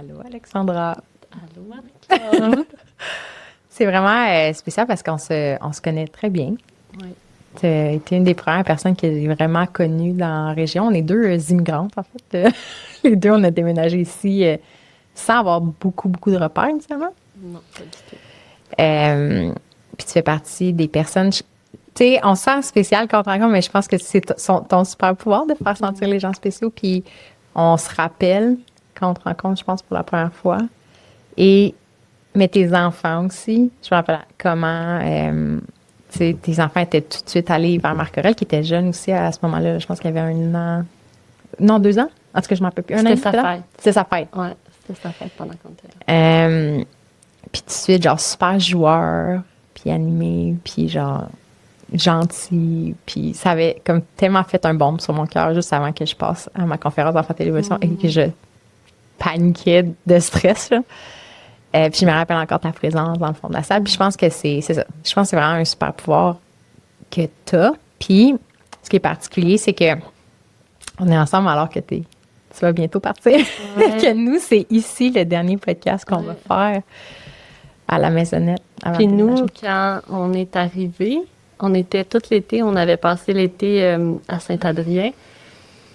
Allô, Alexandra. Allô, Marie-Claude. C'est vraiment spécial parce on se connaît très bien. Oui. Tu as été une des premières personnes que j'ai vraiment connues dans la région. On est deux immigrantes, en fait. Les deux, on a déménagé ici sans avoir beaucoup de repères, initialement. Non, pas du tout. Puis tu fais partie des personnes... Tu sais, on se sent spécial quand on te rencontre, mais je pense que c'est ton super pouvoir de faire sentir les gens spéciaux. Puis on se rappelle quand on te rencontre, je pense, pour la première fois. Mais tes enfants aussi, je me rappelle comment tu sais, tes enfants étaient tout de suite allés vers Marc-Aurèle, qui était jeune aussi à ce moment-là. Je pense qu'il y avait 1 an. Non, 2 ans. En tout cas, je m'en rappelle plus. 1 an. C'était sa fête. C'était sa fête. Ouais, c'était sa fête pendant qu'on était là. Puis tout de suite, genre, super joueur, puis animé, puis genre, gentil. Puis ça avait comme tellement fait un baume sur mon cœur juste avant que je passe à ma conférence d'enfants télévision et que je paniquais de stress, là. Puis je me rappelle encore ta présence dans le fond de la salle. Puis je pense que c'est ça. Je pense que c'est vraiment un super pouvoir que tu as. Puis ce qui est particulier, c'est que on est ensemble alors que tu vas bientôt partir. Ouais. Que nous, c'est ici le dernier podcast qu'on va faire à la maisonnette. Puis nous, quand on est arrivés, on était tout l'été, on avait passé l'été à Saint-Adrien.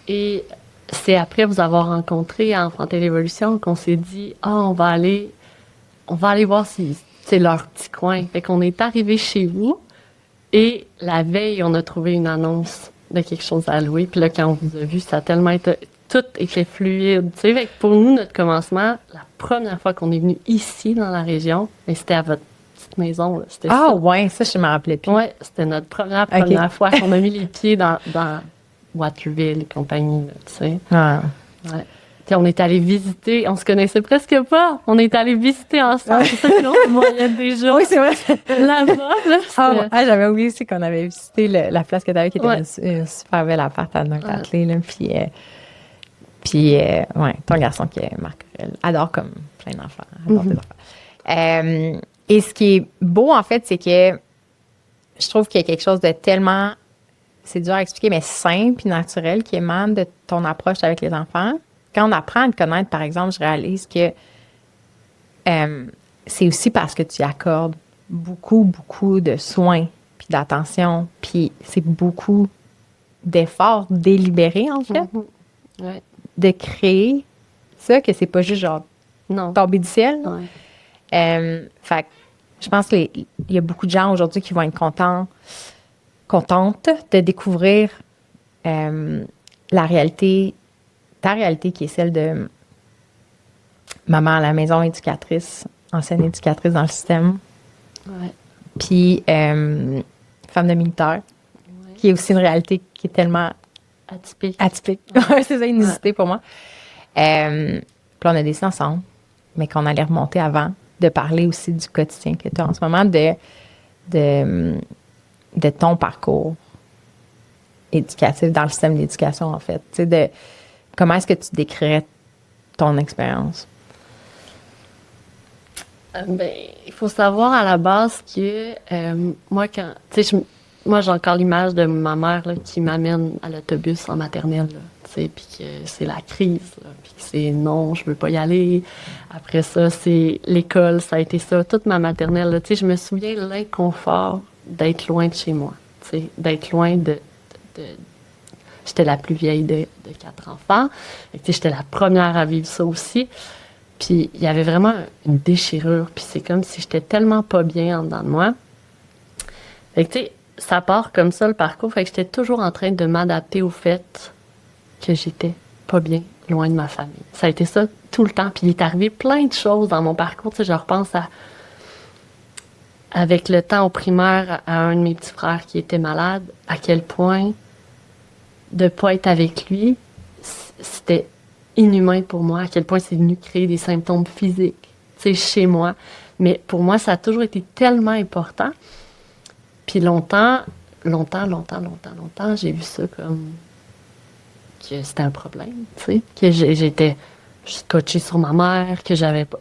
Et c'est après vous avoir rencontré à Enfanter l'Évolution qu'on s'est dit, on va aller voir si c'est leur petit coin. Fait qu'on est arrivé chez vous et la veille, on a trouvé une annonce de quelque chose à louer. Puis là, quand on vous a vu, ça a tellement été... Tout était fluide. Tu sais, fait que pour nous, notre commencement, la première fois qu'on est venu ici dans la région, mais c'était à votre petite maison. Là, c'était ça. Ouais, ça, je me rappelais plus. Ouais, c'était notre première fois qu'on a mis les pieds dans Waterville et compagnie, là, tu sais. Ah. Ouais. T'sais, on est allé visiter, on se connaissait presque pas. On est allé visiter ensemble. C'est ça que l'on voyait déjà. Oui, c'est vrai. Là-bas, là. J'avais oublié aussi qu'on avait visité la place que tu avais qui était une super belle appart à Duncantley. Là, puis ton garçon qui est Marc adore comme plein d'enfants. Adore tes enfants. Et ce qui est beau, en fait, c'est que je trouve qu'il y a quelque chose de tellement, c'est dur à expliquer, mais simple et naturel qui émane de ton approche avec les enfants. Quand on apprend à te connaître, par exemple, je réalise que c'est aussi parce que tu y accordes beaucoup de soins puis d'attention, puis c'est beaucoup d'efforts délibérés, en fait, Ouais. de créer ça, que c'est pas juste genre Non. tomber du ciel. Ouais. Fait que je pense qu'il y a beaucoup de gens aujourd'hui qui vont être contentes de découvrir la réalité, ta réalité qui est celle de maman à la maison, éducatrice, ancienne éducatrice dans le système, Ouais. puis femme de militaire, qui est aussi une réalité qui est tellement Atypique. Ouais, c'est ça, inusité pour moi. Puis on a décidé ensemble, mais qu'on allait remonter avant, de parler aussi du quotidien que tu as en ce moment, de ton parcours éducatif dans le système d'éducation, en fait. Tu sais, de comment est-ce que tu décrirais ton expérience? Il faut savoir à la base que moi, moi, j'ai encore l'image de ma mère là, qui m'amène à l'autobus en maternelle, puis que c'est la crise, là, puis que c'est non, je veux pas y aller. Après ça, c'est l'école, ça a été ça, toute ma maternelle. Là, je me souviens de l'inconfort d'être loin de chez moi, d'être loin de j'étais la plus vieille de 4 enfants. J'étais la première à vivre ça aussi. Puis il y avait vraiment une déchirure. Puis c'est comme si j'étais tellement pas bien en dedans de moi. Fait que ça part comme ça le parcours. Fait que j'étais toujours en train de m'adapter au fait que j'étais pas bien, loin de ma famille. Ça a été ça tout le temps. Puis il est arrivé plein de choses dans mon parcours. Je repense avec le temps au primaire à un de mes petits frères qui était malade, à quel point de pas être avec lui, c'était inhumain pour moi, à quel point c'est venu créer des symptômes physiques, chez moi. Mais pour moi, ça a toujours été tellement important. Puis longtemps, j'ai vu ça comme que c'était un problème, que j'étais scotchée sur ma mère, que j'avais pas,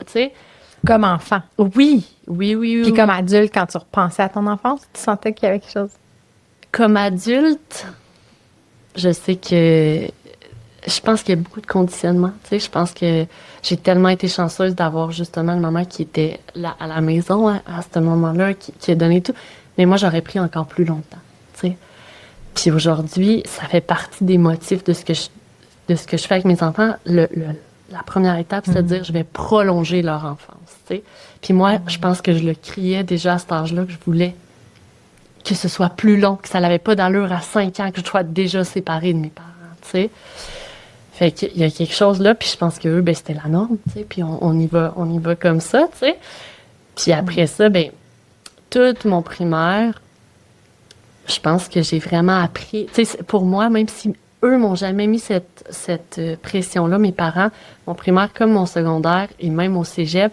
Comme enfant. Oui. Puis comme adulte, quand tu repensais à ton enfance, tu sentais qu'il y avait quelque chose? Comme adulte, je sais que je pense qu'il y a beaucoup de conditionnement. Tu sais, je pense que j'ai tellement été chanceuse d'avoir justement une maman qui était là à la maison à ce moment-là, qui a donné tout. Mais moi, j'aurais pris encore plus longtemps. Tu sais. Puis aujourd'hui, ça fait partie des motifs de ce que je fais avec mes enfants. La première étape, c'est de dire je vais prolonger leur enfance. Tu sais. Puis moi, je pense que je le criais déjà à cet âge-là que je voulais que ce soit plus long, que ça n'avait pas d'allure à 5 ans, que je sois déjà séparée de mes parents. Tu sais. Fait qu'il y a quelque chose là, puis je pense que eux, ben c'était la norme, tu sais, puis on y va comme ça, tu sais. Puis après ça, ben toute mon primaire, je pense que j'ai vraiment appris, tu sais, pour moi, même si eux m'ont jamais mis cette pression-là, mes parents, mon primaire comme mon secondaire et même au cégep,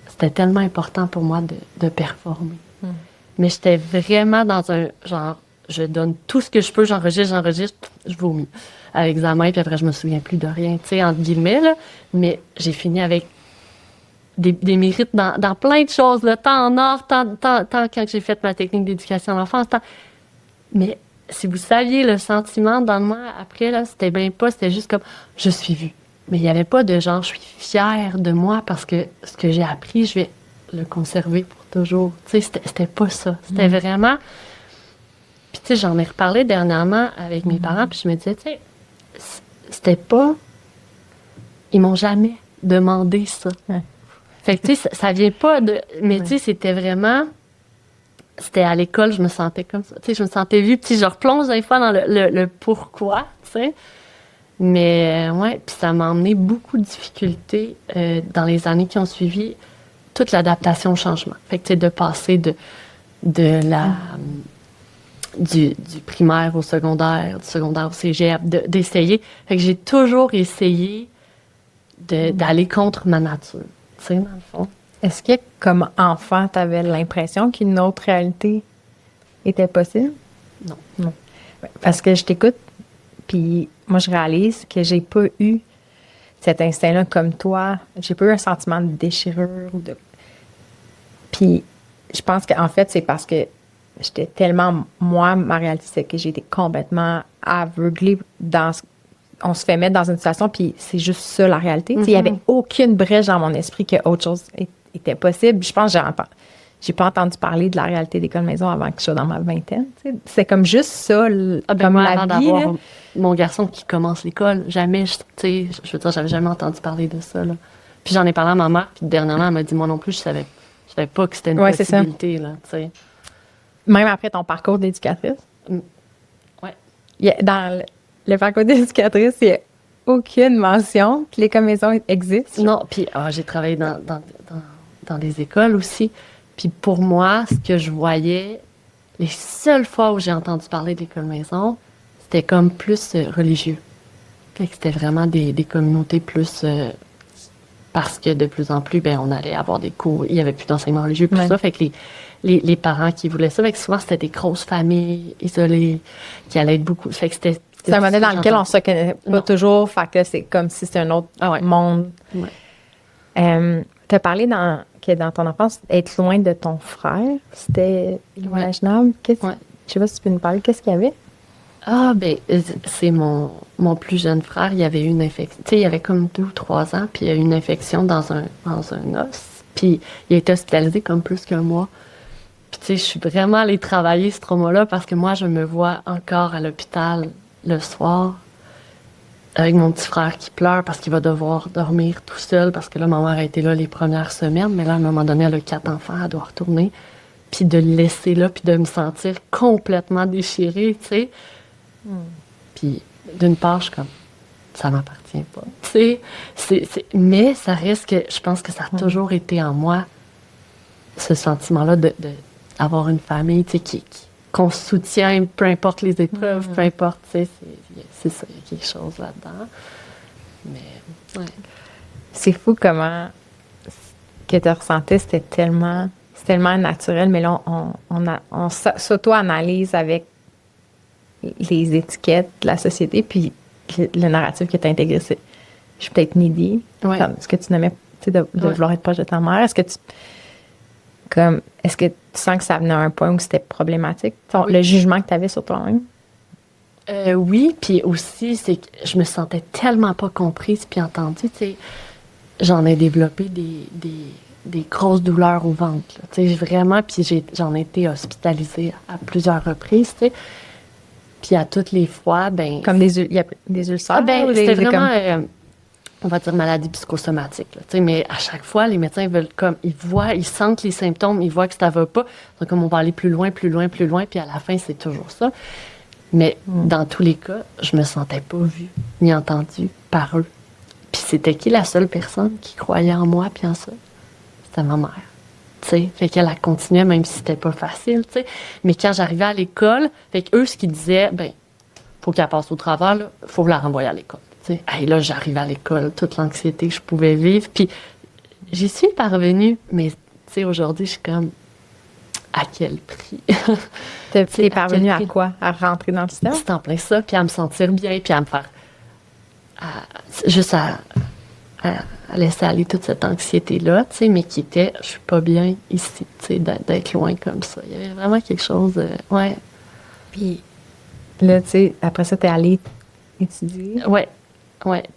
c'était tellement important pour moi de performer. Mais j'étais vraiment dans un genre, je donne tout ce que je peux, j'enregistre, je vomis à l'examen, puis après, je me souviens plus de rien, tu sais, entre guillemets, là. Mais j'ai fini avec des mérites dans plein de choses, là, tant en art, tant quand j'ai fait ma technique d'éducation à l'enfance, Mais si vous saviez le sentiment dans moi, après, là, c'était bien pas, c'était juste comme, je suis vue. Mais il n'y avait pas de genre, je suis fière de moi parce que ce que j'ai appris, je vais le conserver pour toujours. Tu sais, c'était pas ça. C'était vraiment... Puis, tu sais, j'en ai reparlé dernièrement avec mes parents, puis je me disais, tu sais, c'était pas... Ils m'ont jamais demandé ça. Fait que, tu sais, ça vient pas de... Mais, tu sais, c'était vraiment... C'était à l'école, je me sentais comme ça. Tu sais, je me sentais vue, puis je replonge des fois dans le pourquoi, tu sais. Mais, ouais, puis ça m'a emmené beaucoup de difficultés dans les années qui ont suivi, toute l'adaptation au changement. Fait que, tu sais, de passer du primaire au secondaire, du secondaire au cégep, d'essayer. Fait que j'ai toujours essayé d'aller contre ma nature, tu sais, dans le fond. Est-ce que, comme enfant, tu avais l'impression qu'une autre réalité était possible? Non. Parce que je t'écoute, puis moi, je réalise que j'ai pas eu cet instinct-là comme toi. J'ai pas eu un sentiment de déchirure. Puis je pense qu'en fait, c'est parce que j'étais tellement... Moi, ma réalité, c'est que j'ai été complètement aveuglée on se fait mettre dans une situation, puis c'est juste ça, la réalité. Il n'y avait aucune brèche dans mon esprit que autre chose était possible. Je pense que j'ai pas entendu parler de la réalité d'école maison avant que je sois dans ma vingtaine. T'sais. C'est comme juste ça, comme moi, la avant vie. D'avoir mon garçon qui commence l'école, jamais, je veux dire, j'avais jamais entendu parler de ça. Là. Puis j'en ai parlé à ma mère, puis dernièrement, elle m'a dit, moi non plus, je savais pas que c'était une possibilité. Là, t'sais. Même après ton parcours d'éducatrice? Ouais. Dans le parcours d'éducatrice, il n'y a aucune mention que l'école maison existe. Non, puis j'ai travaillé dans des écoles aussi. Puis pour moi, ce que je voyais, les seules fois où j'ai entendu parler d'école maison, c'était comme plus religieux. Fait que c'était vraiment des communautés plus... parce que de plus en plus, ben on allait avoir des cours, il y avait plus d'enseignement religieux, tout ça. Fait que les parents qui voulaient ça, fait que souvent c'était des grosses familles isolées qui allaient être beaucoup... Fait que c'était un modèle dans lequel on ne se connaît pas toujours, fait que c'est comme si c'était un autre monde. Ouais. Tu as parlé que dans ton enfance, être loin de ton frère, c'était imaginable. Je sais pas si tu peux nous parler, qu'est-ce qu'il y avait? Ah, ben, c'est mon plus jeune frère, il avait eu une infection. Tu sais, il avait comme 2 ou 3 ans, puis il a eu une infection dans un os. Puis il a été hospitalisé comme plus qu'un mois. Puis tu sais, je suis vraiment allée travailler ce trauma-là parce que moi, je me vois encore à l'hôpital le soir avec mon petit frère qui pleure parce qu'il va devoir dormir tout seul parce que là, ma mère a été là les premières semaines, mais là, à un moment donné, elle a 4 enfants, elle doit retourner. Puis de le laisser là, puis de me sentir complètement déchirée, tu sais. Puis d'une part, je suis comme, ça m'appartient pas. Tu sais, mais ça reste que, je pense que ça a toujours été en moi, ce sentiment-là d'avoir une famille, tu sais, qu'on se soutient, peu importe les épreuves, peu importe, tu sais, c'est ça, il y a quelque chose là-dedans. Mais, ouais. C'est fou comment que tu ressentais, c'était tellement naturel, mais là, on s'auto-analyse avec les étiquettes de la société, puis le narratif que tu as intégré, c'est je suis peut-être needy. Ouais. Ce que tu nommais, tu sais, de vouloir être proche de ta mère. Est-ce que tu sens que ça venait à un point où c'était problématique? Le jugement que tu avais sur toi-même? Oui, puis aussi, c'est que je me sentais tellement pas comprise puis entendue, tu sais. J'en ai développé des grosses douleurs au ventre, là, tu sais, vraiment, puis j'en ai été hospitalisée à plusieurs reprises, tu sais. Puis à toutes les fois, ben... Comme il y a des ulcères? Ou c'était des vraiment, comme... on va dire, maladie psychosomatique, là, tu sais, mais à chaque fois, les médecins veulent comme, ils sentent les symptômes, ils voient que ça va pas, donc comme on va aller plus loin, plus loin, plus loin, puis à la fin, c'est toujours ça. Mais dans tous les cas, je me sentais pas vue ni entendue par eux. Puis c'était qui la seule personne qui croyait en moi puis en ça? C'était ma mère. Tu sais, fait qu'elle a continué même si c'était pas facile, tu sais. Mais quand j'arrivais à l'école, fait qu'eux, ce qu'ils disaient, ben, faut qu'elle passe au travers, là, faut la renvoyer à l'école. Tu sais, hey, là, j'arrivais à l'école, toute l'anxiété que je pouvais vivre. Puis j'y suis parvenue, mais tu sais, aujourd'hui, je suis comme, à quel prix? T'es parvenue à quoi? À rentrer dans le système? C'est en plein ça, puis à me sentir bien, puis à me faire... juste à laisser aller toute cette anxiété-là, tu sais, mais qui était, je suis pas bien ici, tu sais, d'être loin comme ça. Il y avait vraiment quelque chose, ouais. Puis là, tu sais, après ça, t'es allée étudier Ouais.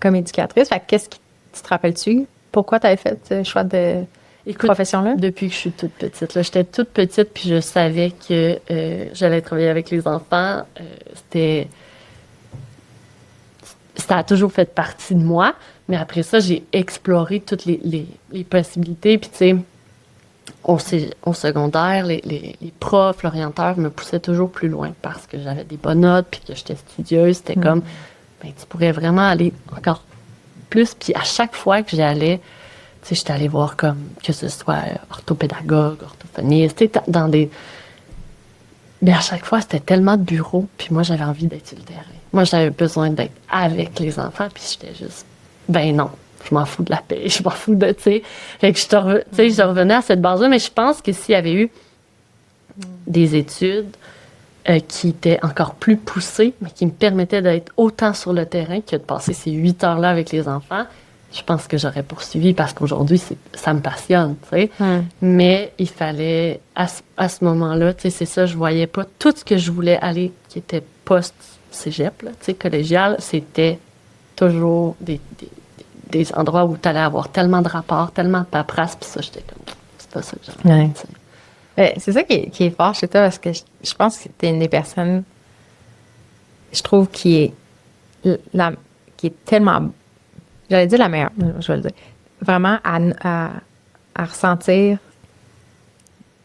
comme éducatrice. Fait que tu te rappelles-tu? Pourquoi t'avais fait ce choix de profession-là? Depuis que je suis toute petite, là, j'étais toute petite, puis je savais que j'allais travailler avec les enfants. Ça a toujours fait partie de moi. Mais après ça, j'ai exploré toutes les possibilités. Puis, tu sais, au secondaire, les profs, l'orienteur me poussaient toujours plus loin parce que j'avais des bonnes notes puis que j'étais studieuse. C'était comme, ben, tu pourrais vraiment aller encore plus. Puis, à chaque fois que j'y allais, tu sais, j'étais allée voir comme, que ce soit orthopédagogue, orthophoniste, tu sais, dans des... Mais à chaque fois, c'était tellement de bureaux. Puis moi, j'avais envie d'être sur le terrain. Moi, j'avais besoin d'être avec les enfants. Puis j'étais juste, ben non, je m'en fous de la paix. Je m'en fous de, tu sais. Fait que je revenais à cette base-là. Mais je pense que s'il y avait eu des études qui étaient encore plus poussées, mais qui me permettaient d'être autant sur le terrain que de passer ces 8 heures-là avec les enfants, je pense que j'aurais poursuivi parce qu'aujourd'hui, ça me passionne, tu sais. Mais il fallait, à ce moment-là, tu sais, c'est ça, je voyais pas tout ce que je voulais aller, qui était post-cégep, là, tu sais, collégial, c'était toujours des endroits où tu allais avoir tellement de rapports, tellement de paperasse, puis ça, j'étais comme, c'est pas ça que j'avais. Ouais. C'est ça qui est fort chez toi, parce que je pense que t'es une des personnes, je trouve, qui est tellement... J'allais dire la meilleure, je vais le dire. Vraiment à ressentir,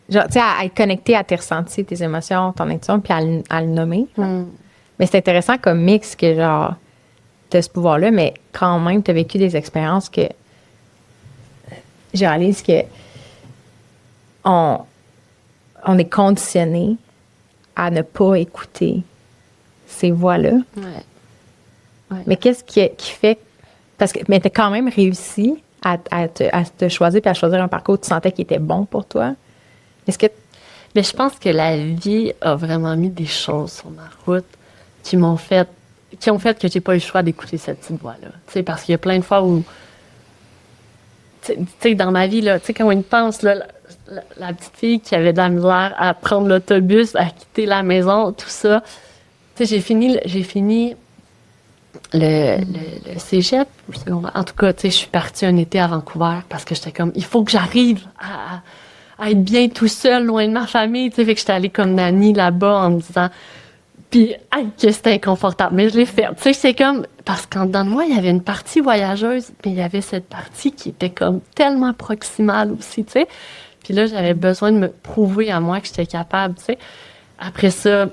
genre, tu sais, à être connecté à tes ressentis, tes émotions, ton intuition, puis à le nommer. Mais c'est intéressant comme mix que, genre, t'as ce pouvoir-là, mais quand même, t'as vécu des expériences que je réalise que on est conditionné à ne pas écouter ces voix-là. Ouais. Mais qu'est-ce qui fait... Mais tu as quand même réussi à te choisir puis à choisir un parcours où tu sentais qu'il était bon pour toi. Est-ce que... Mais je pense que la vie a vraiment mis des choses sur ma route qui ont fait que j'ai pas eu le choix d'écouter cette petite voix-là. Tu sais, parce qu'il y a plein de fois où, tu sais, dans ma vie, là, tu sais, quand on pense, là, la petite fille qui avait de la misère à prendre l'autobus, à quitter la maison, tout ça, tu sais, j'ai fini le cégep, ou le secondaire. En tout cas, tu sais, je suis partie un été à Vancouver parce que j'étais comme, il faut que j'arrive à être bien tout seul, loin de ma famille, tu sais, fait que j'étais allée comme nanny là-bas en me disant, puis, que c'était inconfortable, mais je l'ai fait. Tu sais, c'est comme, parce qu'en dedans de moi, il y avait une partie voyageuse, mais il y avait cette partie qui était comme tellement proximale aussi, tu sais. Puis là, j'avais besoin de me prouver à moi que j'étais capable, tu sais. Après ça,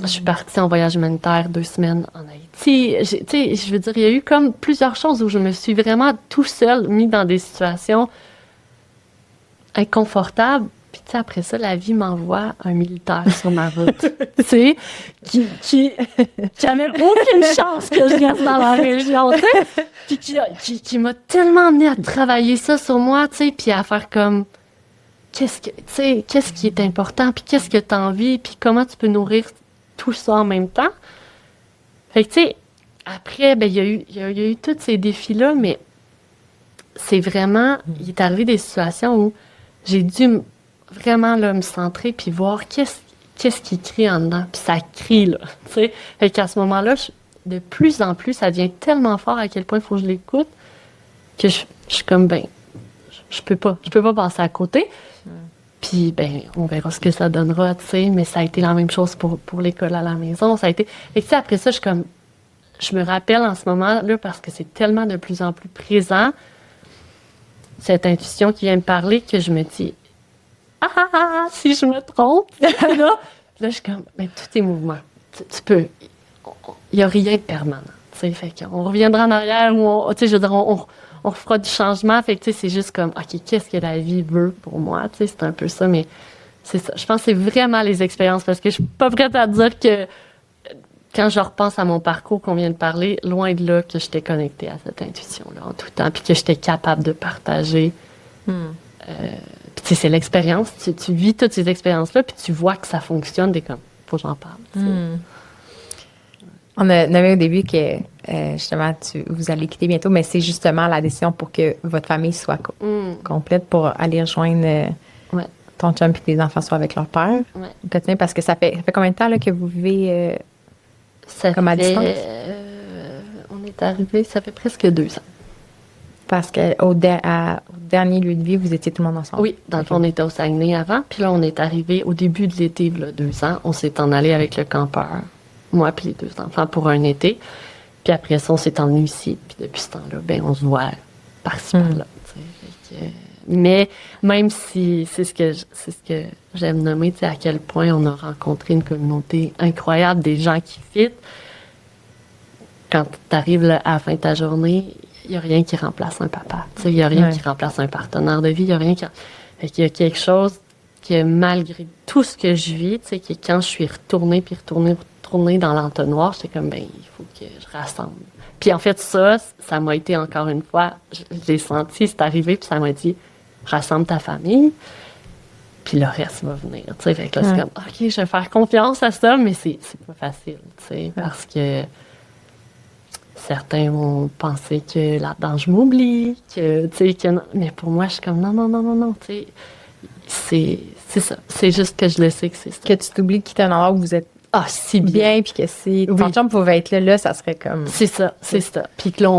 je suis partie en voyage humanitaire 2 semaines en Haïti. Tu sais, je veux dire, il y a eu comme plusieurs choses où je me suis vraiment tout seule mis dans des situations inconfortables. Puis, tu sais, après ça, la vie m'envoie un militaire sur ma route, tu sais, qui avait aucune chance que je reste dans la région, tu sais. Puis qui m'a tellement amené à travailler ça sur moi, tu sais, puis à faire comme, qu'est-ce qui est important, puis qu'est-ce que tu as envie, puis comment tu peux nourrir tout ça en même temps. Fait que, tu sais, après, ben, il y a eu tous ces défis-là, mais c'est vraiment, il est arrivé des situations où j'ai dû vraiment là, me centrer puis voir qu'est-ce qu'est-ce qui crie en dedans? Puis ça crie, là, tu sais. Fait qu'à ce moment-là, de plus en plus, ça devient tellement fort à quel point il faut que je l'écoute que je suis comme, ben, je peux pas passer à côté. Puis, ben, on verra ce que ça donnera, tu sais, mais ça a été la même chose pour l'école à la maison. Ça a été... Et tu sais, après ça, je me rappelle en ce moment-là, parce que c'est tellement de plus en plus présent, cette intuition qui vient me parler, que je me dis, si je me trompe, là, je suis comme, mais tout est mouvement. Tu peux, il n'y a rien de permanent, tu sais, fait qu'on reviendra en arrière, ou tu sais, je veux dire, on refera du changement, fait que, tu sais, c'est juste comme, OK, qu'est-ce que la vie veut pour moi, tu sais, c'est un peu ça, mais c'est ça. Je pense que c'est vraiment les expériences, parce que je suis pas prête à dire que quand je repense à mon parcours qu'on vient de parler, loin de là que j'étais connectée à cette intuition-là en tout temps, puis que j'étais capable de partager. Puis tu sais, c'est l'expérience. Tu vis toutes ces expériences-là, puis tu vois que ça fonctionne, t'es comme, faut que j'en parle. On a nommé au début que, justement, vous allez quitter bientôt, mais c'est justement la décision pour que votre famille soit complète pour aller rejoindre ton chum et tes enfants soient avec leur père au quotidien, parce que ça fait combien de temps là, que vous vivez comme à distance? On est arrivé, ça fait presque 2 ans. Parce qu'au dernier lieu de vie, vous étiez tout le monde ensemble? Oui, dans le fond, on était au Saguenay avant, puis là, on est arrivé au début de l'été, là, 2 ans. On s'est en allé avec le campeur, moi puis les 2 enfants, pour un été. Puis après ça, on s'est emmenés ici. Puis depuis ce temps-là, ben on se voit par-ci, par-là. Mais même si c'est ce que j'aime nommer, tu sais, à quel point on a rencontré une communauté incroyable, des gens qui fit. Quand tu arrives à la fin de ta journée, il n'y a rien qui remplace un papa. Tu sais, il n'y a rien qui remplace un partenaire de vie. Il n'y a rien qui... Fait qu'il y a quelque chose que malgré tout ce que je vis, tu sais, que quand je suis retournée dans l'entonnoir, j'étais comme, ben, il faut que je rassemble. Puis en fait, ça m'a été encore une fois, je l'ai senti, c'est arrivé, puis ça m'a dit, rassemble ta famille, puis le reste va venir. Tu sais, fait que là, c'est comme, OK, je vais faire confiance à ça, mais c'est pas facile, tu sais, parce que certains vont penser que là-dedans, je m'oublie, que, tu sais, mais pour moi, je suis comme, non, tu sais, c'est ça. C'est juste que je le sais que c'est ça. Que tu t'oublies de quitter un endroit où vous êtes si bien, puis que si ton chum pouvait être là, ça serait comme... C'est ça. Puis que là,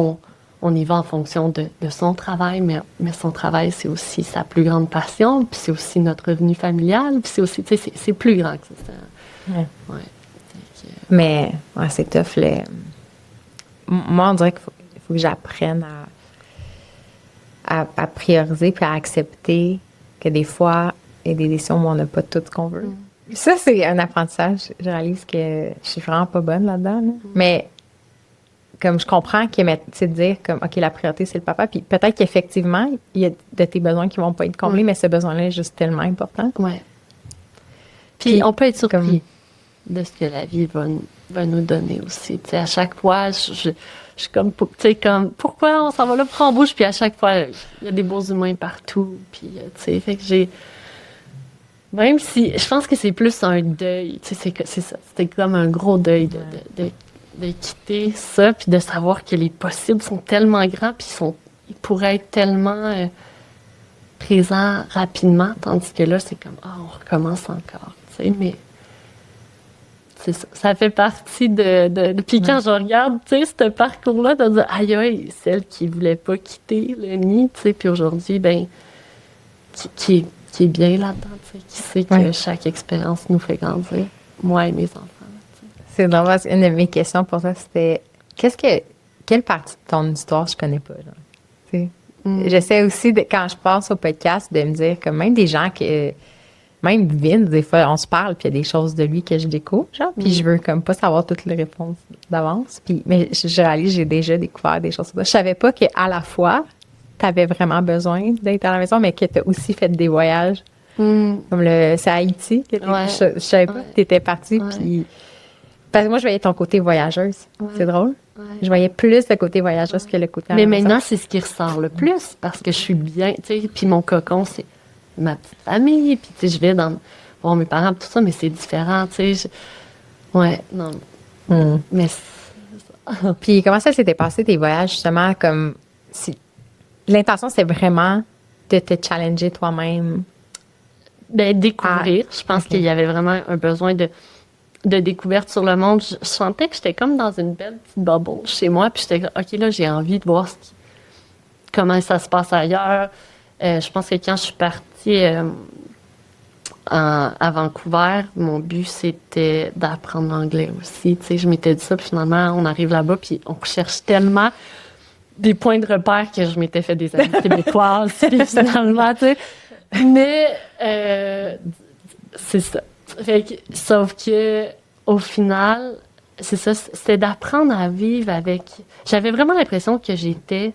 on y va en fonction de son travail, mais son travail, c'est aussi sa plus grande passion, puis c'est aussi notre revenu familial, puis c'est aussi, tu sais, c'est plus grand que ça. Ouais. Mais, c'est tough, moi, on dirait qu'il faut que j'apprenne à prioriser puis à accepter que des fois, il y a des décisions où on n'a pas tout ce qu'on veut. Ça, c'est un apprentissage. Je réalise que je suis vraiment pas bonne là-dedans. Là. Mais comme je comprends que c'est de dire comme OK, la priorité, c'est le papa. Puis peut-être qu'effectivement, il y a de tes besoins qui vont pas être comblés, mais ce besoin-là est juste tellement important. Ouais. Puis on peut être surpris de ce que la vie va nous donner aussi. Tu sais, à chaque fois, je suis comme, tu sais, comme, pourquoi on s'en va là pour en bouche? Puis à chaque fois, il y a des beaux humains partout. Puis, tu sais, fait que même si, je pense que c'est plus un deuil, tu sais, c'est ça. C'était comme un gros deuil de quitter ça, puis de savoir que les possibles sont tellement grands, puis ils pourraient être tellement présents rapidement, tandis que là, c'est comme, on recommence encore, tu sais, mais c'est ça. Ça fait partie de puis quand je regarde, tu sais, ce parcours-là, de dire, aïe, celle qui voulait pas quitter le nid, tu sais, puis aujourd'hui, ben, qui est bien là-dedans, tu sais, qui sait que chaque expérience nous fait grandir, moi et mes enfants. C'est drôle parce qu'une de mes questions pour toi, c'était quelle partie de ton histoire je connais pas, genre? J'essaie aussi, quand je passe au podcast, de me dire que même des gens même Vince, des fois, on se parle, puis il y a des choses de lui que je découvre, genre, puis je veux comme pas savoir toutes les réponses d'avance. Mais je réalise, j'ai déjà découvert des choses. Je savais pas qu'à la fois, tu avais vraiment besoin d'être à la maison, mais que tu as aussi fait des voyages. Comme c'est à Haïti que je savais pas que tu étais partie, puis... Parce que moi, je voyais ton côté voyageuse. C'est drôle. Je voyais plus le côté voyageuse que le côté... Mais maintenant, c'est ce qui ressort le plus, parce que je suis bien, tu sais, puis mon cocon, c'est ma petite famille, puis tu sais, je vais voir mes parents, tout ça, mais c'est différent, tu sais. Mais c'est ça. Puis comment ça s'était passé, tes voyages, justement, comme... L'intention, c'est vraiment de te challenger toi-même découvrir. Je pense qu'il y avait vraiment un besoin de découverte sur le monde. Je sentais que j'étais comme dans une belle petite bubble chez moi, puis j'étais OK, là, j'ai envie de voir comment ça se passe ailleurs. Je pense que quand je suis partie à Vancouver, mon but, c'était d'apprendre l'anglais aussi. Tu sais, je m'étais dit ça, puis finalement, on arrive là-bas, puis on cherche tellement des points de repère que je m'étais fait des amis québécoises, puis finalement, tu sais. Mais c'est ça. Sauf que au final, c'est ça, c'était d'apprendre à vivre avec. J'avais vraiment l'impression que j'étais,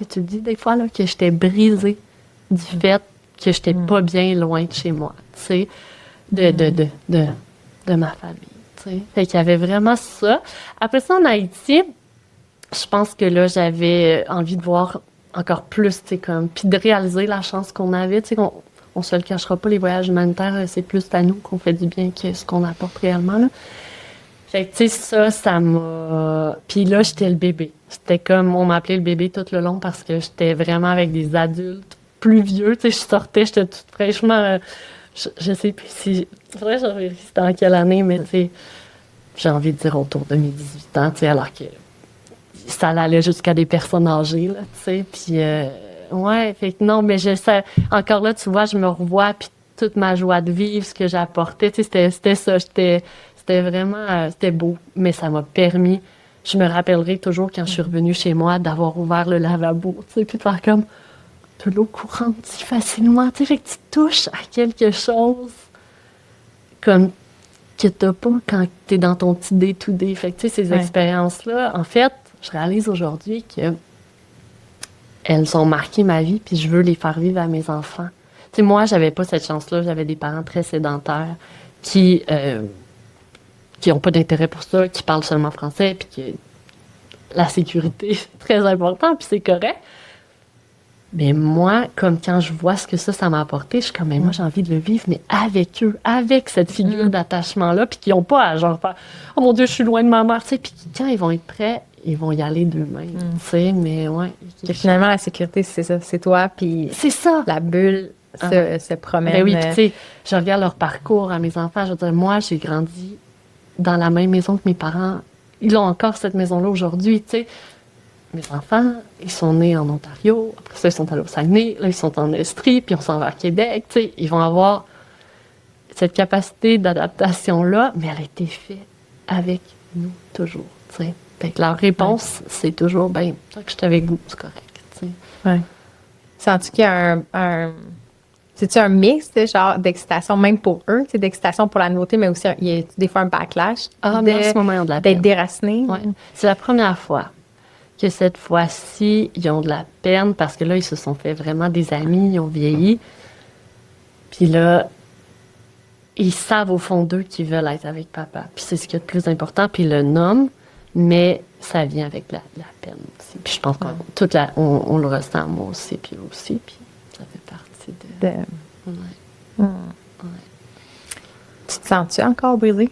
tu le dis des fois là, que j'étais brisée du fait que j'étais pas bien loin de chez moi, tu sais, de ma famille, tu sais. Fait qu'il y avait vraiment ça. Après ça, en Haïti, je pense que là, j'avais envie de voir encore plus, tu sais, comme, puis de réaliser la chance qu'on avait, tu sais, on se le cachera pas, les voyages humanitaires, c'est plus à nous qu'on fait du bien que ce qu'on apporte réellement, là. Fait que, tu sais, ça m'a... Puis là, j'étais le bébé. C'était comme, on m'appelait le bébé tout le long parce que j'étais vraiment avec des adultes plus vieux. Tu sais, je sortais, j'étais toute fraîchement... je sais plus si... C'est vrai, j'en vérifie c'était en quelle année, mais tu sais, j'ai envie de dire autour de mes 18 ans, tu sais, alors que ça allait jusqu'à des personnes âgées, là, tu sais. Puis, ouais, fait que non, mais encore là, tu vois, je me revois, puis toute ma joie de vivre, ce que j'apportais, tu sais, c'était ça, c'était vraiment, c'était beau, mais ça m'a permis, je me rappellerai toujours quand je suis revenue chez moi, d'avoir ouvert le lavabo, tu sais, puis de faire comme de l'eau courante si facilement, tu sais, fait que tu touches à quelque chose comme que t'as pas quand t'es dans ton petit day-to-day. Fait que, tu sais, ces expériences-là, en fait, je réalise aujourd'hui que elles ont marqué ma vie, puis je veux les faire vivre à mes enfants. Tu sais, moi, j'avais pas cette chance-là, j'avais des parents très sédentaires qui ont pas d'intérêt pour ça, qui parlent seulement français, puis que la sécurité, c'est très important, puis c'est correct. Mais moi, comme quand je vois ce que ça m'a apporté, je suis comme, mais moi, j'ai envie de le vivre, mais avec eux, avec cette figure d'attachement-là, puis qui n'ont pas à genre faire, oh mon Dieu, je suis loin de ma mère, tu sais, puis quand ils vont être prêts, ils vont y aller d'eux-mêmes, tu sais, mais ouais. Que finalement, la sécurité, c'est ça, c'est toi, puis c'est ça. La bulle se promène. Ben oui, puis tu sais, je regarde leur parcours à mes enfants, je veux dire, moi, j'ai grandi dans la même maison que mes parents. Ils ont encore cette maison-là aujourd'hui, tu sais. Mes enfants, ils sont nés en Ontario, après ça, ils sont allés au Saguenay, là, ils sont en Estrie, puis on s'en va à Québec, tu sais. Ils vont avoir cette capacité d'adaptation-là, mais elle a été faite avec nous, toujours, tu sais. Fait que leur réponse, c'est toujours, ben, tant que je suis avec vous, c'est correct, tu sais. Ouais. Sens-tu qu'il y a c'est-tu un mix de genre d'excitation, même pour eux, c'est d'excitation pour la nouveauté, mais aussi il y a des fois un backlash mais en ce moment, ils ont de la peine. D'être déracinés? Ouais. C'est la première fois que cette fois-ci, ils ont de la peine parce que là, ils se sont fait vraiment des amis, ils ont vieilli. Puis là, ils savent au fond d'eux qu'ils veulent être avec papa. Puis c'est ce qui est le plus important. Puis ils le nomment, mais ça vient avec la peine aussi. Puis je pense qu'on le ressent, moi aussi, puis eux aussi. Puis ça fait partie de... Ouais. Tu te sens-tu encore brisée?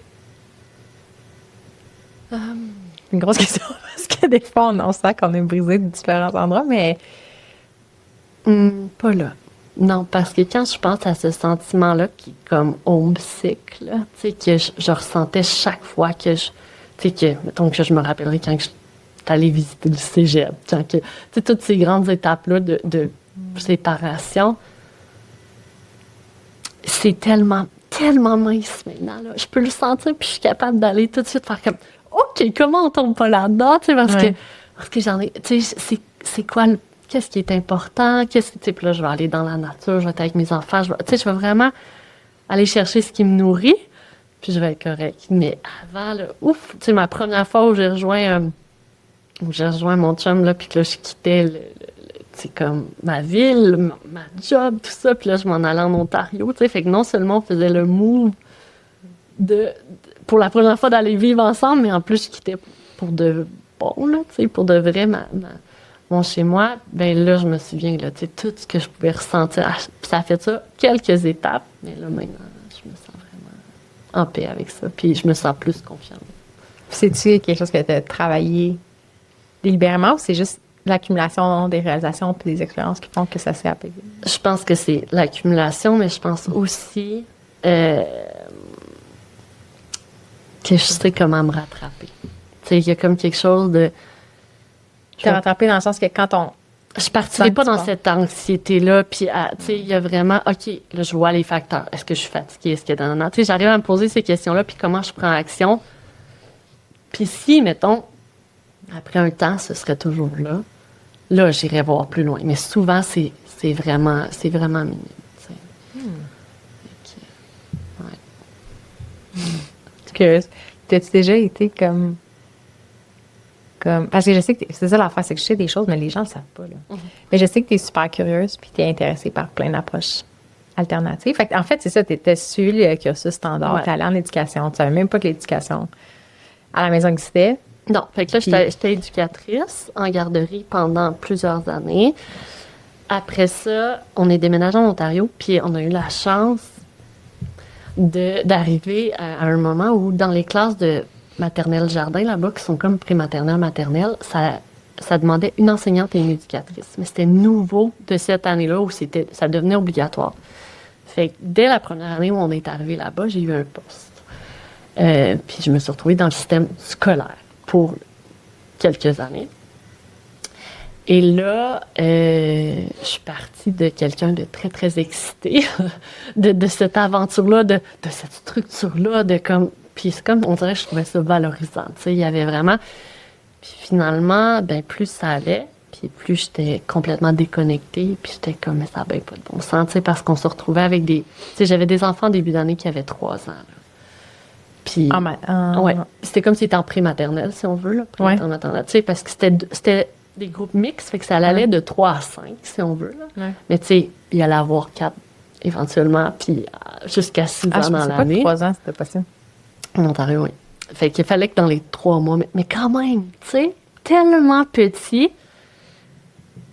Une grosse question, parce que des fois, on sent qu'on est brisé de différents endroits, mais... pas là. Non, parce que quand je pense à ce sentiment-là qui est comme homesick, là, tu sais, que je ressentais chaque fois que tu sais, que, mettons que je me rappellerai quand je suis allée visiter le cégep, tu sais, toutes ces grandes étapes-là de séparation, c'est tellement mince maintenant, là. Je peux le sentir, puis je suis capable d'aller tout de suite faire comme, OK, comment on tombe pas là-dedans, tu sais, parce que j'en ai, tu sais, c'est quoi qu'est-ce qui est important, tu sais, puis là, je vais aller dans la nature, je vais être avec mes enfants, tu sais, je vais vraiment aller chercher ce qui me nourrit, puis je vais être correcte. Mais avant, là, tu sais, ma première fois où j'ai rejoint mon chum, là, puis que là, je quittais c'est comme ma ville, ma job, tout ça, puis là, je m'en allais en Ontario, tu sais, fait que non seulement on faisait le move pour la première fois d'aller vivre ensemble, mais en plus, je quittais pour de bon, là, tu sais, pour de vrai, mon chez-moi, ben là, je me souviens, là, tu sais, tout ce que je pouvais ressentir, ça a fait ça quelques étapes, mais là, maintenant, je me sens vraiment en paix avec ça, puis je me sens plus confiante. C'est-tu quelque chose que tu as travaillé délibérément ou c'est juste l'accumulation des réalisations puis des expériences qui font que ça s'est apaisé. Je pense que c'est l'accumulation, mais je pense aussi que je sais comment me rattraper. Tu sais, il y a comme quelque chose de... T'es rattrapé dans le sens que quand on... Je partirai pas dans cette anxiété-là, puis tu sais, il y a vraiment, OK, là, je vois les facteurs. Est-ce que je suis fatiguée? Est-ce que... Tu sais, j'arrive à me poser ces questions-là, puis comment je prends action. Puis si, mettons, après un temps, ce serait toujours là, j'irais voir plus loin. Mais souvent, c'est vraiment minime, tu sais. Ouais. Je suis curieuse. T'as-tu déjà été comme... Parce que je sais que c'est ça l'affaire, c'est que je sais des choses, mais les gens ne le savent pas. Là. Mais je sais que tu es super curieuse puis tu es intéressée par plein d'approches alternatives. En fait, c'est ça, tu étais suivi le cursus standard, tu allé en éducation, tu savais même pas que l'éducation à la maison existait. Non, fait que là, j'étais éducatrice en garderie pendant plusieurs années. Après ça, on est déménagé en Ontario, puis on a eu la chance d'arriver à un moment où dans les classes de maternelle jardin là-bas, qui sont comme prématernelle, maternelle, ça demandait une enseignante et une éducatrice. Mais c'était nouveau de cette année-là où ça devenait obligatoire. Fait que dès la première année où on est arrivé là-bas, j'ai eu un poste. Puis je me suis retrouvée dans le système scolaire pour quelques années. Et là, je suis partie de quelqu'un de très, très excité de cette aventure-là, de cette structure-là, de comme... Puis c'est comme, on dirait que je trouvais ça valorisant. Tu sais, il y avait vraiment... Puis finalement, ben plus ça allait, puis plus j'étais complètement déconnectée, puis j'étais comme, mais ça n'a bien pas de bon sens, tu sais, parce qu'on se retrouvait avec des... Tu sais, j'avais des enfants en début d'année qui avaient 3 ans, là. Puis... ouais, c'était comme si c'était en prématernelle, si on veut, là, prématernelle, tu sais, parce que c'était des groupes mixtes, fait que ça allait de 3 à 5, si on veut, là. Mais tu sais, il y allait avoir 4, éventuellement, puis jusqu'à 6 ans dans l'année. Pas 3 ans, c'était possible. En Ontario, oui. Fait qu'il fallait que dans les 3 mois, mais quand même, tu sais, tellement petit.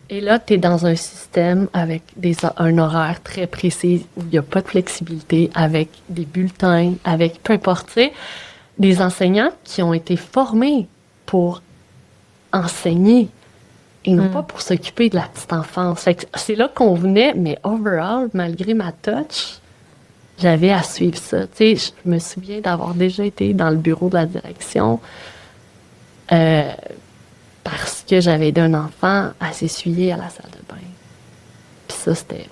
Et là, tu es dans un système avec un horaire très précis où il n'y a pas de flexibilité, avec des bulletins, avec peu importe, tu sais, des enseignants qui ont été formés pour enseigner et non pas pour s'occuper de la petite enfance. Fait que c'est là qu'on venait, mais overall, malgré ma touch, j'avais à suivre ça. Tu sais, je me souviens d'avoir déjà été dans le bureau de la direction parce que j'avais aidé un enfant à s'essuyer à la salle de bain. Puis ça, c'était...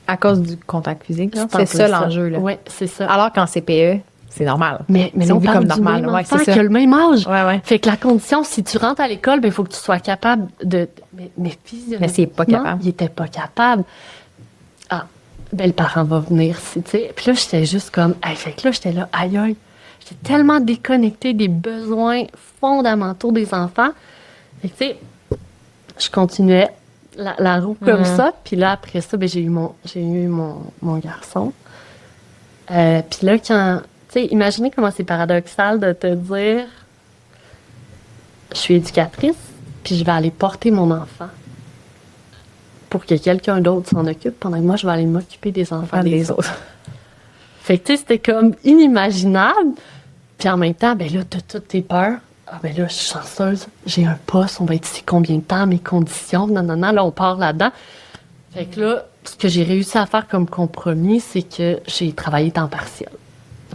À cause du contact physique, c'est ça l'enjeu, là. Oui, c'est ça. Alors qu'en CPE, c'est normal. Mais c'est on vu parle comme du normal. même Ouais, enfant c'est ça. qui a le même âge. Ouais. Fait que la condition, si tu rentres à l'école, il faut que tu sois capable de... Mais physiologiquement, mais c'est pas capable. Il était pas capable. Ah, ben le parent va venir, tu sais. Puis là, j'étais juste comme... fait que là, j'étais là, aïe. J'étais tellement déconnectée des besoins fondamentaux des enfants. Fait que, tu sais, je continuais la roue comme ça. Puis là, après ça, ben, j'ai eu mon garçon. Puis là, quand... Tu sais, imaginez comment c'est paradoxal de te dire je suis éducatrice, puis je vais aller porter mon enfant pour que quelqu'un d'autre s'en occupe pendant que moi, je vais aller m'occuper des enfants des autres. Fait que, tu sais, c'était comme inimaginable. Puis en même temps, ben là, t'as toutes tes peurs. Ah, ben là, je suis chanceuse. J'ai un poste. On va être ici combien de temps? Mes conditions? Non. Là, on part là-dedans. Fait que là, ce que j'ai réussi à faire comme compromis, c'est que j'ai travaillé temps partiel.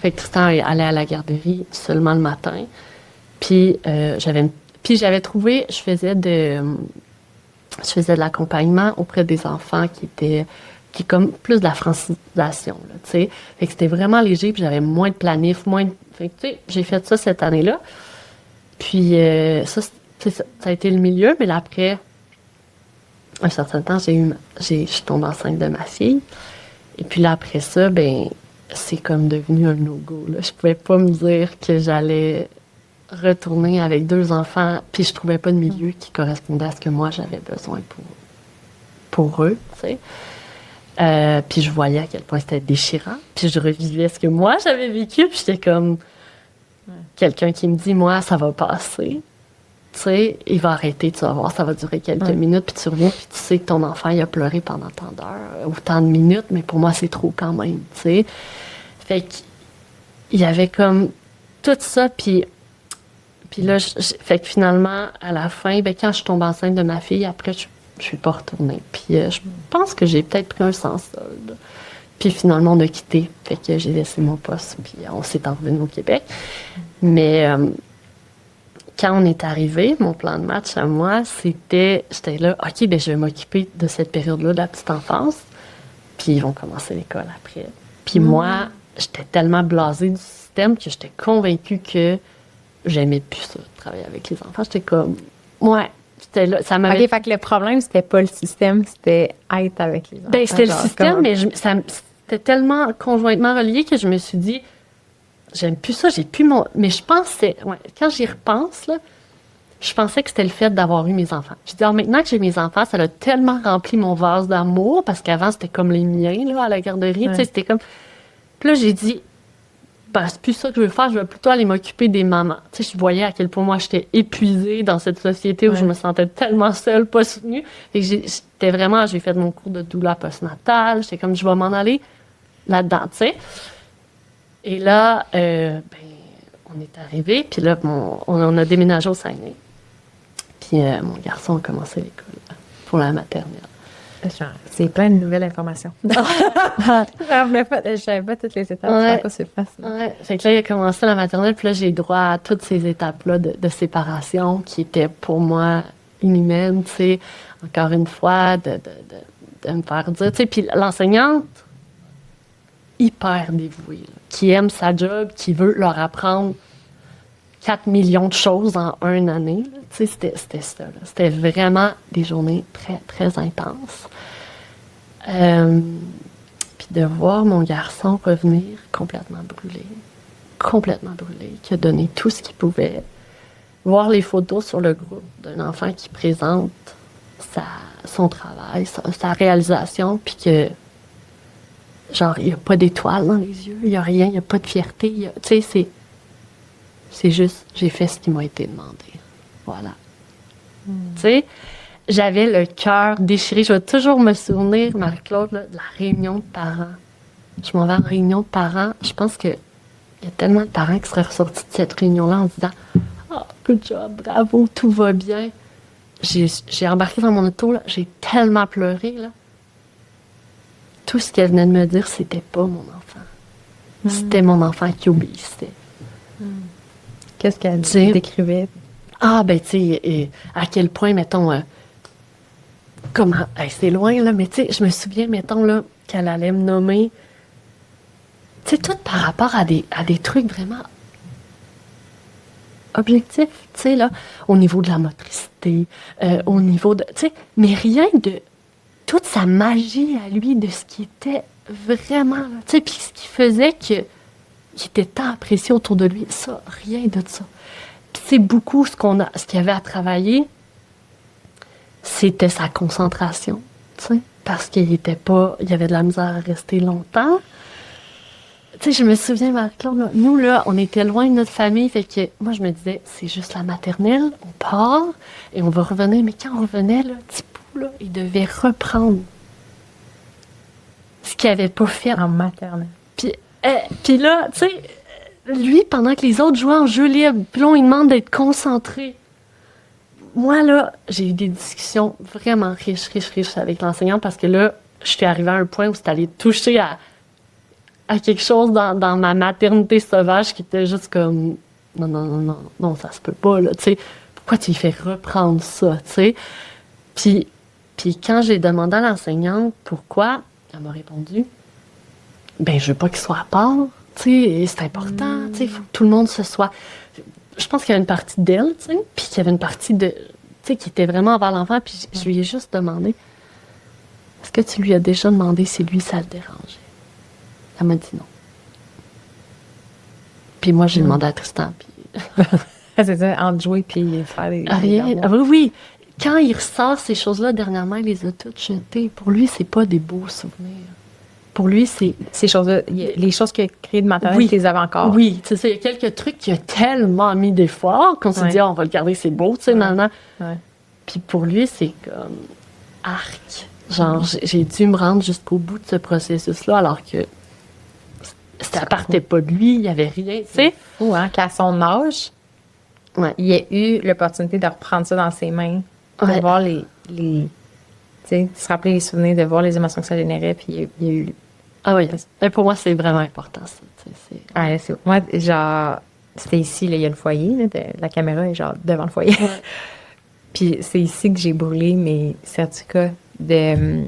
Fait que Tristan allait à la garderie seulement le matin. Puis j'avais trouvé, je faisais de l'accompagnement auprès des enfants qui est comme plus de la francisation, là, tu sais. Fait que c'était vraiment léger, puis j'avais moins de planif, Fait que, tu sais, j'ai fait ça cette année-là. Puis ça a été le milieu, mais là, après un certain temps, je suis tombée enceinte de ma fille. Et puis là, après ça, ben c'est comme devenu un no-go, là. Je pouvais pas me dire que j'allais retourner avec 2 enfants, puis je trouvais pas de milieu qui correspondait à ce que moi, j'avais besoin pour eux, tu sais. Puis je voyais à quel point c'était déchirant. Puis je revivais ce que moi, j'avais vécu, puis j'étais comme... Quelqu'un qui me dit, moi, ça va passer. Tu sais, il va arrêter, tu vas voir, ça va durer quelques minutes, puis tu reviens, puis tu sais que ton enfant, il a pleuré pendant tant d'heures, ou tant de minutes, mais pour moi, c'est trop quand même, tu sais. Fait qu'il y avait comme tout ça, puis Puis là, fait que finalement, à la fin, ben, quand je tombe enceinte de ma fille, après, je suis pas retournée. Puis je pense que j'ai peut-être pris un sans solde. Puis finalement, on a quitté. Fait que j'ai laissé mon poste, puis on s'est revenu au Québec. Mais quand on est arrivé, mon plan de match à moi, j'étais là, OK, ben je vais m'occuper de cette période-là de la petite enfance. Puis ils vont commencer l'école après. Puis moi, j'étais tellement blasée du système que j'étais convaincue que j'aimais plus ça, travailler avec les enfants. J'étais comme, ouais, c'était là, ça m'avait... OK, fait que le problème, c'était pas le système, c'était être avec les enfants. Ben, c'était le genre, système, mais c'était tellement conjointement relié que je me suis dit, j'aime plus ça, j'ai plus mon... Mais je pensais, ouais, quand j'y repense, là, je pensais que c'était le fait d'avoir eu mes enfants. Je dis, alors maintenant que j'ai mes enfants, ça a tellement rempli mon vase d'amour, parce qu'avant, c'était comme les miens, là, à la garderie, tu sais, c'était comme... Puis là, j'ai dit, ben, c'est plus ça que je veux faire, je veux plutôt aller m'occuper des mamans. Tu sais, je voyais à quel point moi, j'étais épuisée dans cette société où je me sentais tellement seule, pas soutenue. Et j'ai fait mon cours de doula postnatale, j'étais comme, je vais m'en aller là-dedans, tu sais. Et là, ben, on est arrivé, puis là, on a déménagé au Saguenay. Puis mon garçon a commencé l'école pour la maternelle. C'est plein de nouvelles informations. Je savais pas toutes les étapes. Ouais. Pas c'est facile. Ouais. Fait que là, il a commencé la maternelle, puis là, j'ai droit à toutes ces étapes-là de séparation qui étaient pour moi inhumaines, tu sais. Encore une fois, de me faire dire, tu sais. Puis l'enseignante, hyper dévouée, là, qui aime sa job, qui veut leur apprendre 4 millions de choses en une année. Tu sais, c'était ça. Là. C'était vraiment des journées très, très intenses. Puis de voir mon garçon revenir complètement brûlé, qui a donné tout ce qu'il pouvait. Voir les photos sur le groupe d'un enfant qui présente son travail, sa réalisation, puis que, genre, il n'y a pas d'étoile dans les yeux, il n'y a rien, il n'y a pas de fierté. Tu sais, c'est juste, j'ai fait ce qui m'a été demandé. Voilà. Tu sais, j'avais le cœur déchiré. Je vais toujours me souvenir, Marie-Claude, là, de la réunion de parents. Je m'en vais en réunion de parents. Je pense qu'il y a tellement de parents qui seraient ressortis de cette réunion-là en disant « Ah, good job, bravo, tout va bien. » J'ai embarqué dans mon auto, là, j'ai tellement pleuré. Là. Tout ce qu'elle venait de me dire, c'était pas mon enfant. C'était mon enfant qui obéissait. Qu'est-ce qu'elle décrivait? Ah, ben, tu sais, à quel point, mettons, comment, c'est loin, là, mais tu sais, je me souviens, mettons, là, qu'elle allait me nommer, tu sais, tout par rapport à des trucs vraiment objectifs, tu sais, là, au niveau de la motricité, au niveau de, tu sais, mais rien de toute sa magie à lui, de ce qui était vraiment, tu sais, puis ce qui faisait qu'il était tant apprécié autour de lui, ça, rien de ça. Puis c'est beaucoup ce qu'il y avait à travailler, c'était sa concentration, tu sais, parce qu'il y avait de la misère à rester longtemps. Tu sais, je me souviens, Marie-Claude, là, nous, là, on était loin de notre famille, fait que moi, je me disais, c'est juste la maternelle, on part, et on va revenir. Mais quand on revenait, là, Tipou, là, il devait reprendre ce qu'il n'avait pas fait. En maternelle. Puis là, tu sais, lui, pendant que les autres jouaient en jeu libre, puis là, on lui demande d'être concentré. Moi, là, j'ai eu des discussions vraiment riches avec l'enseignante, parce que là, je suis arrivée à un point où c'est allé toucher à quelque chose dans ma maternité sauvage qui était juste comme non, ça se peut pas, là, tu sais, pourquoi tu lui fais reprendre ça, tu sais? Puis quand j'ai demandé à l'enseignante pourquoi, elle m'a répondu, ben, je veux pas qu'il soit à part, tu sais, c'est important, tu sais, il faut que tout le monde se soit... Je pense qu'il y avait une partie d'elle, tu sais, puis qu'il y avait une partie de... Tu sais, qui était vraiment envers l'enfant, puis je lui ai juste demandé, est-ce que tu lui as déjà demandé si lui, ça le dérangeait? Elle m'a dit non. Puis moi, j'ai demandé à Tristan, puis... C'est ça, entre jouer puis faire les... Rien. Ah, oui. Quand il ressort ces choses-là, dernièrement, il les a toutes jetées. Pour lui, c'est pas des beaux souvenirs. Pour lui, c'est... Ces choses-là, les choses qu'il a créées de maternelle, Oui. tu les avais encore. Oui, tu sais, il y a quelques trucs qui a tellement mis d'efforts qu'on s'est dit, on va le garder, c'est beau, tu sais, maintenant. Ouais. Puis pour lui, c'est comme arc. Genre, j'ai dû me rendre jusqu'au bout de ce processus-là, alors que ça partait pas de lui, il y avait rien, tu sais. Fou, hein, qu'à son âge, il a eu l'opportunité de reprendre ça dans ses mains, de Ouais. voir les tu sais, de se rappeler les souvenirs, de voir les émotions que ça générait, puis il y a eu... Ah oui. Mais pour moi, c'est vraiment important, ça. Tu sais, c'est... Ah, là, moi, genre, c'était ici, là, il y a le foyer, là, la caméra est genre devant le foyer. Ouais. Puis c'est ici que j'ai brûlé mes certificats de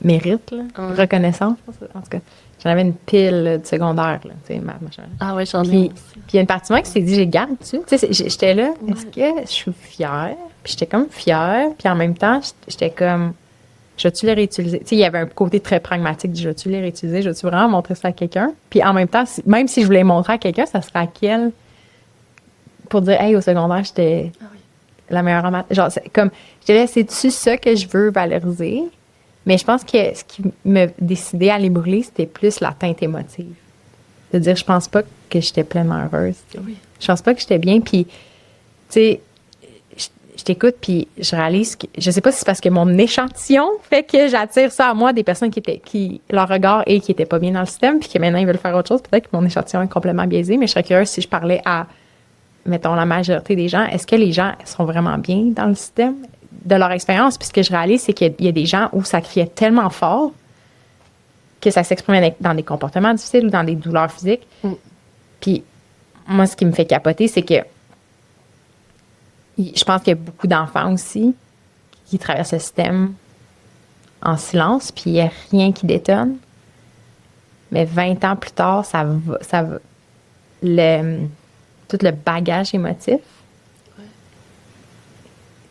mérite, là, Ouais. reconnaissance, je pense. En tout cas, j'en avais une pile là, de secondaire, là, tu sais, machin. Ah oui, j'en ai Puis aussi. il y a une partie de moi qui s'est dit, j'ai garde-tu? Tu sais, j'étais là, est-ce que je suis fière? Puis j'étais comme fière, puis en même temps, j'étais comme, je vais-tu les réutiliser? Tu sais, il y avait un côté très pragmatique, je vais-tu les réutiliser? Je vais-tu vraiment montrer ça à quelqu'un? Puis en même temps, même si je voulais montrer à quelqu'un, ça serait à quel? Pour dire, hey, au secondaire, j'étais Ah oui. la meilleure en maths. Genre, comme, je disais, c'est-tu ça que je veux valoriser? Mais je pense que ce qui me décidait à les brûler, c'était plus la teinte émotive. De dire, je pense pas que j'étais pleinement heureuse. Tu sais. Oui. Je pense pas que j'étais bien. Puis, tu sais, je t'écoute, puis je réalise que, je sais pas si c'est parce que mon échantillon fait que j'attire ça à moi, des personnes qui leur regard et qui étaient pas bien dans le système, puis que maintenant ils veulent faire autre chose. Peut-être que mon échantillon est complètement biaisé, mais je serais curieuse si je parlais à, mettons, la majorité des gens. Est-ce que les gens sont vraiment bien dans le système de leur expérience? Puis ce que je réalise, c'est qu'il y a des gens où ça criait tellement fort que ça s'exprimait dans des comportements difficiles ou dans des douleurs physiques. Mm. Puis moi, ce qui me fait capoter, c'est que je pense qu'il y a beaucoup d'enfants aussi qui traversent le système en silence, puis il n'y a rien qui détonne. Mais 20 ans plus tard, tout le bagage émotif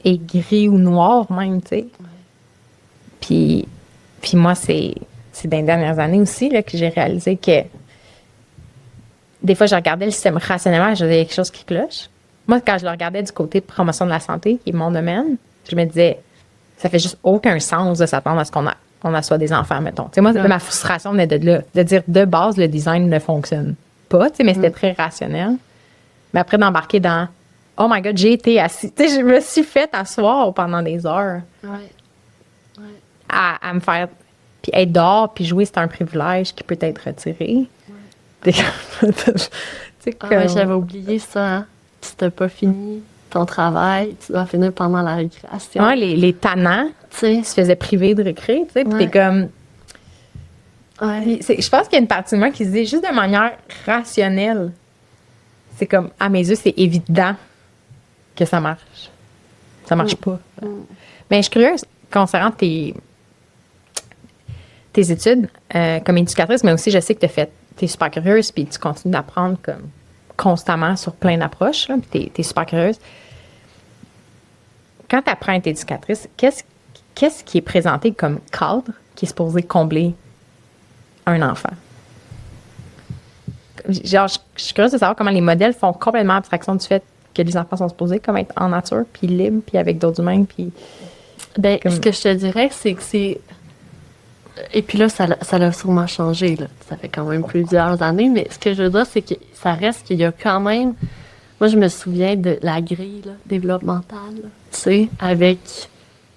est gris ou noir même, tu sais. Puis moi, c'est dans les dernières années aussi là, que j'ai réalisé que des fois, je regardais le système rationnellement et je disais quelque chose qui cloche. Moi, quand je le regardais du côté de promotion de la santé, qui est mon domaine, je me disais, ça fait juste aucun sens de s'attendre à ce qu'on assoit des enfants, mettons. Tu sais, moi, ma frustration venait de là, de dire de base, le design ne fonctionne pas, tu sais, mais c'était très rationnel. Mais après, d'embarquer dans, oh my God, j'ai été assis. Tu sais, je me suis fait asseoir pendant des heures Ouais. à me faire. Puis être dehors, puis jouer, c'est un privilège qui peut être retiré. Tu sais, Ah ouais, j'avais oublié ça, hein. Si t'as pas fini ton travail, tu dois finir pendant la récréation. Ouais, les tannants, Tu sais. ils se faisaient priver de récré, tu sais, puis Ouais. t'es comme... Ouais. Puis je pense qu'il y a une partie de moi qui se dit, juste de manière rationnelle, c'est comme, à mes yeux, c'est évident que ça marche. Ça marche pas. Mais je suis curieuse, concernant tes études comme éducatrice, mais aussi, je sais que t'es super curieuse, puis tu continues d'apprendre comme constamment sur plein d'approches, là, puis t'es super curieuse. Quand tu apprends à être éducatrice, qu'est-ce qui est présenté comme cadre qui est supposé combler un enfant? Genre, je suis curieuse de savoir comment les modèles font complètement abstraction du fait que les enfants sont supposés comme être en nature, puis libres, puis avec d'autres humains, puis... Ben, Comme- ce que je te dirais, c'est que c'est... Et puis là, ça l'a sûrement changé, là. Ça fait quand même plusieurs années, mais ce que je veux dire, c'est que ça reste qu'il y a quand même... Moi, je me souviens de la grille là, développementale, là, tu sais, avec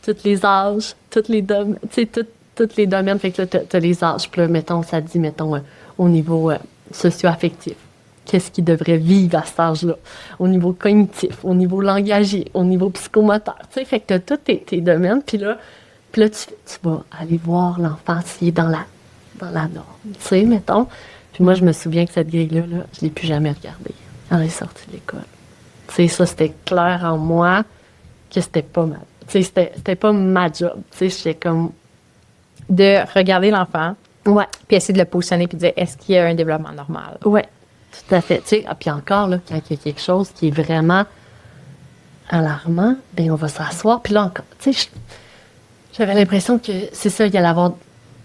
tous les âges, tous les domaines, tu sais, tous les domaines. Fait que là, t'as les âges, puis là, mettons, ça dit, mettons, au niveau socio-affectif. Qu'est-ce qu'il devrait vivre à cet âge-là? Au niveau cognitif, au niveau langagier, au niveau psychomoteur. Tu sais, fait que t'as tous tes domaines, puis là, tu vas aller voir l'enfant s'il est dans la norme, tu sais, mettons. Puis moi, je me souviens que cette grille-là, là, je l'ai plus jamais regardée. Elle est sortie de l'école. Tu sais, ça, c'était clair en moi que c'était pas ma... Tu sais, c'était pas ma job. Tu sais, j'étais comme... De regarder l'enfant, Ouais, puis essayer de le positionner, puis de dire, est-ce qu'il y a un développement normal? ouais, tout à fait. Tu sais, puis encore, là, quand il y a quelque chose qui est vraiment alarmant, ben on va s'asseoir. Puis là, encore, tu sais, j'avais l'impression que c'est ça, il allait avoir...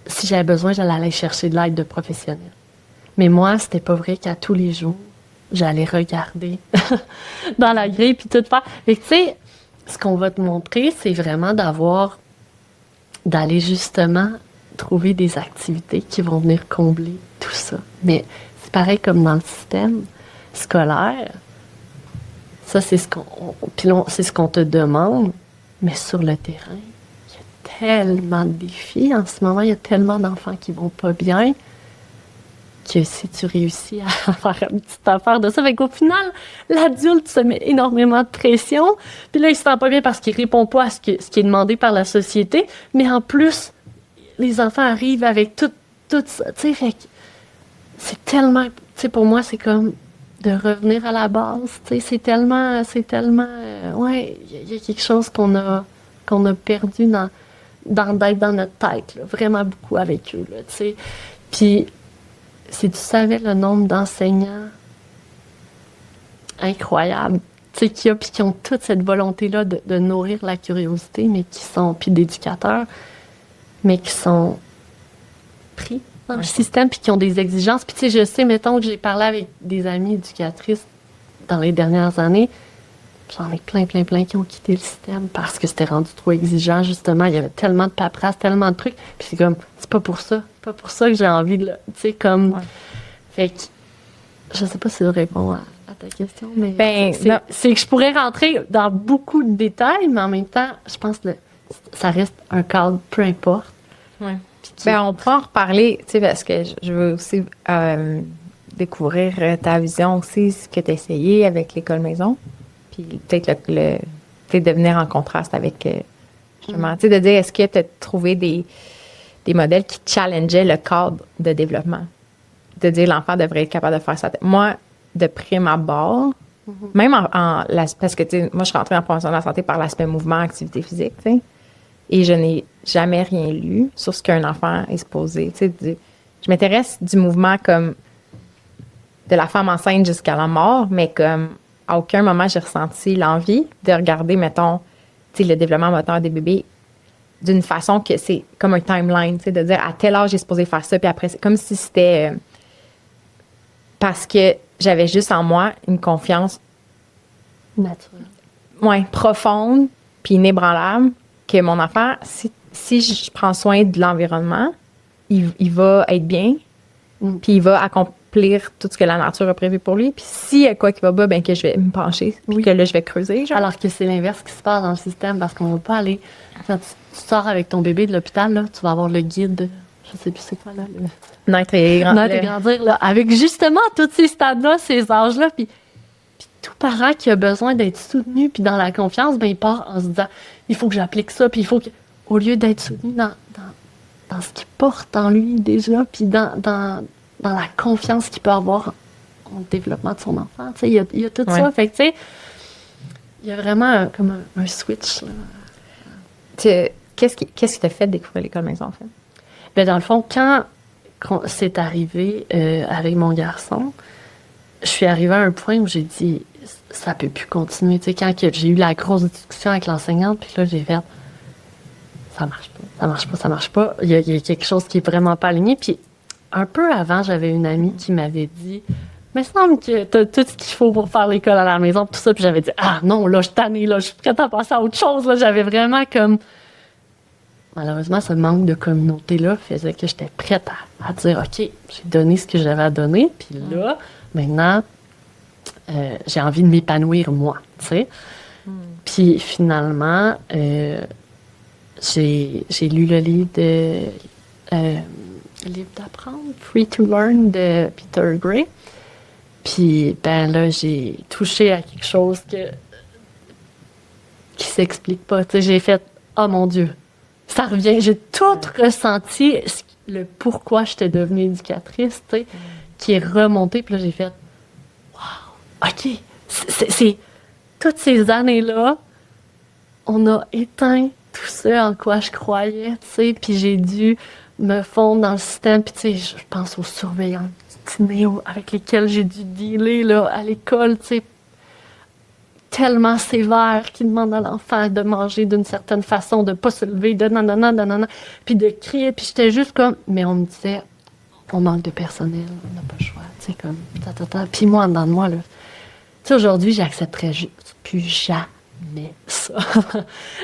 Si j'avais besoin, j'allais aller chercher de l'aide de professionnels. Mais moi, c'était pas vrai qu'à tous les jours, j'allais regarder dans la grille puis tout faire. Fait que, tu sais, ce qu'on va te montrer, c'est vraiment d'aller justement trouver des activités qui vont venir combler tout ça. Mais c'est pareil comme dans le système scolaire. Ça, c'est c'est ce qu'on te demande. Mais sur le terrain, il y a tellement de défis. En ce moment, il y a tellement d'enfants qui vont pas bien. que si tu réussis à faire une petite affaire de ça, fait qu'au final, l'adulte se met énormément de pression, puis là, il se sent pas bien parce qu'il répond pas à ce qui est demandé par la société, mais en plus, les enfants arrivent avec tout ça, tu sais, fait que c'est tellement, tu sais, pour moi, c'est comme de revenir à la base, tu sais, c'est tellement, ouais, il y a quelque chose qu'on a perdu d'être dans notre tête, là, vraiment beaucoup avec eux, là, tu sais, puis si tu savais le nombre d'enseignants incroyables, tu sais, qu'il y a, puis qui ont toute cette volonté-là de nourrir la curiosité, mais qui sont, puis d'éducateurs, mais qui sont pris dans le système, puis qui ont des exigences. Puis tu sais, je sais, mettons que j'ai parlé avec des amies éducatrices dans les dernières années, j'en ai plein qui ont quitté le système parce que c'était rendu trop exigeant, justement. Il y avait tellement de paperasse, tellement de trucs. Puis c'est comme, c'est pas pour ça que j'ai envie de, tu sais, comme... Ouais. Fait que, je sais pas si je réponds à ta question, mais c'est que je pourrais rentrer dans beaucoup de détails, mais en même temps, je pense que ça reste un cadre, peu importe. Ouais. On pourra en reparler, tu sais, parce que je veux aussi découvrir ta vision aussi, ce que tu as essayé avec l'école maison. Puis peut-être de venir en contraste avec, justement, tu sais, de dire, est-ce que tu as trouvé des modèles qui challengeaient le cadre de développement? De dire, l'enfant devrait être capable de faire ça. Moi, de prime abord, même parce que, tu sais, moi, je suis rentrée en promotion de la santé par l'aspect mouvement, activité physique, tu sais, et je n'ai jamais rien lu sur ce qu'un enfant est supposé, tu sais, je m'intéresse du mouvement comme de la femme enceinte jusqu'à la mort, mais comme à aucun moment j'ai ressenti l'envie de regarder, mettons, tu sais, le développement moteur des bébés d'une façon que c'est comme un timeline, tu sais, de dire à tel âge j'ai supposé faire ça, puis après, c'est comme si c'était parce que j'avais juste en moi une confiance naturelle, ouais, profonde, puis inébranlable, que mon enfant, si je prends soin de l'environnement, il va être bien, puis il va accomplir tout ce que la nature a prévu pour lui. Puis s'il y a quoi qui va bas, ben que je vais me pencher, puis que là, je vais creuser. Genre. Alors que c'est l'inverse qui se passe dans le système, parce qu'on ne va pas aller... Quand tu sors avec ton bébé de l'hôpital, là, tu vas avoir le guide, je sais plus c'est quoi, là. Naître et grandir, là, avec justement tous ces stades-là, ces âges-là, puis tout parent qui a besoin d'être soutenu, puis dans la confiance, ben il part en se disant, il faut que j'applique ça, puis il faut que... Au lieu d'être soutenu dans ce qu'il porte en lui déjà, puis dans la confiance qu'il peut avoir au développement de son enfant. Tu sais, il y a tout ça. Fait que, tu sais, il y a vraiment comme un switch. Là. Qu'est-ce qui t'a fait découvrir l'école maison, en fait? Ben, dans le fond, quand c'est arrivé avec mon garçon, je suis arrivée à un point où j'ai dit, ça peut plus continuer. Tu sais, quand j'ai eu la grosse discussion avec l'enseignante, puis là, j'ai fait, ça marche pas. Il y a quelque chose qui est vraiment pas aligné. Puis, un peu avant, j'avais une amie qui m'avait dit, mais il semble que t'as tout ce qu'il faut pour faire l'école à la maison, tout ça. Puis j'avais dit, ah non, là, je suis tannée, là, je suis prête à passer à autre chose. Là, j'avais vraiment comme... Malheureusement, ce manque de communauté-là faisait que j'étais prête à dire, OK, j'ai donné ce que j'avais à donner. Puis là, maintenant, j'ai envie de m'épanouir, moi, tu sais. Puis finalement, j'ai lu le livre livre d'apprendre, Free to Learn de Peter Gray. Puis, ben là, j'ai touché à quelque chose qui s'explique pas. Tu sais, j'ai fait, oh mon Dieu, ça revient. J'ai tout ressenti le pourquoi j'étais devenue éducatrice, tu sais, qui est remonté. Puis là, j'ai fait, wow, OK, c'est toutes ces années-là, on a éteint tout ça en quoi je croyais, tu sais, puis j'ai dû me fondre dans le système, puis tu sais, je pense aux surveillants du dîner avec lesquels j'ai dû dealer, là, à l'école, tu sais, tellement sévère, qui demandent à l'enfant de manger d'une certaine façon, de pas se lever, de nanana, puis de crier, puis j'étais juste comme, mais on me disait, on manque de personnel, on n'a pas le choix, tu sais, comme, puis moi, en dedans de moi, là, tu sais, aujourd'hui, j'accepterais juste plus jamais ça.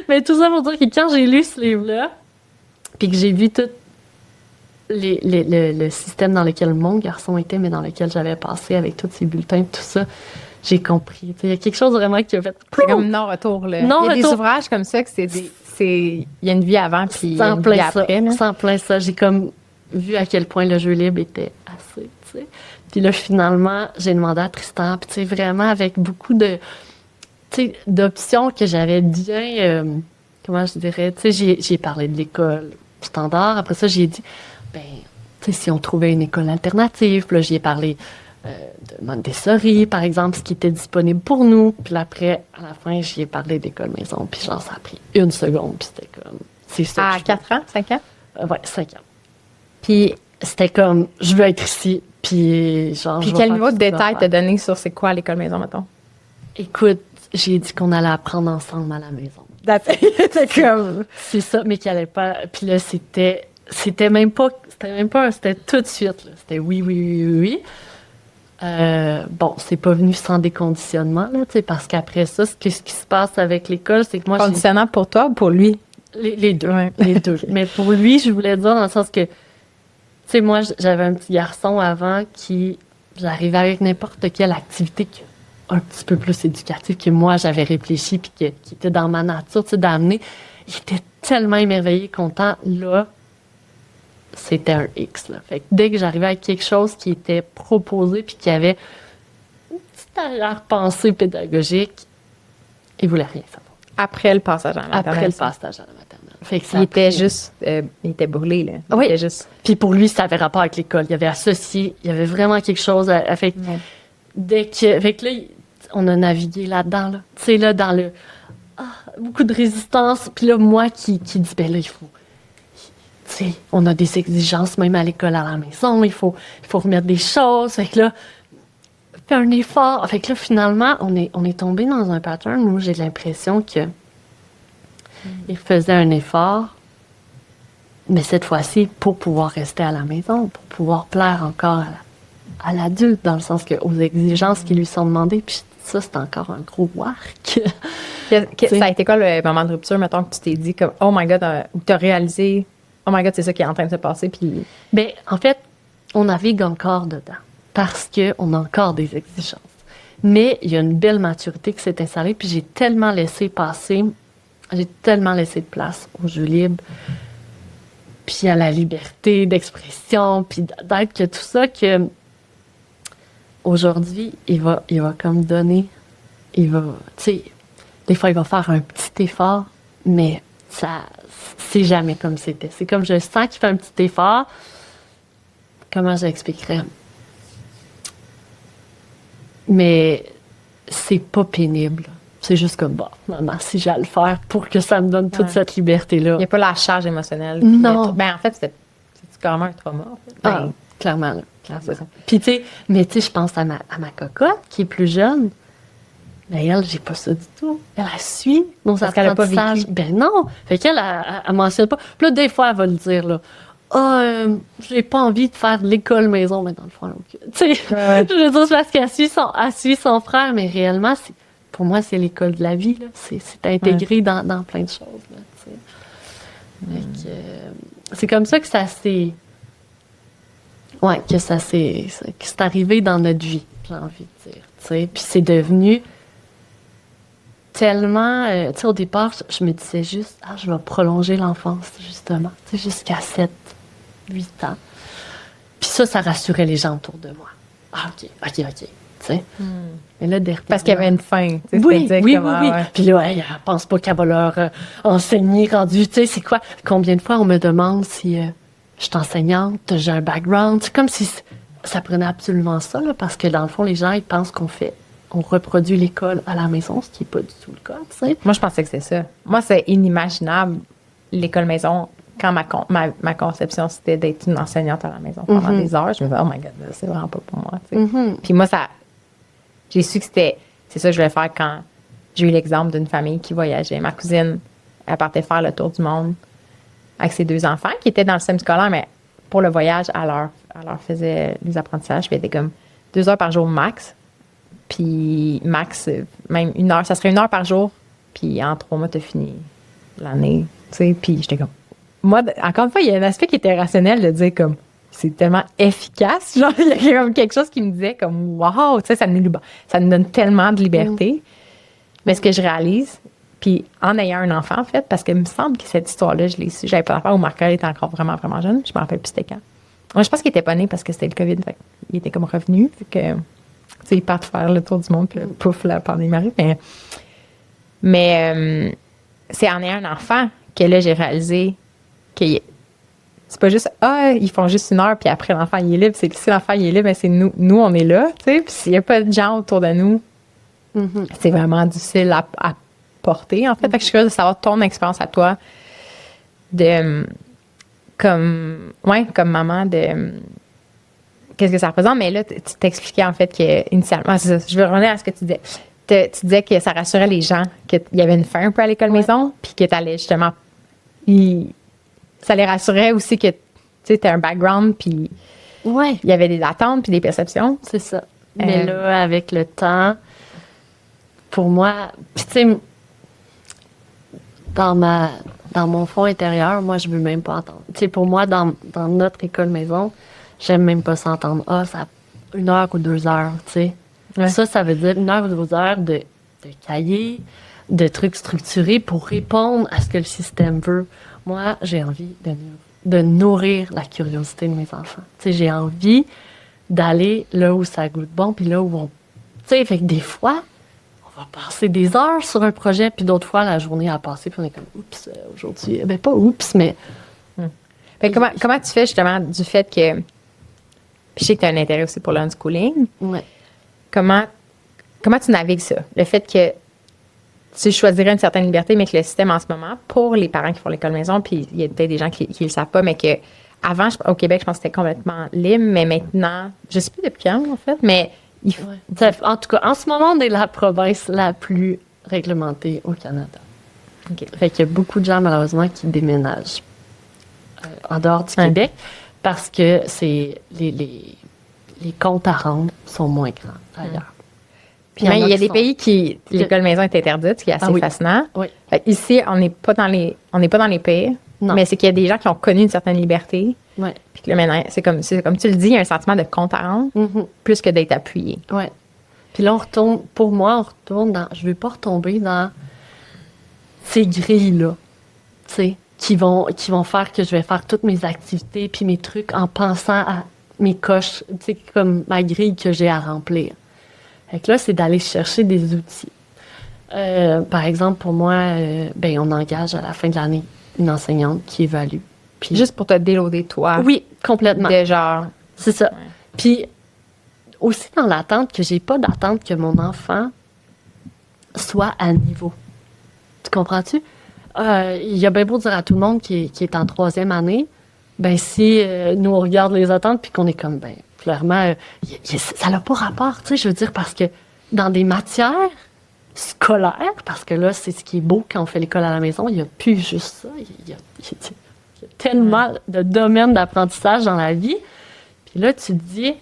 Mais tout ça pour dire que quand j'ai lu ce livre-là, puis que j'ai vu tout le système dans lequel mon garçon était, mais dans lequel j'avais passé avec tous ces bulletins, tout ça, j'ai compris. Il y a quelque chose vraiment qui a fait... C'est comme non-retour, là. Il y a des ouvrages comme ça que il y a une vie avant, puis il y a une vie après. Sans plein ça. J'ai comme vu à quel point le jeu libre était assez, tu sais. Puis là, finalement, j'ai demandé à Tristan, puis tu sais, vraiment avec beaucoup de, tu sais, d'options que j'avais bien, comment je dirais, tu sais, j'ai parlé de l'école standard. Après ça, j'ai dit, ben, tu sais, si on trouvait une école alternative, puis là, j'y ai parlé de Montessori, par exemple, ce qui était disponible pour nous. Puis là, après, à la fin, j'y ai parlé d'école maison. Puis genre, ça a pris 1 seconde. Puis c'était comme, c'est ça. À 4 ans, 5 ans? Ouais, 5 ans. Puis c'était comme, je veux être ici. Puis genre, Puis quel niveau de détail t'as donné sur c'est quoi l'école maison, mettons? Écoute, j'ai dit qu'on allait apprendre ensemble à la maison. C'était comme... C'est ça, mais qu'il allait pas. Puis là, c'était même pas, c'était tout de suite, là. C'était oui, oui, oui, oui, oui. Bon, c'est pas venu sans déconditionnement, là, tu sais, parce qu'après ça, ce qui se passe avec l'école, c'est que moi, conditionnant pour toi ou pour lui? Les deux. Ouais. Les deux. Mais pour lui, je voulais dire dans le sens que, tu sais, moi, j'avais un petit garçon avant qui, j'arrivais avec n'importe quelle activité un petit peu plus éducative que moi, j'avais réfléchi puis qui était dans ma nature, tu sais, d'amener. Il était tellement émerveillé, content. Là, c'était un X, là. Fait que dès que j'arrivais avec quelque chose qui était proposé puis qui avait une petite arrière-pensée pédagogique, il voulait rien savoir. Après le passage à la maternelle. Après le passage à la maternelle. Fait que Il était juste... il était brûlé, là. Il Oui. était juste... Puis pour lui, ça avait rapport avec l'école. Il avait associé, il y avait vraiment quelque chose à fait. Ouais. Fait que là, on a navigué là-dedans, là. Tu sais, là, dans le... beaucoup de résistance. Puis là, moi qui dis, ben là, il faut... Tu sais, on a des exigences même à l'école, à la maison. Il faut remettre des choses. Fait que là, fais un effort. Fait que là, finalement, on est tombé dans un pattern où j'ai l'impression que il faisait un effort, mais cette fois-ci, pour pouvoir rester à la maison, pour pouvoir plaire encore à l'adulte, dans le sens que aux exigences qui lui sont demandées. Puis ça, c'est encore un gros work. Ça a été quoi le moment de rupture, mettons, que tu t'es dit comme, oh my God, ou tu as réalisé, oh my God, c'est ça qui est en train de se passer, puis... Ben, en fait, on navigue encore dedans, parce qu'on a encore des exigences. Mais il y a une belle maturité qui s'est installée, puis j'ai tellement laissé de place au jeu libre, puis à la liberté d'expression, puis d'être que tout ça, que aujourd'hui, il va comme donner, tu sais, des fois, il va faire un petit effort, mais ça, c'est jamais comme c'était. C'est comme je sens qu'il fait un petit effort. Comment j'expliquerais? Mais c'est pas pénible. C'est juste comme, bon, maman, si j'ai à le faire pour que ça me donne toute cette liberté-là. Il n'y a pas la charge émotionnelle. Non. Ben, en fait, c'est carrément un trauma. En fait. Ben, clairement. Là. c'est ça. Puis, tu sais, je pense à ma cocotte, qui est plus jeune. Mais elle, j'ai pas ça du tout. Elle suit nos Parce qu'elle a pas apprentissages. vécu. Ben non. Fait qu'elle, elle mentionne pas. Puis là, des fois, elle va le dire, là. J'ai pas envie de faire de l'école maison, mais dans le fond, tu sais, je veux dire, c'est parce qu'elle suit son frère, mais réellement, pour moi, c'est l'école de la vie, là. C'est intégré dans plein de choses, là, tu sais. Fait que, c'est comme ça que ça s'est... Ouais, que c'est arrivé dans notre vie, j'ai envie de dire, tu sais. Puis c'est devenu tellement... tu sais, au départ, je me disais juste, je vais prolonger l'enfance, justement, tu sais, jusqu'à 7, 8 ans. Puis ça rassurait les gens autour de moi. OK, tu sais. Mais là, derrière... Parce qu'il y avait une fin, tu sais. Oui. Ouais. Puis là, elle pense pas qu'elle va leur enseigner rendu, tu sais, c'est quoi? Combien de fois on me demande si je suis enseignante, j'ai un background. C'est comme si ça prenait absolument ça, là, parce que dans le fond, les gens, ils pensent on reproduit l'école à la maison, ce qui n'est pas du tout le cas, tu sais. Moi, je pensais que c'est ça. Moi, c'est inimaginable, l'école maison, quand ma conception, c'était d'être une enseignante à la maison pendant des heures. Je me disais, oh my God, c'est vraiment pas pour moi, tu sais. Puis moi, j'ai su que c'est ça que je voulais faire quand j'ai eu l'exemple d'une famille qui voyageait. Ma cousine, elle partait faire le tour du monde avec ses 2 enfants qui étaient dans le système scolaire, mais pour le voyage, elle leur faisait les apprentissages. Puis elle était comme 2 heures par jour max. Puis max, même 1 heure. Ça serait 1 heure par jour. Puis en 3 mois, t'as fini l'année. Tu sais, puis j'étais comme... Moi, encore une fois, il y a un aspect qui était rationnel de dire comme... C'est tellement efficace. Genre, il y a comme quelque chose qui me disait comme... Wow! Tu sais, ça nous donne tellement de liberté. Mais ce que je réalise... Puis en ayant un enfant, en fait, parce qu'il me semble que cette histoire-là, je l'ai su. J'avais pas l'affaire où Marc était encore vraiment, vraiment jeune. Je me rappelle plus c'était quand. Moi, je pense qu'il était pas né parce que c'était le COVID. Fait il était comme revenu. Fait que, tu sais, il part faire le tour du monde, puis pouf, la pandémie arrive. Mais c'est en ayant un enfant que là, j'ai réalisé que c'est pas juste, ils font juste 1 heure, puis après, l'enfant, il est libre. C'est si l'enfant, il est libre, ben, c'est nous, on est là, tu sais. Puis s'il y a pas de gens autour de nous, c'est vraiment difficile à porter, en fait. Fait que je suis curieuse de savoir ton expérience à toi de, comme maman, de qu'est-ce que ça représente. Mais là, tu t'expliquais, en fait, que initialement, c'est ça, je veux revenir à ce que tu disais. Tu disais que ça rassurait les gens, qu'il y avait une fin un peu à l'école maison, puis que tu allais justement. Ça les rassurait aussi que tu as un background, puis il y avait des attentes, puis des perceptions. C'est ça. Mais là, avec le temps, pour moi, puis tu sais, dans mon fond intérieur, moi, je veux même pas entendre. Tu sais, pour moi, dans notre école maison, j'aime même pas s'entendre. Ça 1 heure ou 2 heures, tu sais. Ouais. Ça veut dire 1 heure ou 2 heures de cahiers, de trucs structurés pour répondre à ce que le système veut. Moi, j'ai envie de nourrir la curiosité de mes enfants. Tu sais, j'ai envie d'aller là où ça goûte bon, puis là où on... Tu sais, fait que des fois, on va passer des heures sur un projet, puis d'autres fois, la journée a passé, puis on est comme, oups, aujourd'hui... Ben, pas oups, mais... Fait comment tu fais, justement, du fait que... Puis je sais que tu as un intérêt aussi pour l'unschooling. Ouais. Comment tu navigues ça? Le fait que tu choisirais une certaine liberté, mais que le système en ce moment, pour les parents qui font l'école maison, puis il y a peut-être des gens qui ne le savent pas, mais que avant, au Québec, je pense que c'était complètement libre, mais maintenant, je ne sais plus depuis quand, en fait, mais il faut... En tout cas, en ce moment, on est la province la plus réglementée au Canada. Okay. Fait qu'il y a beaucoup de gens, malheureusement, qui déménagent en dehors du Québec parce que c'est les comptes à rendre sont moins grands ailleurs. Puis il y a des pays qui l'école maison est interdite, ce qui est assez fascinant. Oui. Ici, on n'est pas dans les pays, mais c'est qu'il y a des gens qui ont connu une certaine liberté. Ouais. Puis que là, maintenant, c'est comme tu le dis, il y a un sentiment de compte à rendre plus que d'être appuyé. Oui. Puis là, on retourne dans... Je ne veux pas retomber dans ces grilles-là, tu sais, qui vont faire que je vais faire toutes mes activités puis mes trucs en pensant à mes coches, tu sais, comme ma grille que j'ai à remplir. Fait que là, c'est d'aller chercher des outils. Par exemple, pour moi, on engage à la fin de l'année une enseignante qui évalue. Puis juste pour te déloader, toi. Oui, complètement. De genre. C'est ça. Ouais. Puis aussi dans l'attente, que j'ai pas d'attente que mon enfant soit à niveau. Tu comprends-tu? Il y a bien beau dire à tout le monde qui est en 3e année, si nous, on regarde les attentes puis qu'on est comme, clairement, ça n'a pas rapport, tu sais, je veux dire, parce que dans des matières scolaires, parce que là, c'est ce qui est beau quand on fait l'école à la maison, il n'y a plus juste ça. Il y a tellement de domaines d'apprentissage dans la vie. Puis là, tu te dis,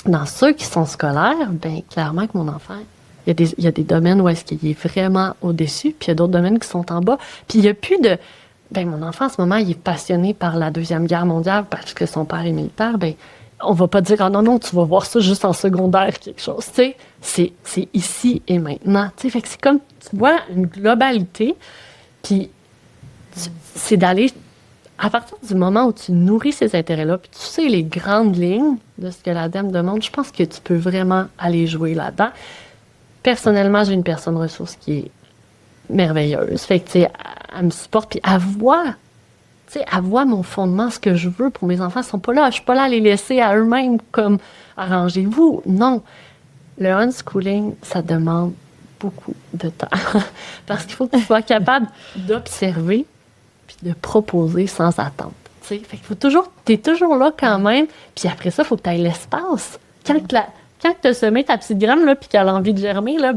dans ceux qui sont scolaires, clairement que mon enfant, il y a des domaines où est-ce qu'il est vraiment au-dessus, puis il y a d'autres domaines qui sont en bas. Puis il n'y a plus de... mon enfant, en ce moment, il est passionné par la Deuxième Guerre mondiale parce que son père est militaire. On va pas dire, non, tu vas voir ça juste en secondaire, quelque chose. Tu sais, c'est ici et maintenant. Tu sais, fait que c'est comme, tu vois, une globalité. Puis, c'est d'aller, à partir du moment où tu nourris ces intérêts-là, puis tu sais les grandes lignes de ce que l'ADEME demande, je pense que tu peux vraiment aller jouer là-dedans. Personnellement, j'ai une personne ressource qui est merveilleuse. Fait que, tu sais, elle me supporte, puis elle voit mon fondement, ce que je veux pour mes enfants. Ils sont pas là. Je suis pas là à les laisser à eux-mêmes comme arrangez-vous. Non. Le unschooling, ça demande beaucoup de temps. Parce qu'il faut que tu sois capable d'observer puis de proposer sans attente. T'sais? Fait qu'il faut toujours... T'es toujours là quand même. Puis après ça, il faut que tu ailles l'espace. Quand tu as semé ta petite graine, là, puis qu'elle a envie de germer, là,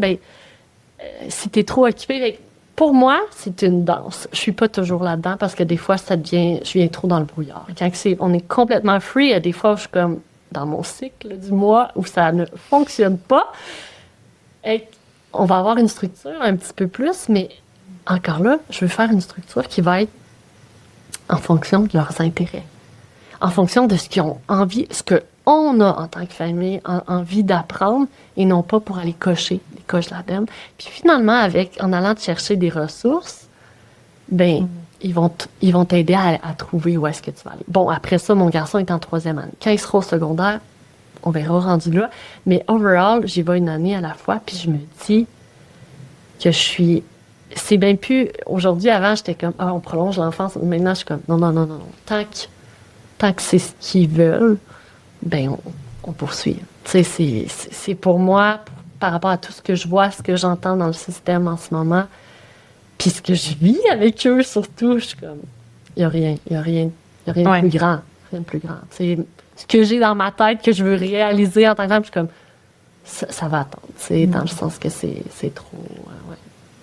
si tu es trop occupé... Pour moi, c'est une danse. Je suis pas toujours là-dedans parce que des fois, je viens trop dans le brouillard. Quand on est complètement free, il y a des fois où je suis comme dans mon cycle du mois où ça ne fonctionne pas. Et on va avoir une structure un petit peu plus, mais encore là, je veux faire une structure qui va être en fonction de leurs intérêts, en fonction de ce qu'ils ont envie, ce qu'on a en tant que famille envie d'apprendre et non pas pour aller cocher les coches de l'ADEME. Puis finalement, en allant chercher des ressources, il ils vont t'aider à trouver où est-ce que tu vas aller. Bon, après ça, mon garçon est en 3e année. Quand il sera au secondaire, on verra rendu là. Mais overall, j'y vais une année à la fois, puis je me dis que je suis... C'est bien plus... Aujourd'hui, avant, j'étais comme, on prolonge l'enfance. Maintenant, je suis comme, non. Tant que c'est ce qu'ils veulent, ben on poursuit. Tu sais, c'est pour moi, par rapport à tout ce que je vois, ce que j'entends dans le système en ce moment, puis ce que je vis avec eux, surtout, je suis comme, il n'y a rien de plus grand. Rien de plus grand. Tu sais, ce que j'ai dans ma tête, que je veux réaliser en tant que femme, je suis comme, ça va attendre. Tu sais, dans le sens que c'est trop...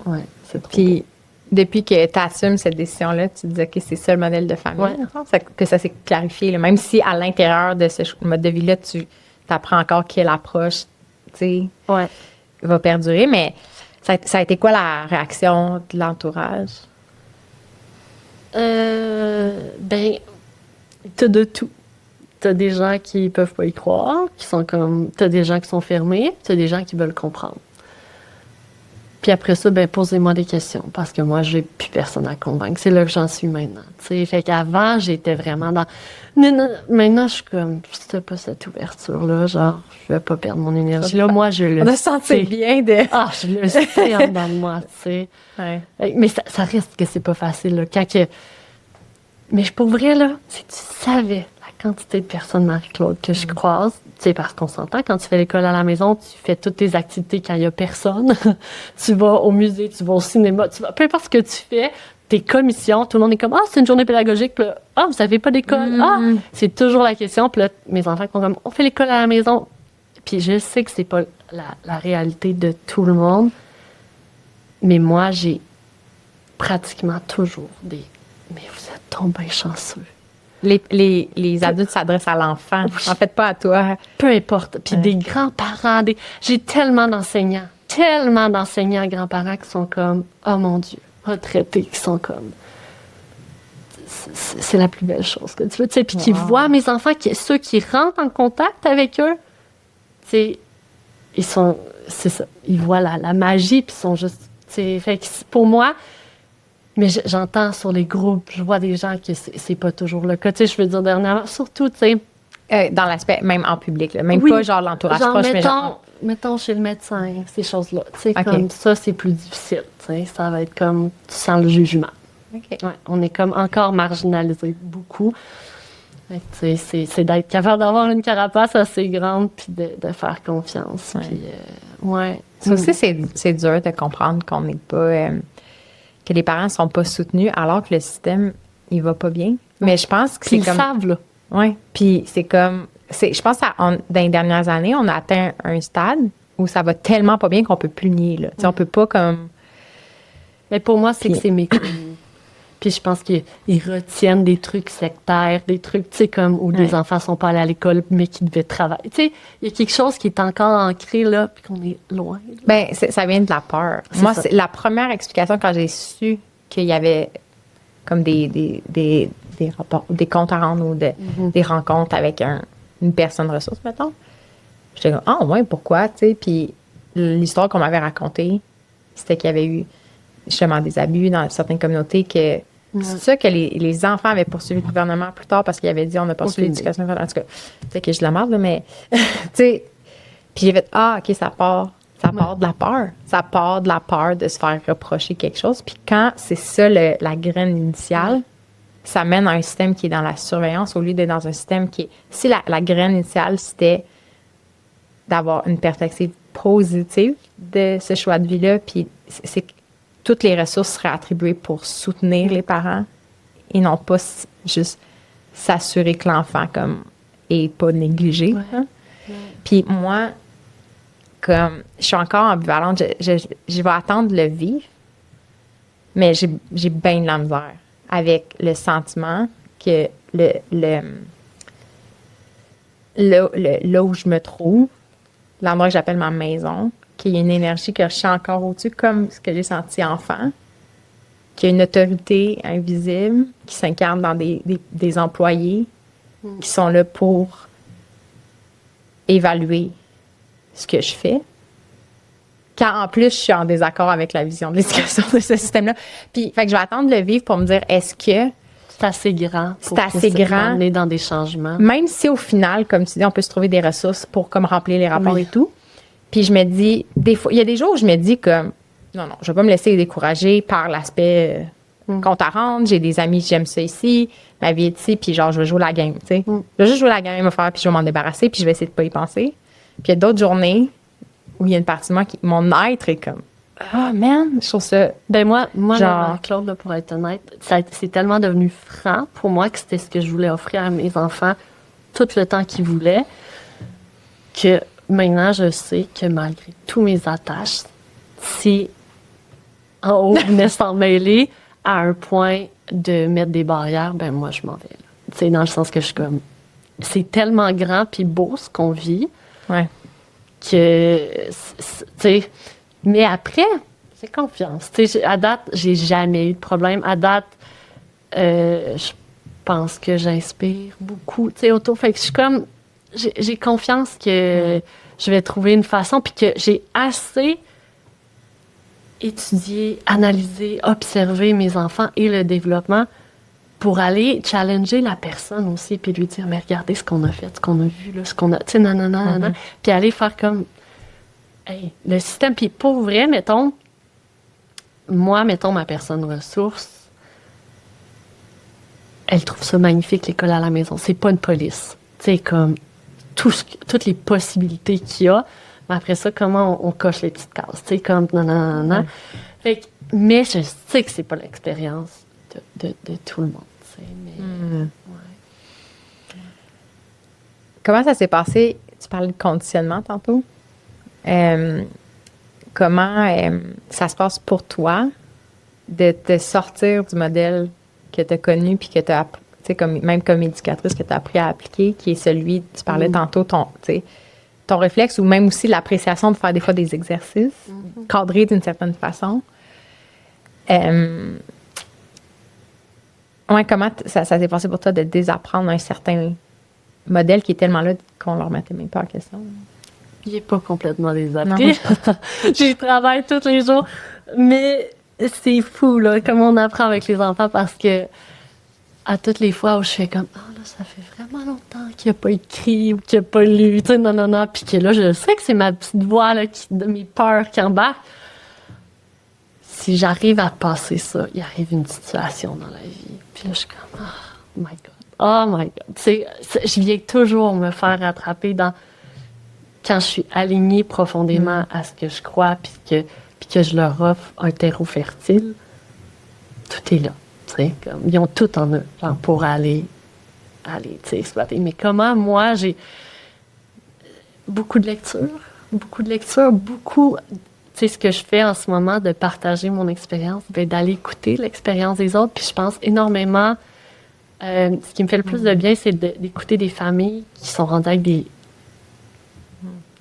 Ouais, c'est trop. Puis, depuis que tu assumes cette décision-là, tu te disais que c'est ça le modèle de famille, que ça s'est clarifié. Là. Même si à l'intérieur de ce mode de vie-là, tu apprends encore quelle approche, tu sais, va perdurer. Mais ça a été quoi la réaction de l'entourage? Ben, t'as de tout. T'as des gens qui peuvent pas y croire, qui sont comme... T'as des gens qui sont fermés, t'as des gens qui veulent comprendre. Puis après ça, ben posez-moi des questions, parce que moi, j'ai plus personne à convaincre. C'est là que j'en suis maintenant. T'sais. Fait qu'avant, j'étais vraiment dans... Non, maintenant, je suis comme, si t'as pas cette ouverture-là, genre, je vais pas perdre mon énergie. Là, moi, je le sais. On a senti bien de... je le sais en dedans de moi, tu sais. Ouais. Mais ça reste que c'est pas facile, là. Mais pour vrai, là, si tu savais la quantité de personnes, Marie-Claude, que je croise, tu sais, parce qu'on s'entend, quand tu fais l'école à la maison, tu fais toutes tes activités quand il y a personne. Tu vas au musée, tu vas au cinéma, peu importe ce que tu fais, tes commissions, tout le monde est comme, c'est une journée pédagogique, puis là, vous avez pas d'école. C'est toujours la question. Puis là, mes enfants sont comme, on fait l'école à la maison. Puis je sais que c'est pas la réalité de tout le monde, mais moi, j'ai pratiquement toujours des... Mais vous êtes tombés chanceux. Les adultes s'adressent à l'enfant, en fait, pas à toi. Peu importe. Puis des grands-parents, j'ai tellement d'enseignants, grands-parents qui sont comme, oh mon Dieu, retraités, qui sont comme, c'est la plus belle chose que tu veux, tu sais, puis qui voient mes enfants, ceux qui rentrent en contact avec eux, tu sais, c'est ça, ils voient la magie, puis ils sont juste, tu sais, fait que pour moi, mais j'entends sur les groupes, je vois des gens que c'est pas toujours le cas. Tu sais, je veux dire, dernièrement, surtout, tu sais... dans l'aspect, même en public, là, même pas genre l'entourage proche, mais genre... Mettons chez le médecin, ces choses-là. Tu sais, comme ça, c'est plus difficile. Tu sais, ça va être comme, tu sens le jugement. Ouais, on est comme encore marginalisé beaucoup. Tu sais, c'est d'être capable d'avoir une carapace assez grande puis de faire confiance. Puis, Ça aussi, c'est dur de comprendre qu'on n'est pas... que les parents sont pas soutenus alors que le système, il va pas bien. Mais je pense que c'est comme... Ils savent, là. Oui, puis c'est comme... je pense que dans les dernières années, on a atteint un stade où ça va tellement pas bien qu'on peut plus le nier, là. On peut pas comme... Mais pour moi, c'est que c'est méconnu. Puis je pense qu'ils retiennent des trucs sectaires, des trucs, tu sais, comme où des enfants sont pas allés à l'école, mais qui devaient travailler. Tu sais, il y a quelque chose qui est encore ancré, là, puis qu'on est loin. Là. Ben, ça vient de la peur. Moi, c'est la première explication quand j'ai su qu'il y avait comme des rapports, des comptes à rendre ou des rencontres avec une personne ressource, mettons. J'étais comme, ouais, pourquoi, tu sais? Puis l'histoire qu'on m'avait racontée, c'était qu'il y avait eu justement des abus dans certaines communautés que c'est ça que les enfants avaient poursuivi le gouvernement plus tard parce qu'ils avaient dit on a poursuivi l'éducation. En tout cas, peut-être que je la marde, mais tu sais. Puis j'ai fait OK, ça part de la peur. Ça part de la peur de se faire reprocher quelque chose. Puis quand c'est ça la graine initiale, ça mène à un système qui est dans la surveillance au lieu d'être dans un système qui est. Si la graine initiale, c'était d'avoir une perspective positive de ce choix de vie-là, puis c'est toutes les ressources seraient attribuées pour soutenir les parents et non pas juste s'assurer que l'enfant comme est pas négligé. Puis moi, comme je suis encore ambivalente, je vais attendre de le vivre, mais j'ai bien de la misère avec le sentiment que là où je me trouve, l'endroit que j'appelle ma maison, qu'il y a une énergie que je sens encore au-dessus, comme ce que j'ai senti enfant, qu'il y a une autorité invisible qui s'incarne dans des employés qui sont là pour évaluer ce que je fais, Quand en plus, je suis en désaccord avec la vision de l'éducation de ce système-là. Puis, fait que je vais attendre de le vivre pour me dire, est-ce que C'est assez grand. C'est assez grand. On est dans des changements. même si au final, comme tu dis, on peut se trouver des ressources pour comme remplir les rapports Oui. et tout. Puis je me dis, des fois, il y a des jours où je me dis comme, non, je vais pas me laisser décourager par l'aspect compte à rendre. J'ai des amis, j'aime ça ici, ma vie est ici, puis genre, je vais jouer la game, tu sais. Je vais juste jouer la game, me faire, puis je vais m'en débarrasser, puis je vais essayer de pas y penser. Puis il y a d'autres journées où il y a une partie de moi qui, mon être est comme, ah, man, je trouve ça. Ben moi, Genre- Claude, là, pour être honnête, c'est tellement devenu franc pour moi que c'était ce que je voulais offrir à mes enfants tout le temps qu'ils voulaient, que maintenant, je sais que malgré tous mes attaches, si en haut venait s'en mêler à un point de mettre des barrières, ben moi, je m'en vais. C'est dans le sens que je suis comme... C'est tellement grand puis beau ce qu'on vit Ouais. que, tu sais, mais après, c'est confiance. Tu sais, à date, j'ai jamais eu de problème. À date, je pense que j'inspire beaucoup, tu sais, autour. Fait que je suis comme, j'ai confiance que je vais trouver une façon, puis que j'ai assez étudié, analysé, observé mes enfants et le développement pour aller challenger la personne aussi, puis lui dire, mais regardez ce qu'on a fait, ce qu'on a vu, là, ce qu'on a, tu sais, nanana, puis aller faire comme, hey, le système, puis pour vrai, mettons, moi, mettons, ma personne ressource, elle trouve ça magnifique, l'école à la maison. C'est pas une police. Tu sais, comme, toutes les possibilités qu'il y a, mais après ça, comment on coche les petites cases, tu sais, comme, nanana. Fait que, mais je sais que c'est pas l'expérience de tout le monde, tu sais, mais, ouais. Comment ça s'est passé? Tu parlais de conditionnement tantôt. Comment ça se passe pour toi de te sortir du modèle que tu as connu puis que tu as, tu sais, même comme éducatrice, que tu as appris à appliquer, qui est celui, tu parlais tantôt, ton réflexe ou même aussi l'appréciation de faire des fois des exercices, cadrés d'une certaine façon. Comment ça s'est passé pour toi de désapprendre un certain modèle qui est tellement là qu'on leur mettait même pas en question? Il n'est pas complètement désappris. J'y travaille tous les jours. Mais c'est fou, là, comment on apprend avec les enfants parce que à toutes les fois où je fais comme, ah, là, ça fait vraiment longtemps qu'il n'a pas écrit ou qu'il n'a pas lu, tu sais, non. Puis que là, je sais que c'est ma petite voix, là, de mes peurs qui embarquent. Si j'arrive à passer ça, il arrive une situation dans la vie. Puis là, je suis comme, oh my God. Tu sais, je viens toujours me faire rattraper quand je suis alignée profondément à ce que je crois, puis que je leur offre un terreau fertile, tout est là. Comme, ils ont tout en eux genre, pour aller exploiter. Mais comment, moi, j'ai beaucoup de lectures, beaucoup... Tu sais, ce que je fais en ce moment, de partager mon expérience, ben, d'aller écouter l'expérience des autres. Puis je pense énormément... ce qui me fait le plus de bien, c'est d'écouter des familles qui sont rendues avec des...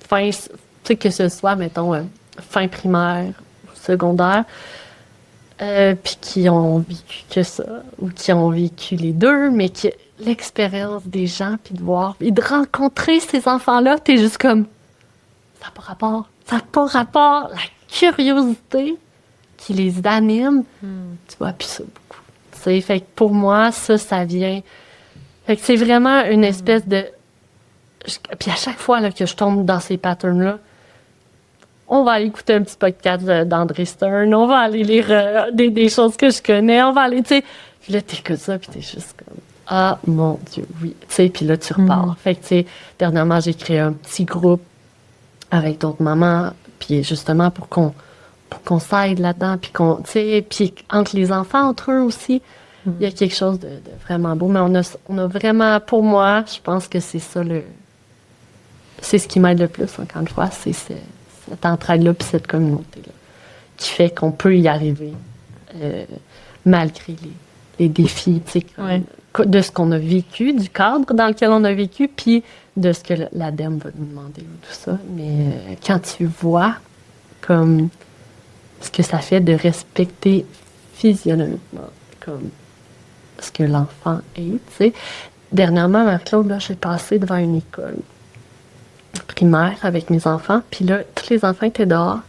tu sais, que ce soit, mettons, fin primaire ou secondaire, puis qui ont vécu que ça, ou qui ont vécu les deux, mais que l'expérience des gens, puis de voir, puis de rencontrer ces enfants-là, t'es juste comme, ça n'a pas rapport. La curiosité qui les anime, tu vois, puis ça beaucoup. Tu sais, fait que pour moi, ça vient... Fait que c'est vraiment une espèce de... Puis à chaque fois là, que je tombe dans ces patterns-là, on va aller écouter un petit podcast d'André Stern, on va aller lire des choses que je connais, on va aller, tu sais... Puis là, t'écoutes ça, puis t'es juste comme... Ah, mon Dieu, oui. Tu sais, puis là, tu repars. Fait que, tu sais, dernièrement, j'ai créé un petit groupe avec d'autres mamans, puis justement pour qu'on s'aide là-dedans, puis tu sais, puis entre les enfants, entre eux aussi, il y a quelque chose de vraiment beau. Mais on a vraiment, pour moi, je pense que c'est ça c'est ce qui m'aide le plus, encore une fois, c'est cette entraide-là, puis cette communauté-là, qui fait qu'on peut y arriver, malgré les défis, tu sais, de ce qu'on a vécu, du cadre dans lequel on a vécu, puis de ce que l'ADEME va nous demander ou tout ça. Mais quand tu vois comme ce que ça fait de respecter physionomiquement comme ce que l'enfant est, tu sais. Dernièrement, Marie-Claude, là, j'ai passé devant une école primaire avec mes enfants, puis là, tous les enfants étaient dehors,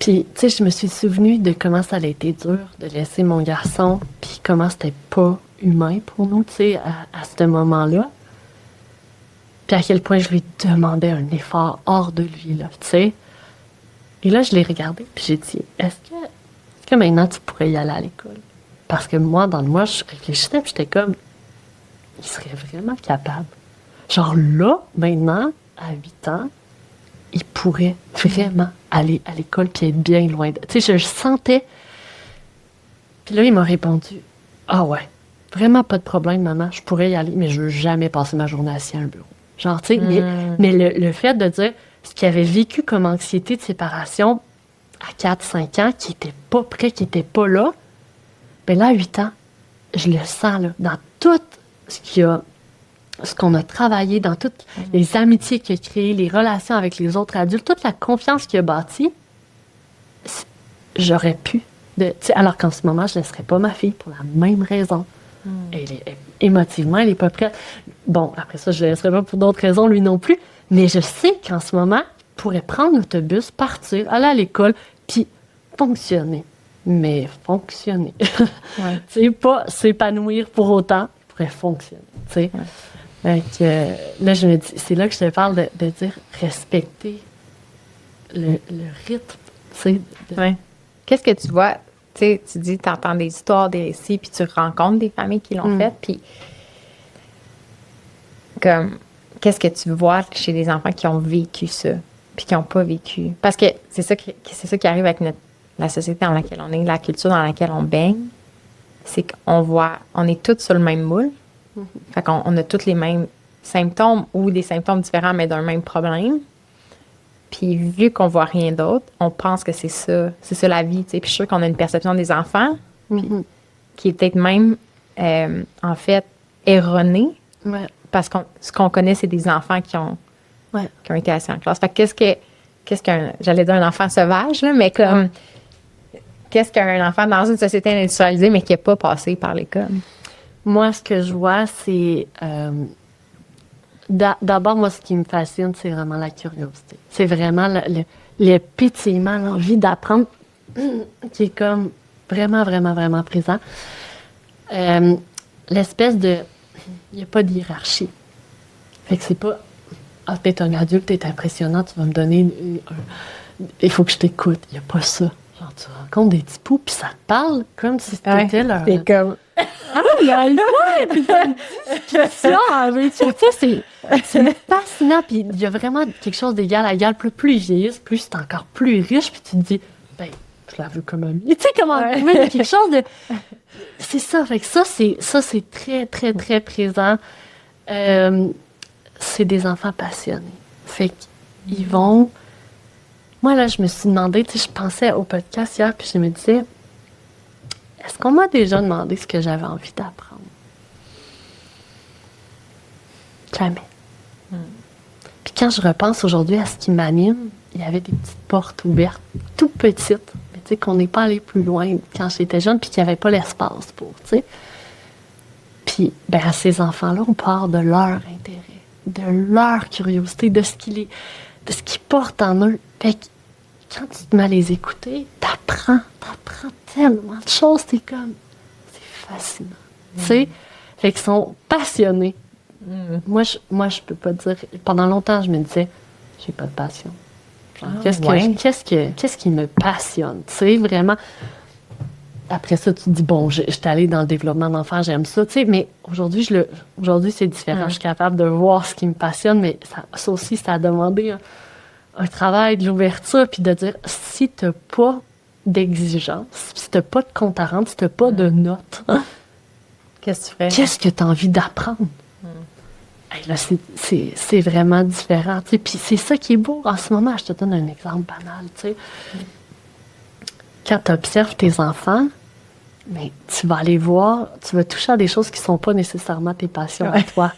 Puis, tu sais, je me suis souvenue de comment ça a été dur de laisser mon garçon, puis comment c'était pas humain pour nous, tu sais, à ce moment-là. Puis à quel point je lui demandais un effort hors de lui, là, tu sais. Et là, je l'ai regardé, puis j'ai dit, est-ce que maintenant tu pourrais y aller à l'école? Parce que moi, dans le mois, je réfléchissais, puis j'étais comme, il serait vraiment capable. Genre là, maintenant, à 8 ans, il pourrait vraiment aller à l'école puis être bien loin de... Tu sais, je le sentais. Puis là, il m'a répondu, ah ouais, vraiment pas de problème, maman, je pourrais y aller, mais je veux jamais passer ma journée assis à un bureau. Genre, tu sais, mais le fait de dire ce qu'il avait vécu comme anxiété de séparation à 4-5 ans, qui était pas prêt, qui était pas là, ben là, à 8 ans, je le sens, là, dans tout ce qu'on a travaillé, dans toutes les amitiés qu'il a créées, les relations avec les autres adultes, toute la confiance qu'il a bâtie, j'aurais pu. Alors qu'en ce moment, je ne laisserais pas ma fille pour la même raison. Émotivement, elle n'est pas prête. Bon, après ça, je ne la laisserai pas pour d'autres raisons, lui non plus. Mais je sais qu'en ce moment, il pourrait prendre l'autobus, partir, aller à l'école, puis fonctionner. Mais fonctionner. Ouais. Tu sais, pas s'épanouir pour autant, il pourrait fonctionner. Tu sais. Ouais. Donc, là, je me dis, c'est là que je te parle de dire respecter le rythme. Tu sais, Ouais. Qu'est-ce que tu vois? Tu sais, tu dis, tu entends des histoires, des récits, puis tu rencontres des familles qui l'ont fait, puis comme, qu'est-ce que tu vois chez des enfants qui ont vécu ça, puis qui n'ont pas vécu? Parce que c'est ça qui arrive avec la société dans laquelle on est, la culture dans laquelle on baigne, c'est on est tous sur le même moule. Fait qu'on a tous les mêmes symptômes ou des symptômes différents, mais d'un même problème. Puis vu qu'on voit rien d'autre, on pense que c'est ça la vie, tu sais. Puis je suis sûre qu'on a une perception des enfants qui est peut-être même, en fait, erronée. Ouais. Parce que ce qu'on connaît, c'est des enfants qui ont été assis en classe. Fait que qu'est-ce qu'un, j'allais dire un enfant sauvage, là, mais comme, qu'est-ce qu'un enfant dans une société industrialisée, mais qui n'a pas passé par l'école? Moi, ce que je vois, c'est... d'abord, moi, ce qui me fascine, c'est vraiment la curiosité. C'est vraiment le pétillement, l'envie d'apprendre qui est comme vraiment, vraiment, vraiment présent. L'espèce de... Il n'y a pas de hiérarchie. Fait que c'est pas... Ah, t'es un adulte, t'es impressionnant, tu vas me donner... il faut que je t'écoute. Il n'y a pas ça. Genre, tu rencontres des petits poux, puis ça te parle comme si c'était leur... C'est comme... Ah, ouais, puis t'as une discussion avec tu sais, c'est fascinant, puis il y a vraiment quelque chose d'égal à égal. Plus ils vieillissent, plus c'est encore plus riche, puis tu te dis, ben, je la veux comme amie. Tu sais, comment il y a quelque chose de... C'est ça, fait que ça, c'est très, très, très présent. C'est des enfants passionnés. Fait qu'ils vont... Moi, là, je me suis demandé, tu sais, je pensais au podcast hier, puis je me disais... Est-ce qu'on m'a déjà demandé ce que j'avais envie d'apprendre? Jamais. Puis quand je repense aujourd'hui à ce qui m'anime, il y avait des petites portes ouvertes, tout petites, mais tu sais, qu'on n'est pas allé plus loin quand j'étais jeune, puis qu'il n'y avait pas l'espace pour, tu sais. Puis, ben, à ces enfants-là, on part de leur intérêt, de leur curiosité, de ce qu'ils portent en eux. Fait que, quand tu te mets à les écouter, t'apprends tellement de choses, c'est fascinant. Tu sais? Fait qu'ils sont passionnés. Moi, je peux pas dire... Pendant longtemps, je me disais, j'ai pas de passion. Genre, qu'est-ce qui me passionne? Tu sais, vraiment... Après ça, tu te dis, bon, je suis allée dans le développement d'enfants, j'aime ça, tu sais, mais aujourd'hui, c'est différent. Je suis capable de voir ce qui me passionne, mais ça aussi, ça a demandé un travail de l'ouverture, puis de dire, si t'as pas d'exigence, si t'as pas de compte à rendre, si t'as pas de notes, qu'est-ce que tu ferais? Qu'est-ce que t'as envie d'apprendre? Hey, là, c'est vraiment différent, tu sais, puis c'est ça qui est beau en ce moment. Je te donne un exemple banal, tu sais. Quand tu observes tes enfants, mais tu vas aller voir, tu vas toucher à des choses qui sont pas nécessairement tes passions à toi.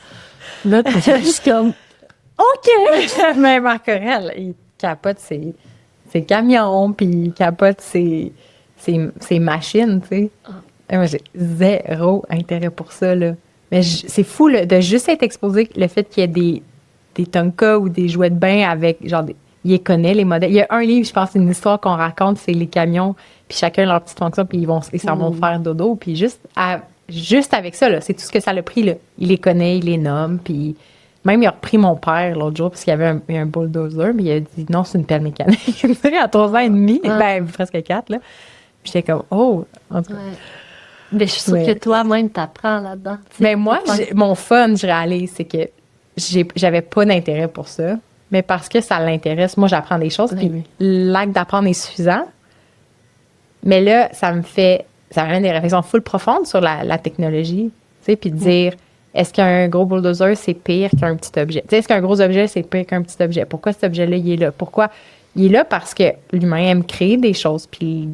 Là, tu es juste comme, OK! Même Marc Aurèle, il capote ses camions, puis il capote ses machines, tu sais. Et moi, j'ai zéro intérêt pour ça, là. Mais c'est fou, là, de juste être exposé, le fait qu'il y ait des Tonka ou des jouets de bain avec, genre, il les connaît, les modèles. Il y a un livre, je pense, une histoire qu'on raconte, c'est les camions, puis chacun leur petite fonction, puis ils s'en vont faire dodo, puis juste avec ça, là, c'est tout ce que ça l'a pris, là. Il les connaît, il les nomme, puis même il a repris mon père l'autre jour, parce qu'il y avait un bulldozer, mais il a dit non, c'est une pelle mécanique. À 3 ans et demi, ben presque 4, là. Puis j'étais comme, oh, en tout cas. Ouais. Mais je suis sûre que toi-même, t'apprends là-dedans. Mais moi, mon fun, je réalise, c'est que j'avais pas d'intérêt pour ça, mais parce que ça l'intéresse, moi, j'apprends des choses, puis l'acte d'apprendre est suffisant. Mais là, ça m'amène des réflexions full profondes sur la technologie, tu sais, puis de dire, est-ce qu'un gros bulldozer, c'est pire qu'un petit objet? Tu sais, est-ce qu'un gros objet, c'est pire qu'un petit objet? Pourquoi cet objet-là, il est là? Pourquoi? Il est là parce que l'humain aime créer des choses, puis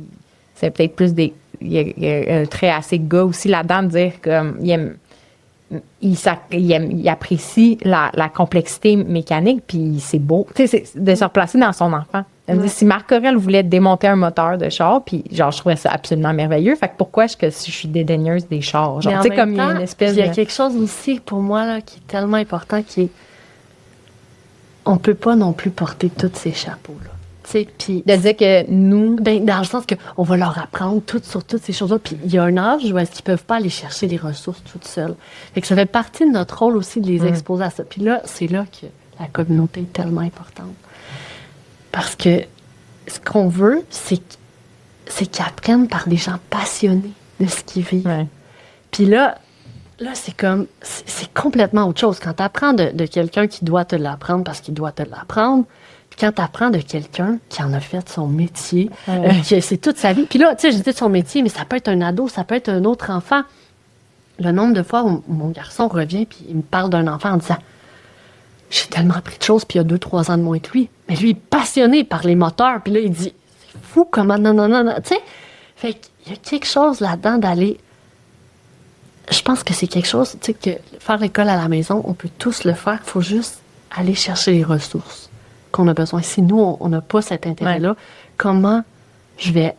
c'est peut-être plus il y a un trait assez gars aussi là-dedans de dire comme il apprécie la complexité mécanique, puis c'est beau. Tu sais, c'est de se replacer dans son enfant. Elle me dit, si Marc Aurèle voulait démonter un moteur de char, puis genre, je trouvais ça absolument merveilleux. Fait que pourquoi est-ce que je suis dédaigneuse des chars? Genre, tu sais, comme il y a une espèce il y a quelque chose aussi, pour moi, là, qui est tellement important, qui est, on peut pas non plus porter tous ces chapeaux-là. Puis de dire que nous... Ben, dans le sens qu'on va leur apprendre tout sur toutes ces choses-là. Puis il y a un âge où est-ce qu'ils peuvent pas aller chercher les ressources toutes seules. Fait que ça fait partie de notre rôle aussi de les exposer à ça. Puis là, c'est là que la communauté est tellement importante. Parce que ce qu'on veut, c'est qu'ils apprennent par des gens passionnés de ce qu'ils vivent. Ouais. Puis là, c'est comme... C'est complètement autre chose. Quand tu apprends de quelqu'un qui doit te l'apprendre parce qu'il doit te l'apprendre, quand tu apprends de quelqu'un qui en a fait son métier, c'est toute sa vie. Puis là, tu sais, je dis son métier, mais ça peut être un ado, ça peut être un autre enfant. Le nombre de fois où mon garçon revient puis il me parle d'un enfant en disant « J'ai tellement appris de choses, puis il y a 2-3 ans de moins que lui. » Mais lui, il est passionné par les moteurs. Puis là, il dit « C'est fou comment... non. » Tu sais, fait qu'il y a quelque chose là-dedans d'aller... Je pense que c'est quelque chose, tu sais, que faire l'école à la maison, on peut tous le faire. Il faut juste aller chercher les ressources qu'on a besoin. Si nous, on n'a pas cet intérêt-là, comment je vais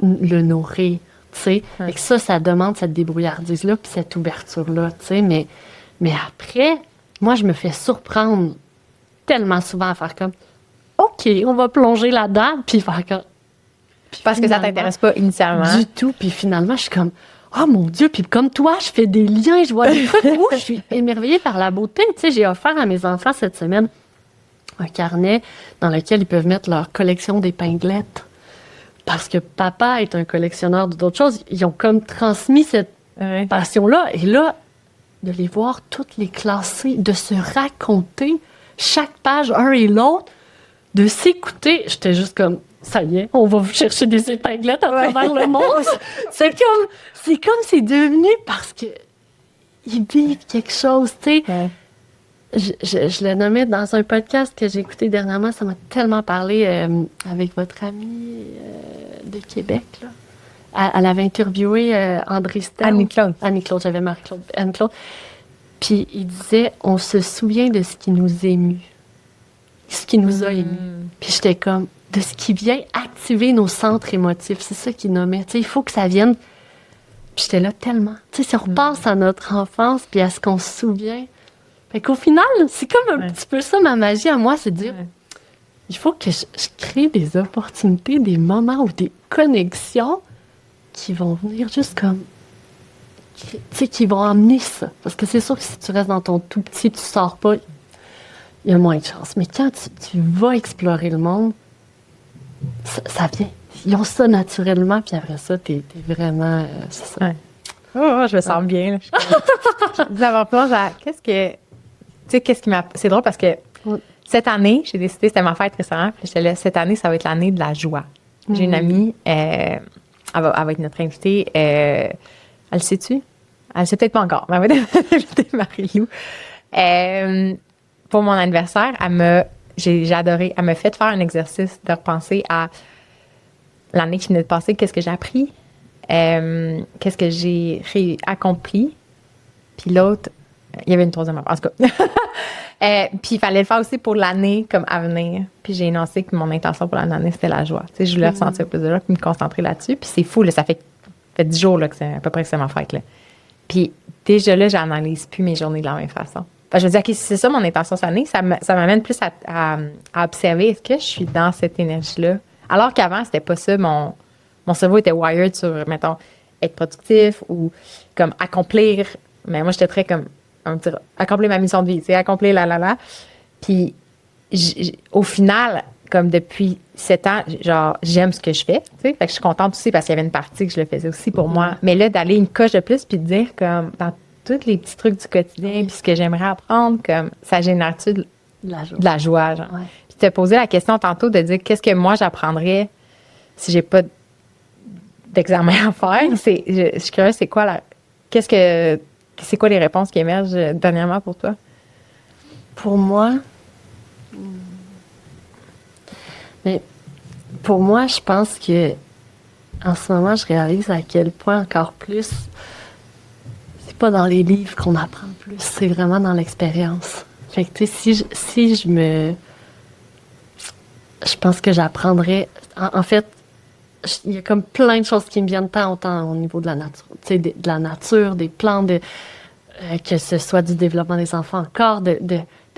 le nourrir, tu sais? Et que ça demande cette débrouillardise-là puis cette ouverture-là, tu sais? Mais après, moi, je me fais surprendre tellement souvent à faire comme OK, on va plonger là-dedans, puis faire comme... Puis parce que ça t'intéresse pas initialement. Du tout, puis finalement, je suis comme oh mon Dieu, puis comme toi, je fais des liens, je vois des trucs où je suis émerveillée par la beauté. Tu sais, j'ai offert à mes enfants cette semaine un carnet dans lequel ils peuvent mettre leur collection d'épinglettes. Parce que papa est un collectionneur d'autres choses. Ils ont comme transmis cette passion-là. Et là, de les voir toutes les classer, de se raconter chaque page, un et l'autre, de s'écouter. J'étais juste comme, ça y est, on va chercher des épinglettes à travers le monde. C'est comme c'est devenu parce que ils vivent quelque chose, tu sais. Ouais. Je l'ai nommé dans un podcast que j'ai écouté dernièrement. Ça m'a tellement parlé avec votre amie de Québec. Là. Elle avait interviewé André Stel. Annie-Claude, j'avais Marie-Claude. Annie-Claude. Puis il disait, on se souvient de ce qui nous émue. Ce qui nous a émus. Puis j'étais comme, de ce qui vient activer nos centres émotifs. C'est ça qu'il nommait. Tu sais, il faut que ça vienne. Puis j'étais là tellement. Tu sais, si on repasse à notre enfance puis à ce qu'on se souvient... Fait qu'au final, c'est comme un petit peu ça, ma magie à moi, c'est de dire, il faut que je crée des opportunités, des moments ou des connexions qui vont venir juste comme, tu sais, qui vont amener ça. Parce que c'est sûr que si tu restes dans ton tout petit, tu sors pas, il y a moins de chance. Mais quand tu vas explorer le monde, ça vient. Ils ont ça naturellement, puis après ça, t'es vraiment, c'est ça. Ouais. Oh, je me sens bien. D'abord, qu'est-ce qui m'a... C'est drôle parce que cette année, j'ai décidé, c'était ma fête récemment, puis j'étais là, cette année, ça va être l'année de la joie. J'ai une amie, elle va être notre invitée, elle le sait-tu? Elle le sait peut-être pas encore, mais elle va être invitée, Marie-Lou. Pour mon anniversaire, j'ai adoré, elle m'a fait faire un exercice de repenser à l'année qui venait de passer, qu'est-ce que j'ai appris, qu'est-ce que j'ai accompli, puis l'autre, il y avait une troisième affaire, en tout cas. Puis il fallait le faire aussi pour l'année comme à venir. Puis j'ai énoncé que mon intention pour l'année, c'était la joie. Tu sais, je voulais ressentir plus de joie puis me concentrer là-dessus. Puis c'est fou, là, ça fait 10 jours là, que c'est à peu près que c'est ma fête. Là. Puis déjà là, j'analyse plus mes journées de la même façon. je me dis, OK, si c'est ça mon intention cette année, ça m'amène plus à observer, est-ce que je suis dans cette énergie-là? Alors qu'avant, c'était pas ça. Mon cerveau était wired sur, mettons, être productif ou comme accomplir. Mais moi, j'étais très comme, on va dire, accomplir ma mission de vie, tu sais, accomplir la. Puis, au final, comme depuis 7 ans, genre, j'aime ce que je fais, tu sais. Fait que je suis contente aussi parce qu'il y avait une partie que je le faisais aussi pour moi. Mais là, d'aller une coche de plus puis de dire comme, dans tous les petits trucs du quotidien puis ce que j'aimerais apprendre, comme, ça génère-tu de la joie, genre. Ouais. Puis tu as posé la question tantôt de dire qu'est-ce que moi j'apprendrais si j'ai pas d'examen à faire. Je suis curieuse, c'est quoi c'est quoi les réponses qui émergent dernièrement pour toi? Pour moi, mais pour moi, je pense que en ce moment, je réalise à quel point encore plus, c'est pas dans les livres qu'on apprend le plus, c'est vraiment dans l'expérience. Fait que, tu sais, si je pense que j'apprendrais, en fait, il y a comme plein de choses qui me viennent autant au niveau de la nature, tu sais, de la nature, des plans, que ce soit du développement des enfants encore, de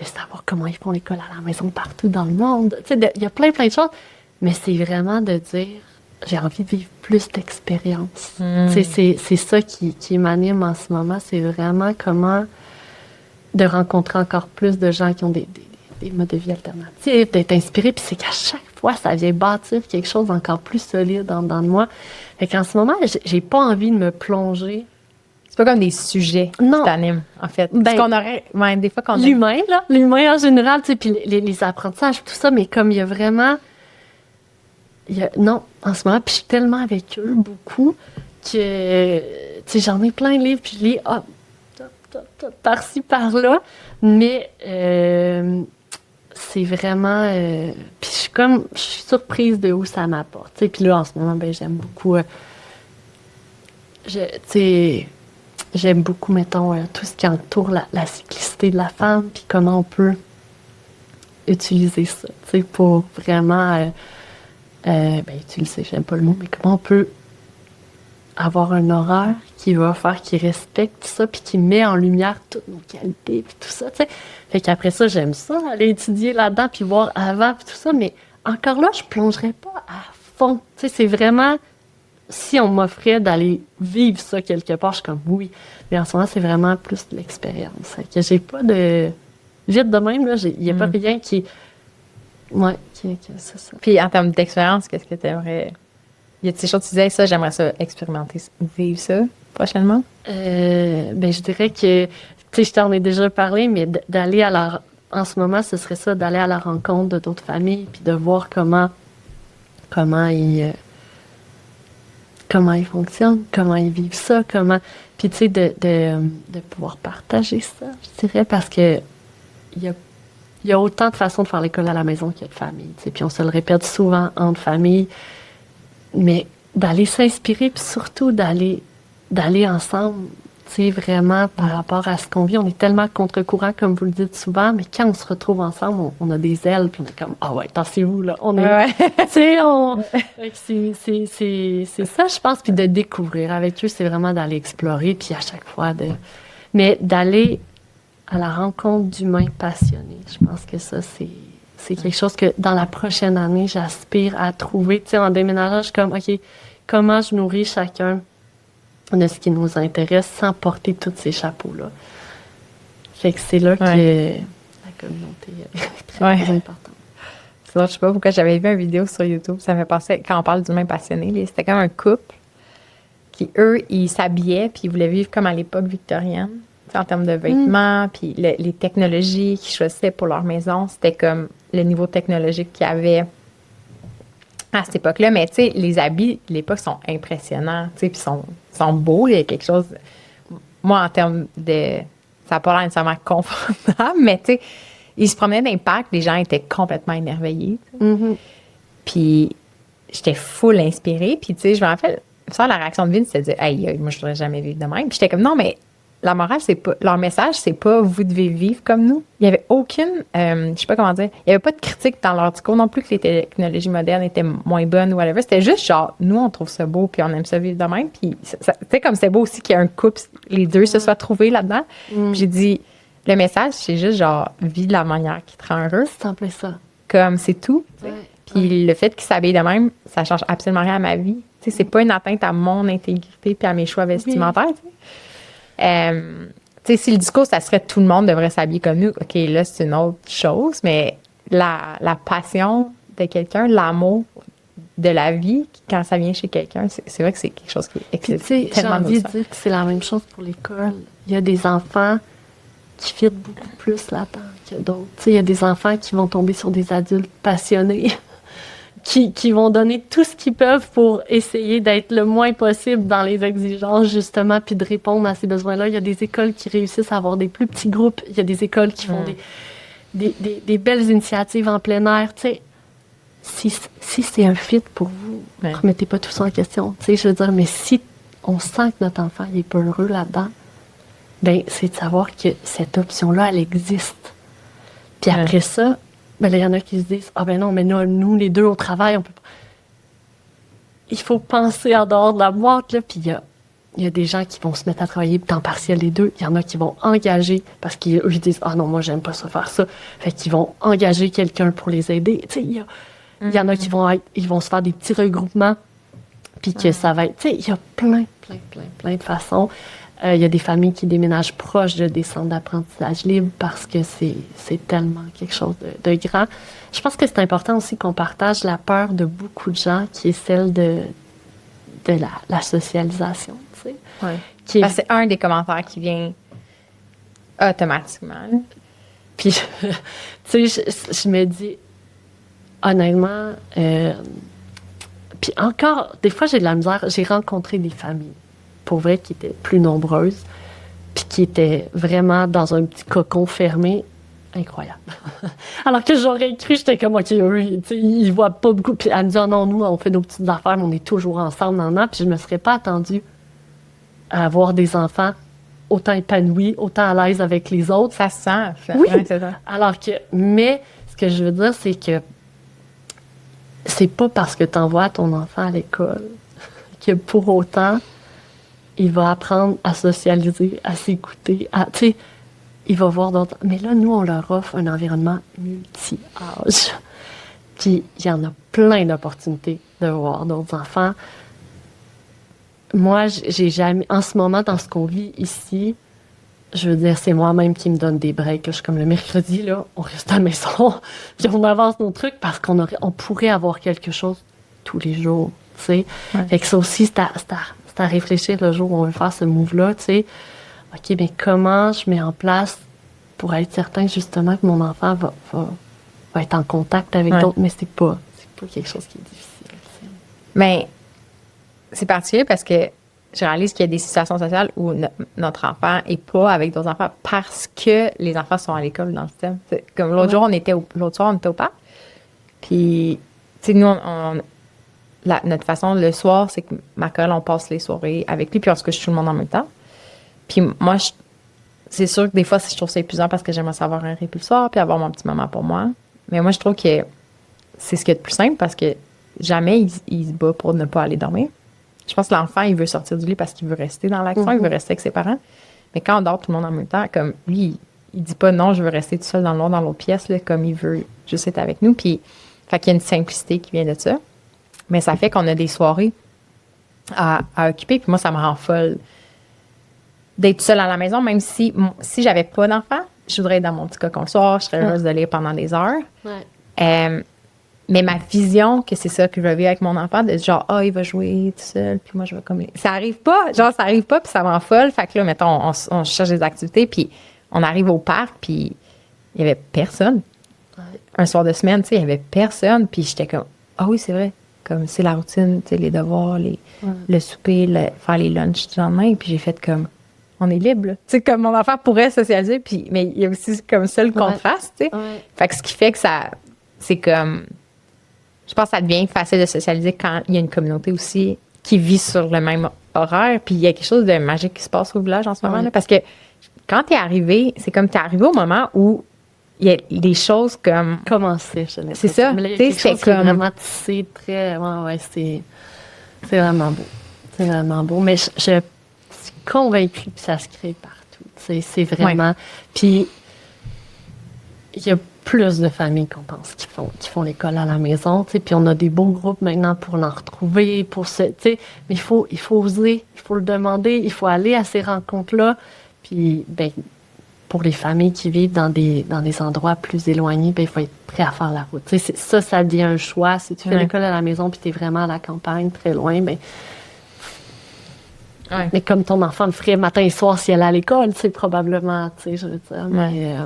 savoir comment ils font l'école à la maison partout dans le monde. Tu sais, il y a plein de choses, mais c'est vraiment de dire, j'ai envie de vivre plus d'expériences. Tu sais, c'est ça qui m'anime en ce moment, c'est vraiment comment de rencontrer encore plus de gens qui ont des modes de vie alternatifs, d'être inspiré, puis c'est qu'à chaque fois, ça vient bâtir quelque chose d'encore plus solide en dedans de moi. Fait qu'en ce moment, j'ai pas envie de me plonger. C'est pas comme des sujets qui t'animent, en fait. Ben, parce qu'on aurait, des fois qu'on a... L'humain en général, tu sais, puis les apprentissages, tout ça, mais comme il y a vraiment... non, en ce moment, puis je suis tellement avec eux, beaucoup, que, tu sais, j'en ai plein de livres, puis je lis, par-ci, par-là, mais c'est vraiment... puis je suis surprise de où ça m'apporte, tu sais, puis là, en ce moment, ben j'aime beaucoup... tu sais... J'aime beaucoup, mettons, tout ce qui entoure la cyclicité de la femme, puis comment on peut utiliser ça, tu sais, pour vraiment, utiliser, j'aime pas le mot, mais comment on peut avoir un horaire qui va faire, qui respecte ça, puis qui met en lumière toutes nos qualités, puis tout ça, tu sais. Fait qu'après ça, j'aime ça, aller étudier là-dedans, puis voir avant, puis tout ça, mais encore là, je plongerais pas à fond, tu sais, c'est vraiment... Si on m'offrait d'aller vivre ça quelque part, je suis comme oui. Mais en ce moment, c'est vraiment plus de l'expérience. Que j'ai pas de... Vite de même, là, il n'y a pas rien qui... Ouais, c'est ça. Puis en termes d'expérience, qu'est-ce que tu aimerais... Y a-t-il des choses que tu disais, ça, j'aimerais ça expérimenter, vivre ça prochainement? Je dirais que... Tu sais, je t'en ai déjà parlé, mais d'aller à la... En ce moment, ce serait ça, d'aller à la rencontre de d'autres familles, puis de voir comment ils fonctionnent, comment ils vivent ça, Puis, tu sais, de pouvoir partager ça, je dirais, parce que il y a autant de façons de faire l'école à la maison qu'il y a de famille, tu sais. Puis on se le répète souvent entre familles, mais d'aller s'inspirer, puis surtout d'aller ensemble, tu sais, vraiment par rapport à ce qu'on vit. On est tellement contre-courant, comme vous le dites souvent, mais quand on se retrouve ensemble, on a des ailes, puis on est comme, ah ouais, tassez-vous, là. On est, tu sais, c'est ça, je pense, puis de découvrir. Avec eux, c'est vraiment d'aller explorer, puis à chaque fois, mais d'aller à la rencontre d'humains passionnés. Je pense que ça, c'est quelque chose que, dans la prochaine année, j'aspire à trouver. Tu sais, en déménageant, je suis comme, OK, comment je nourris chacun de ce qui nous intéresse sans porter tous ces chapeaux-là. Fait que c'est là que la communauté est très importante. Je sais pas pourquoi j'avais vu une vidéo sur YouTube, ça me fait penser, quand on parle d'humains passionnés, c'était comme un couple qui, eux, ils s'habillaient puis ils voulaient vivre comme à l'époque victorienne, en termes de vêtements, puis les technologies qu'ils choisissaient pour leur maison, c'était comme le niveau technologique qu'il y avait à cette époque-là. Mais tu sais, les habits de l'époque sont impressionnants, tu sais, puis sont beaux. Il y a quelque chose... Moi, en termes de... Ça n'a pas l'air nécessairement confortable, mais tu sais, ils se promenaient dans les parcs, les gens étaient complètement émerveillés. Puis j'étais full inspirée. Puis tu sais, je me rappelle, ça, la réaction de Vince, c'était de dire « Hey, moi, je ne voudrais jamais vivre de même. » Puis j'étais comme « Non, mais... » La morale, c'est pas... Leur message, c'est pas « Vous devez vivre comme nous ». Il n'y avait aucune... je sais pas comment dire. Il n'y avait pas de critique dans leur discours non plus que les technologies modernes étaient moins bonnes ou whatever. C'était juste genre, nous, on trouve ça beau puis on aime ça vivre de même. Puis, tu sais, comme c'est beau aussi qu'il y ait un couple, les deux se soient trouvés là-dedans. Puis j'ai dit... Le message, c'est juste genre, vis de la manière qui te rend heureux. C'est en plein ça. Comme c'est tout. Ouais. Puis le fait qu'il s'habille de même, ça change absolument rien à ma vie. Tu sais, c'est pas une atteinte à mon intégrité puis à mes choix vestimentaires. Tu sais, si le discours, ça serait tout le monde devrait s'habiller comme nous, OK, là, c'est une autre chose, mais la passion de quelqu'un, l'amour de la vie, quand ça vient chez quelqu'un, c'est vrai que c'est quelque chose qui est Puis, tu sais, j'ai envie de dire que c'est la même chose pour l'école. Il y a des enfants qui fitent beaucoup plus là-dedans que d'autres. Tu sais, il y a des enfants qui vont tomber sur des adultes passionnés, qui vont donner tout ce qu'ils peuvent pour essayer d'être le moins possible dans les exigences, justement, puis de répondre à ces besoins-là. Il y a des écoles qui réussissent à avoir des plus petits groupes. Il y a des écoles qui font des belles initiatives en plein air. Tu sais, si c'est un fit pour vous, ne remettez pas tout ça en question. Tu sais, je veux dire, mais si on sent que notre enfant il est pas heureux là-dedans, ben c'est de savoir que cette option-là, elle existe. Puis après ça, ben il y en a qui se disent, ah ben non, mais nous les deux au travail, on peut pas. Il faut penser en dehors de la boîte, là, puis il y a des gens qui vont se mettre à travailler temps partiel les deux. Il y en a qui vont engager parce qu'eux ils disent, ah non, moi j'aime pas ça faire ça. Fait qu'ils vont engager quelqu'un pour les aider. Tu sais, il y en a qui vont se faire des petits regroupements, puis que ça va être... Tu sais, il y a plein de façons. Il y a des familles qui déménagent proches de des centres d'apprentissage libre parce que c'est tellement quelque chose de grand. Je pense que c'est important aussi qu'on partage la peur de beaucoup de gens, qui est celle de la socialisation, tu sais. Ouais. C'est un des commentaires qui vient automatiquement. Puis, tu sais, je me dis... Honnêtement, puis encore, des fois, j'ai de la misère. J'ai rencontré des familles, pour vrai, qui étaient plus nombreuses, puis qui étaient vraiment dans un petit cocon fermé. Incroyable. Alors que j'aurais cru, j'étais comme, OK, eux, ils voient pas beaucoup. Puis elle me dit, oh non, nous, on fait nos petites affaires, mais on est toujours ensemble, puis je me serais pas attendue à avoir des enfants autant épanouis, autant à l'aise avec les autres. Ça se sent. Oui. Ouais, c'est ça. Alors que, mais, ce que je veux dire, c'est que c'est pas parce que tu envoies ton enfant à l'école que pour autant, il va apprendre à socialiser, à s'écouter, tu sais, il va voir d'autres. Mais là, nous, on leur offre un environnement multi-âge. Puis, il y en a plein d'opportunités de voir d'autres enfants. Moi, j'ai jamais, en ce moment, dans ce qu'on vit ici, je veux dire, c'est moi-même qui me donne des breaks. Je suis comme le mercredi, là, on reste à la maison, puis on avance nos trucs parce qu'on pourrait avoir quelque chose tous les jours, tu sais. Ouais. Fait que ça aussi, c'est à réfléchir le jour où on veut faire ce move-là, tu sais. OK, mais comment je mets en place pour être certain, justement, que mon enfant va être en contact avec d'autres, mais c'est pas quelque chose qui est difficile, tu sais. Mais c'est particulier parce que je réalise qu'il y a des situations sociales où notre enfant n'est pas avec d'autres enfants parce que les enfants sont à l'école dans le système. C'est comme l'autre soir, on était au parc. Puis, tu sais, nous, notre façon le soir, c'est que ma colle, on passe les soirées avec lui, puis on se couche tout le monde en même temps. Puis moi, c'est sûr que des fois, je trouve ça épuisant parce que j'aimerais savoir un répit le soir, puis avoir mon petit moment pour moi. Mais moi, je trouve que c'est ce qui est le plus simple parce que jamais il se bat pour ne pas aller dormir. Je pense que l'enfant, il veut sortir du lit parce qu'il veut rester dans l'action, il veut rester avec ses parents. Mais quand on dort tout le monde en même temps, comme lui, il dit pas non, je veux rester tout seul dans le noir, dans l'autre pièce, là, comme il veut juste être avec nous. Puis, fait qu'il y a une simplicité qui vient de ça. Mais ça fait qu'on a des soirées à occuper. Puis moi, ça me rend folle d'être seule à la maison, même si j'avais pas d'enfant, je voudrais être dans mon petit cocon le soir, je serais heureuse de lire pendant des heures. Ouais. Mais ma vision, que c'est ça que je veux vivre avec mon enfant, de genre, il va jouer tout seul, puis moi, je vais comme... Ça arrive pas, puis ça m'en folle. Fait que là, mettons, on cherche des activités, puis on arrive au parc, puis il y avait personne. Ouais. Un soir de semaine, tu sais, il y avait personne, puis j'étais comme, oui, c'est vrai. Comme, c'est la routine, tu sais, les devoirs, le souper, faire les lunchs du lendemain, puis j'ai fait comme, on est libre, là. Tu sais, comme mon enfant pourrait socialiser, puis, mais il y a aussi comme ça le contraste, tu sais. Ouais. Fait que ce qui fait que ça, c'est comme... Je pense que ça devient facile de socialiser quand il y a une communauté aussi qui vit sur le même horaire. Puis il y a quelque chose de magique qui se passe au village en ce moment. Là, parce que quand tu es arrivé, c'est comme tu es arrivé au moment où il y a des choses comme... Commencer, je l'ai. C'est ça. Tu sais, c'est comme... vraiment tissé, très... Ouais, c'est vraiment beau. C'est vraiment beau. Mais je suis convaincue que ça se crée partout. C'est vraiment... Puis il y a plus de familles qu'on pense qui font l'école à la maison, tu sais, puis on a des beaux groupes maintenant pour l'en retrouver, tu sais, mais il faut oser, il faut le demander, il faut aller à ces rencontres-là, puis, ben, pour les familles qui vivent dans des endroits plus éloignés, ben, il faut être prêt à faire la route. Tu sais, ça devient un choix. Si tu fais l'école à la maison puis tu es vraiment à la campagne, très loin, ben, mais comme ton enfant le ferait matin et soir si elle est à l'école, tu sais, probablement, tu sais, je veux dire. Mais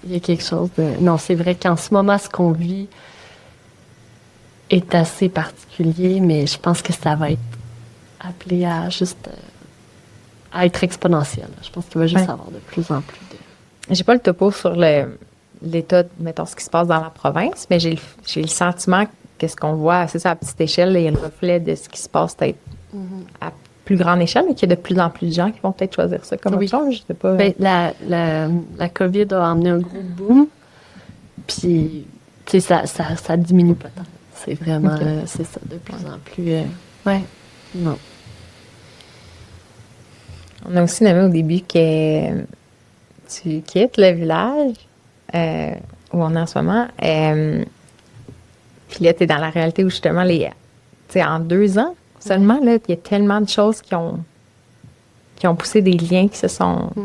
il y a quelque chose de... Non, c'est vrai qu'en ce moment, ce qu'on vit est assez particulier, mais je pense que ça va être appelé à juste... à être exponentiel. Je pense qu'il va juste avoir de plus en plus de... J'ai pas le topo sur l'état, mettons, ce qui se passe dans la province, mais j'ai le sentiment que ce qu'on voit, c'est ça, à petite échelle, il y a le reflet de ce qui se passe peut-être à plus grande échelle, mais qu'il y a de plus en plus de gens qui vont peut-être choisir ça comme option, je sais pas. Ben, la COVID a amené un gros boom, puis, tu sais, ça diminue pas tant. C'est vraiment, c'est ça, de plus en plus... non. On a aussi nommé au début que tu quittes le village où on est en ce moment. Puis là, tu es dans la réalité où justement, en 2 ans seulement, là, il y a tellement de choses qui ont poussé des liens qui se sont... Tu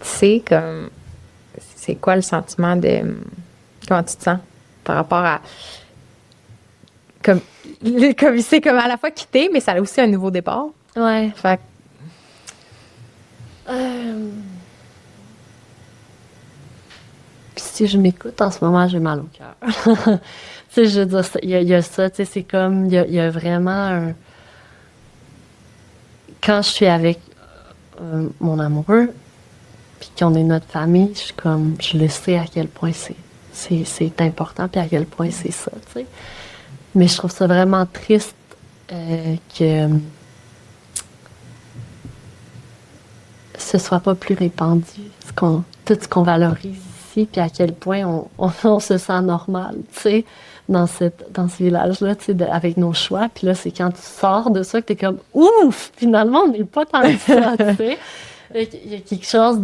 sais, comme... C'est quoi le sentiment de... Comment tu te sens par rapport à... Comme c'est comme à la fois quitter, mais ça a aussi un nouveau départ. Ouais. Fait Puis si je m'écoute, en ce moment, j'ai mal au cœur. Tu sais, je veux dire, il y a ça, tu sais, c'est comme, il y a vraiment un... Quand je suis avec mon amoureux, puis qu'on est notre famille, je le sais à quel point c'est important, puis à quel point c'est ça, tu sais. Mais je trouve ça vraiment triste que ce soit pas plus répandu, tout ce qu'on valorise ici, puis à quel point on se sent normal, tu sais, dans ce village-là, tu sais, avec nos choix. Puis là, c'est quand tu sors de ça que t'es comme « Ouf! Finalement, on n'est pas tant que ça, tu sais. » Il y a quelque chose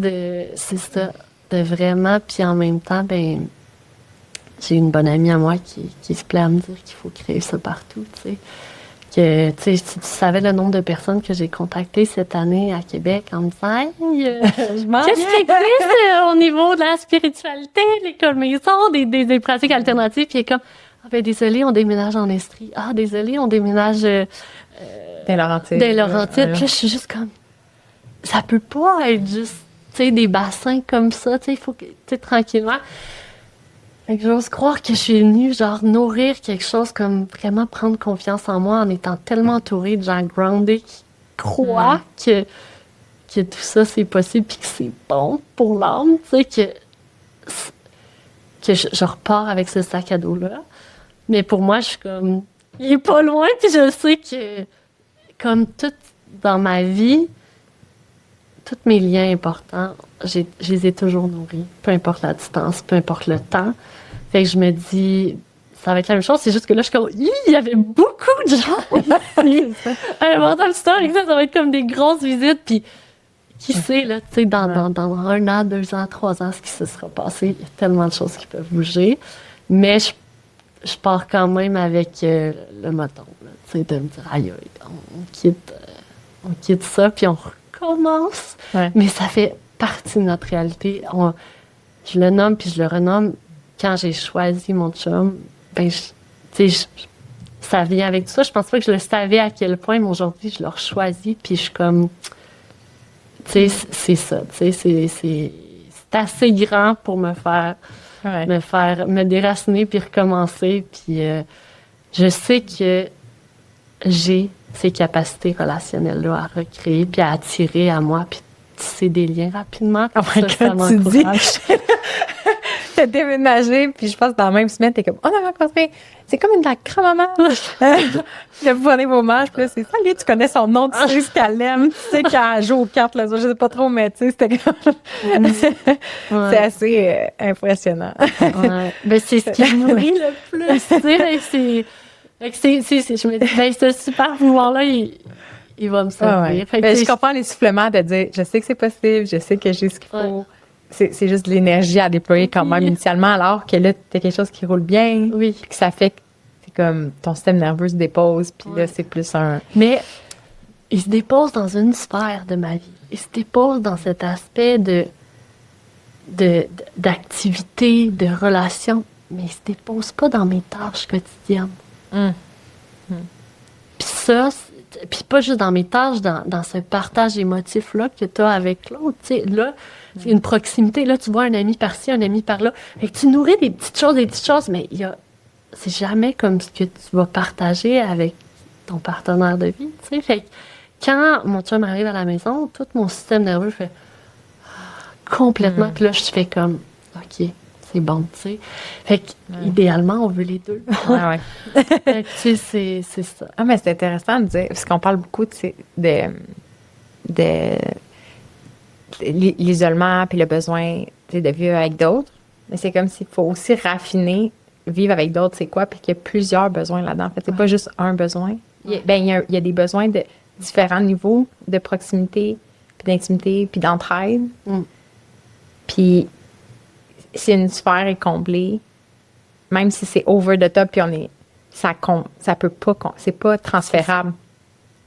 c'est ça, de vraiment, puis en même temps, ben, j'ai une bonne amie à moi qui se plaît à me dire qu'il faut créer ça partout, tu sais. Que, tu sais, si tu savais le nombre de personnes que j'ai contactées cette année à Québec en me disant « Hey, qu'est-ce qui existe au niveau de la spiritualité, l'école maison, des pratiques alternatives? » Puis il est comme « Ah ben désolé, on déménage en Estrie. Ah, désolé, on déménage des Laurentides. Puis là, je suis juste comme « Ça peut pas être juste, tu sais, des bassins comme ça, tu sais, il faut que, tu sais, tranquillement. » Fait que j'ose croire que je suis venue, genre, nourrir quelque chose comme vraiment prendre confiance en moi en étant tellement entourée de gens groundés qui croient que tout ça, c'est possible puis que c'est bon pour l'âme, tu sais, que je repars avec ce sac à dos-là. Mais pour moi, je suis comme, il est pas loin, puis je sais que, comme tout dans ma vie, tous mes liens importants, je les ai toujours nourris, peu importe la distance, peu importe le temps. Fait que je me dis, ça va être la même chose, c'est juste que là, je suis comme, il y avait beaucoup de gens ici. Un mental historique, ça va être comme des grosses visites, puis qui sait, là, tu sais, dans 1 an, 2 ans, 3 ans, ce qui se sera passé, il y a tellement de choses qui peuvent bouger. Mais je pars quand même avec le moton, tu sais, de me dire, aïe, on quitte ça, puis on recommence. Ouais. Mais ça fait partie de notre réalité. Je le nomme, puis je le renomme. Quand j'ai choisi mon chum, ben, tu sais, ça vient avec tout ça. Je pense pas que je le savais à quel point, mais aujourd'hui, je l'ai choisi, puis je suis comme, tu sais, c'est ça, tu sais, c'est assez grand pour me me déraciner, puis recommencer, puis je sais que j'ai ces capacités relationnelles-là à recréer, puis à attirer à moi, puis tisser des liens rapidement. Oh my God, tu dis... T'as déménagé, puis je pense que dans la même semaine, t'es comme, on a rencontré, c'est comme une de la grand-maman. J'ai prenez vos matchs, puis là, c'est ça, lui, tu connais son nom, tu sais ce qu'elle aime, tu sais qu'elle joue aux cartes, là, je sais pas trop, mais tu sais, c'était comme... C'est assez impressionnant. Ouais. Ben, c'est ce qui me nourrit le plus, tu sais, je me dis, ben, ce super pouvoir-là, il va me servir. Ouais. Ben, je comprends les suppléments de dire, je sais que c'est possible, je sais que j'ai ce qu'il faut. c'est juste de l'énergie à déployer quand même initialement, alors que là, t'as quelque chose qui roule bien. Oui. Puis que ça fait que c'est comme ton système nerveux se dépose, puis là, c'est plus un... Mais il se dépose dans une sphère de ma vie. Il se dépose dans cet aspect d'activité, de relation, mais il se dépose pas dans mes tâches quotidiennes. Puis ça, puis pas juste dans mes tâches, dans ce partage émotif-là que tu as avec l'autre. Tu sais, là, c'est une proximité. Là, tu vois un ami par-ci, un ami par-là. Fait que tu nourris des petites choses, mais c'est jamais comme ce que tu vas partager avec ton partenaire de vie. Tu sais, fait que quand mon chum arrive à la maison, tout mon système nerveux fait complètement. Puis là, je fais comme, OK, c'est bon, tu sais. Fait que, idéalement, on veut les deux. Ouais. Fait que, tu sais, c'est ça. Ah, mais c'est intéressant de dire, parce qu'on parle beaucoup de l'isolement puis le besoin de vivre avec d'autres. Mais c'est comme s'il faut aussi raffiner vivre avec d'autres, c'est quoi, puis qu'il y a plusieurs besoins là-dedans. En fait, c'est pas juste un besoin. Il y a des besoins de différents niveaux de proximité, puis d'intimité, puis d'entraide. Puis si une sphère est comblée, même si c'est over the top, puis ça peut pas, c'est pas transférable.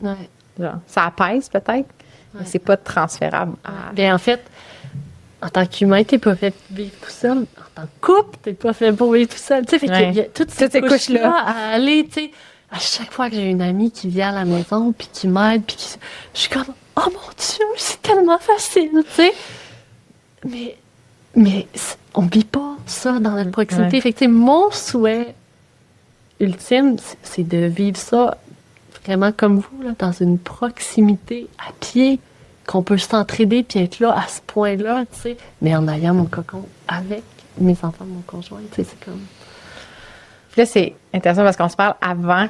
Ouais. Genre, ça apaise peut-être, mais c'est pas transférable. Bien, en fait, en tant qu'humain, t'es pas fait pour vivre tout seul. En tant que couple, t'es pas fait pour vivre tout seul. Tu sais, il y a toutes ces couches-là à aller, tu sais. À chaque fois que j'ai une amie qui vient à la maison, puis qui m'aide, puis je suis comme, oh mon Dieu, c'est tellement facile, tu sais. Mais on vit pas ça dans notre proximité. Fait que, mon souhait ultime, c'est de vivre ça vraiment comme vous, là, dans une proximité à pied, qu'on peut s'entraider puis être là à ce point-là, tu sais, mais en ayant mon cocon avec mes enfants, mon conjoint, tu sais, c'est comme... Puis là, c'est intéressant parce qu'on se parle avant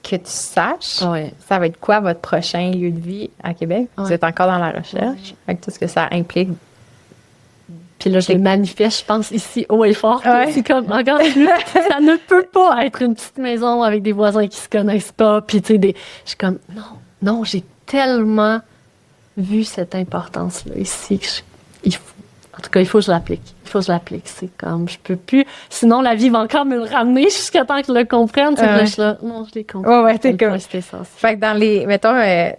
que tu saches, ça va être quoi votre prochain lieu de vie à Québec? Vous êtes encore dans la recherche, avec tout ce que ça implique. Puis là, je le manifeste, je pense, ici, haut et fort. C'est comme, regarde, ça ne peut pas être une petite maison avec des voisins qui se connaissent pas. Puis, tu sais, je suis comme, non, j'ai tellement vu cette importance-là ici que en tout cas, il faut que je l'applique. C'est comme, je peux plus. Sinon, la vie va encore me le ramener jusqu'à temps que je le comprenne. Je suis là, non, je l'ai compris. Ouais, t'es comme. Fait que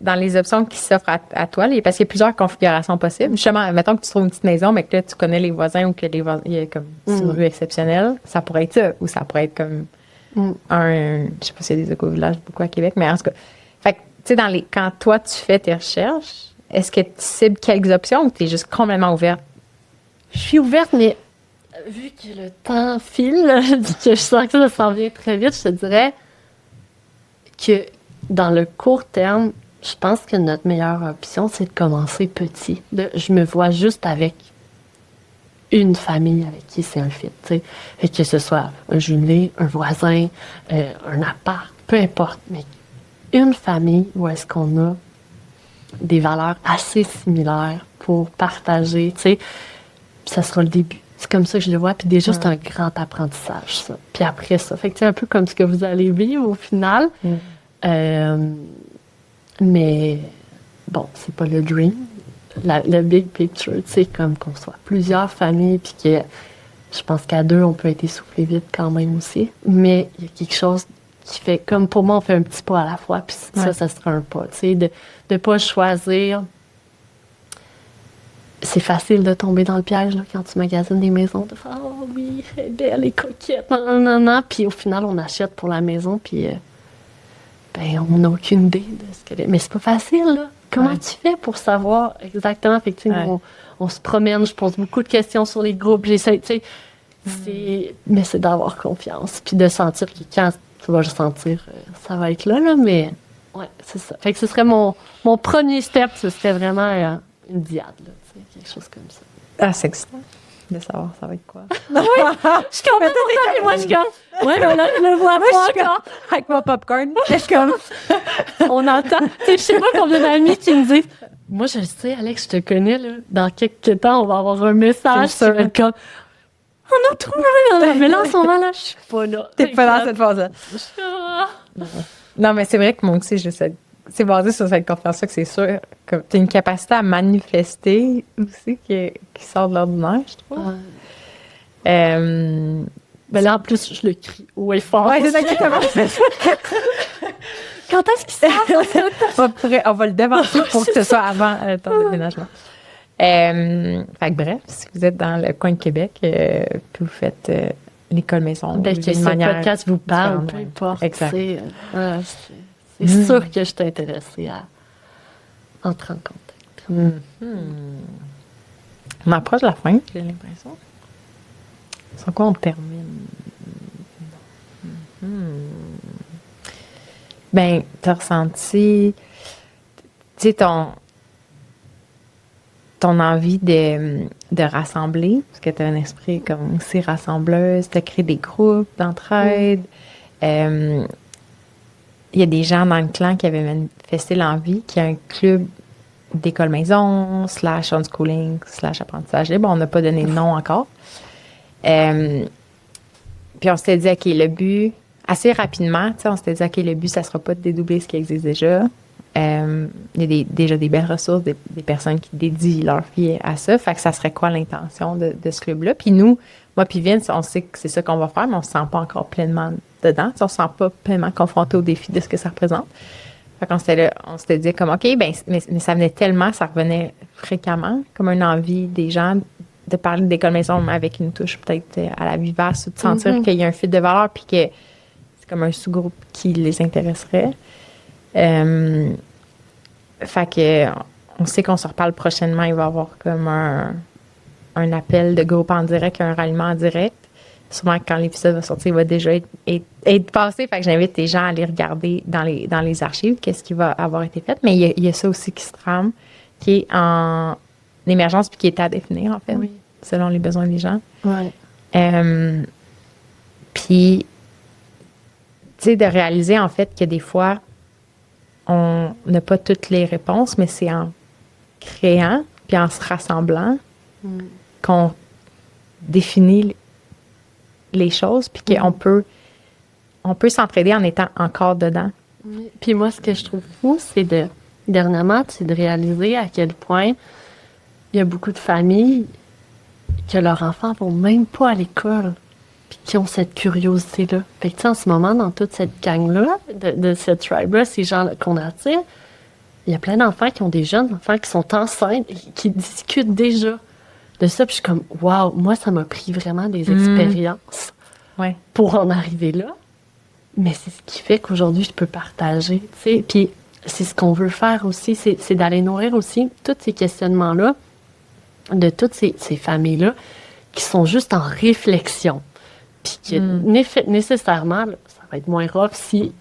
dans les options qui s'offrent à toi, parce qu'il y a plusieurs configurations possibles. Justement, mettons que tu trouves une petite maison, mais que là, tu connais les voisins ou que il y a comme une rue exceptionnelle. Ça pourrait être ça. Ou ça pourrait être comme je sais pas s'il y a des éco-villages beaucoup à Québec, mais en tout cas. Fait que, tu sais, quand toi, tu fais tes recherches, est-ce que tu cibles quelques options ou tu es juste complètement ouverte? Je suis ouverte, mais vu que le temps file, que je sens que ça s'en vient très vite, je te dirais que dans le court terme, je pense que notre meilleure option, c'est de commencer petit. Je me vois juste avec une famille avec qui c'est un fit, tu sais. Et que ce soit un jumelé, un voisin, un appart, peu importe, mais une famille où est-ce qu'on a des valeurs assez similaires pour partager, tu sais. Ça sera le début. C'est comme ça que je le vois. Puis déjà, c'est un grand apprentissage, ça. Puis après ça. Fait que c'est un peu comme ce que vous allez vivre au final. Mais bon, c'est pas le dream. Le big picture, tu sais, comme qu'on soit plusieurs familles, puis que je pense qu'à deux, on peut être essoufflé vite quand même aussi. Mais il y a quelque chose qui fait, comme pour moi, on fait un petit pas à la fois, puis ça sera un pas, tu sais, de pas choisir. C'est facile de tomber dans le piège là, quand tu magasines des maisons, de faire « Oh oui, elle est belle, elle est coquette, non. » Puis au final, on achète pour la maison, puis on n'a aucune idée de ce qu'elle est. Mais c'est pas facile, là. Comment tu fais pour savoir exactement? Effectivement, on se promène, je pose beaucoup de questions sur les groupes, j'essaie, tu sais. Mais c'est d'avoir confiance, puis de sentir que quand tu vas le sentir, ça va être là, mais ouais, c'est ça. Fait que ce serait mon premier step, ce serait vraiment une diade, là. Quelque chose comme ça. Ah, c'est excitant de savoir ça va être quoi. Oui, je suis complètement contente. Moi, je suis comme, ouais, mais là, je le vois pas encore. Avec mon popcorn, je suis comme, on entend. Tu sais, je sais pas combien d'amis qui me disent, moi, je le sais, Alex, je te connais, là. Dans quelques temps, on va avoir un message qui va être comme, on a trouvé. Mais là, en ce moment, là, je suis pas là. T'es pas dans cette phase-là. Non, mais c'est vrai que moi aussi, j'ai c'est basé sur cette confiance-là que c'est sûr que tu as une capacité à manifester aussi qui sort de l'ordinaire, je trouve. Ben là, en plus, je le crie haut et fort. Ouais, c'est ça qui commence. Quand est-ce qu'il sort? On va le devancer pour que ce soit avant ton déménagement. Fait que bref, si vous êtes dans le coin de Québec, puis vous faites l'école maison, Ben, que ce podcast vous parle, peu importe. Exact. C'est sûr que je suis intéressée à entrer en contact. On approche de la fin, j'ai l'impression. Sur quoi on termine? Ben, t'as ressenti, tu sais, ton envie de rassembler, parce que t'as un esprit comme aussi rassembleuse, t'as créé des groupes d'entraide. Il y a des gens dans le clan qui avaient manifesté l'envie qu'il y a un club d'école maison, / unschooling, / apprentissage libre. On n'a pas donné de nom encore. Puis on s'était dit, OK, le but, assez rapidement, tu sais, on s'était dit, OK, le but, ça sera pas de dédoubler ce qui existe déjà. Il y a déjà des belles ressources, des personnes qui dédient leur vie à ça. Fait que ça serait quoi l'intention de ce club-là? Puis nous, moi puis Vince, on sait que c'est ça qu'on va faire, mais on se sent pas encore pleinement dedans. Tu sais, on se sent pas pleinement confronté au défi de ce que ça représente. Fait qu'on s'était là, on s'était dit comme, OK, ben, mais ça venait tellement, ça revenait fréquemment, comme une envie des gens de parler d'école maison avec une touche peut-être à la vivace, ou de sentir qu'il y a un fil de valeur, puis que c'est comme un sous-groupe qui les intéresserait. Fait que on sait qu'on se reparle prochainement. Il va y avoir comme un appel de groupe en direct, un ralliement en direct. Sûrement quand l'épisode va sortir, il va déjà être passé. Fait que j'invite les gens à aller regarder dans les archives qu'est-ce qui va avoir été fait. Mais il y a ça aussi qui se trame, qui est en émergence puis qui est à définir, en fait, selon les besoins des gens. Puis, tu sais, de réaliser, en fait, que des fois, on n'a pas toutes les réponses, mais c'est en créant puis en se rassemblant qu'on définit les choses puis qu'on peut s'entraider en étant encore dedans. Puis moi, ce que je trouve fou, c'est dernièrement, c'est de réaliser à quel point il y a beaucoup de familles que leurs enfants vont même pas à l'école puis qui ont cette curiosité-là. Fait que, tu sais, en ce moment, dans toute cette gang-là, de cette tribe-là, ces gens qu'on attire, il y a plein d'enfants qui ont des jeunes enfants qui sont enceintes et qui discutent déjà de ça. Puis je suis comme, waouh, moi, ça m'a pris vraiment des expériences pour en arriver là. Mais c'est ce qui fait qu'aujourd'hui, je peux partager, tu sais. Puis c'est ce qu'on veut faire aussi, c'est d'aller nourrir aussi tous ces questionnements-là de toutes ces familles-là qui sont juste en réflexion. Puis que nécessairement, là, ça va être moins rough si,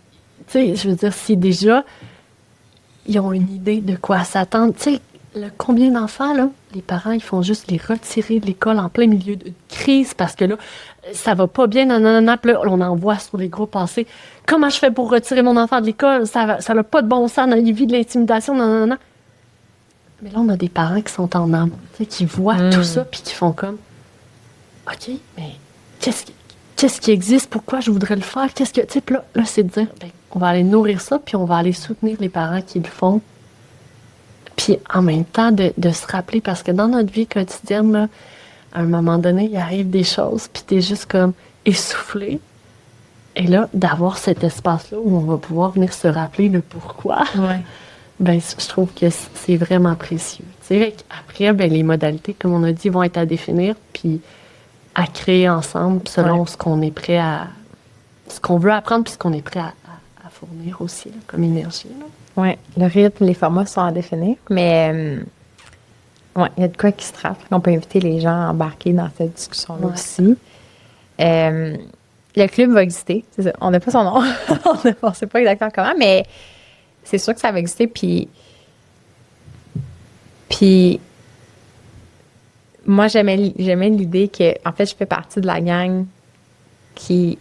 tu sais, je veux dire, si déjà, ils ont une idée de quoi s'attendre. Tu sais, combien d'enfants, là, les parents, ils font juste les retirer de l'école en plein milieu de crise parce que là, ça va pas bien, nanana, puis là, on en voit sur les groupes passer. Comment je fais pour retirer mon enfant de l'école? Ça n'a pas de bon sens, il vit de l'intimidation, nanana. Mais là, on a des parents qui sont en âme, tu sais, qui voient tout ça, puis qui font comme, OK, mais qu'est-ce qui existe? Pourquoi je voudrais le faire? Qu'est-ce que, tu sais, puis là, c'est de dire, ben, on va aller nourrir ça, puis on va aller soutenir les parents qui le font. Puis en même temps, de se rappeler, parce que dans notre vie quotidienne, là, à un moment donné, il arrive des choses, puis t'es juste comme essoufflé. Et là, d'avoir cet espace-là où on va pouvoir venir se rappeler le pourquoi, ben, je trouve que c'est vraiment précieux. Tu sais, après, ben, les modalités, comme on a dit, vont être à définir, puis à créer ensemble selon ce qu'on est prêt à... ce qu'on veut apprendre, puis ce qu'on est prêt à fournir aussi, là, comme énergie, là. Oui, le rythme, les formats sont à définir, mais il y a de quoi qui se trappe. On peut inviter les gens à embarquer dans cette discussion-là aussi. Le club va exister, c'est ça. On n'a pas son nom, on ne sait pas exactement comment, mais c'est sûr que ça va exister. Puis moi, j'aimais l'idée que, en fait, je fais partie de la gang que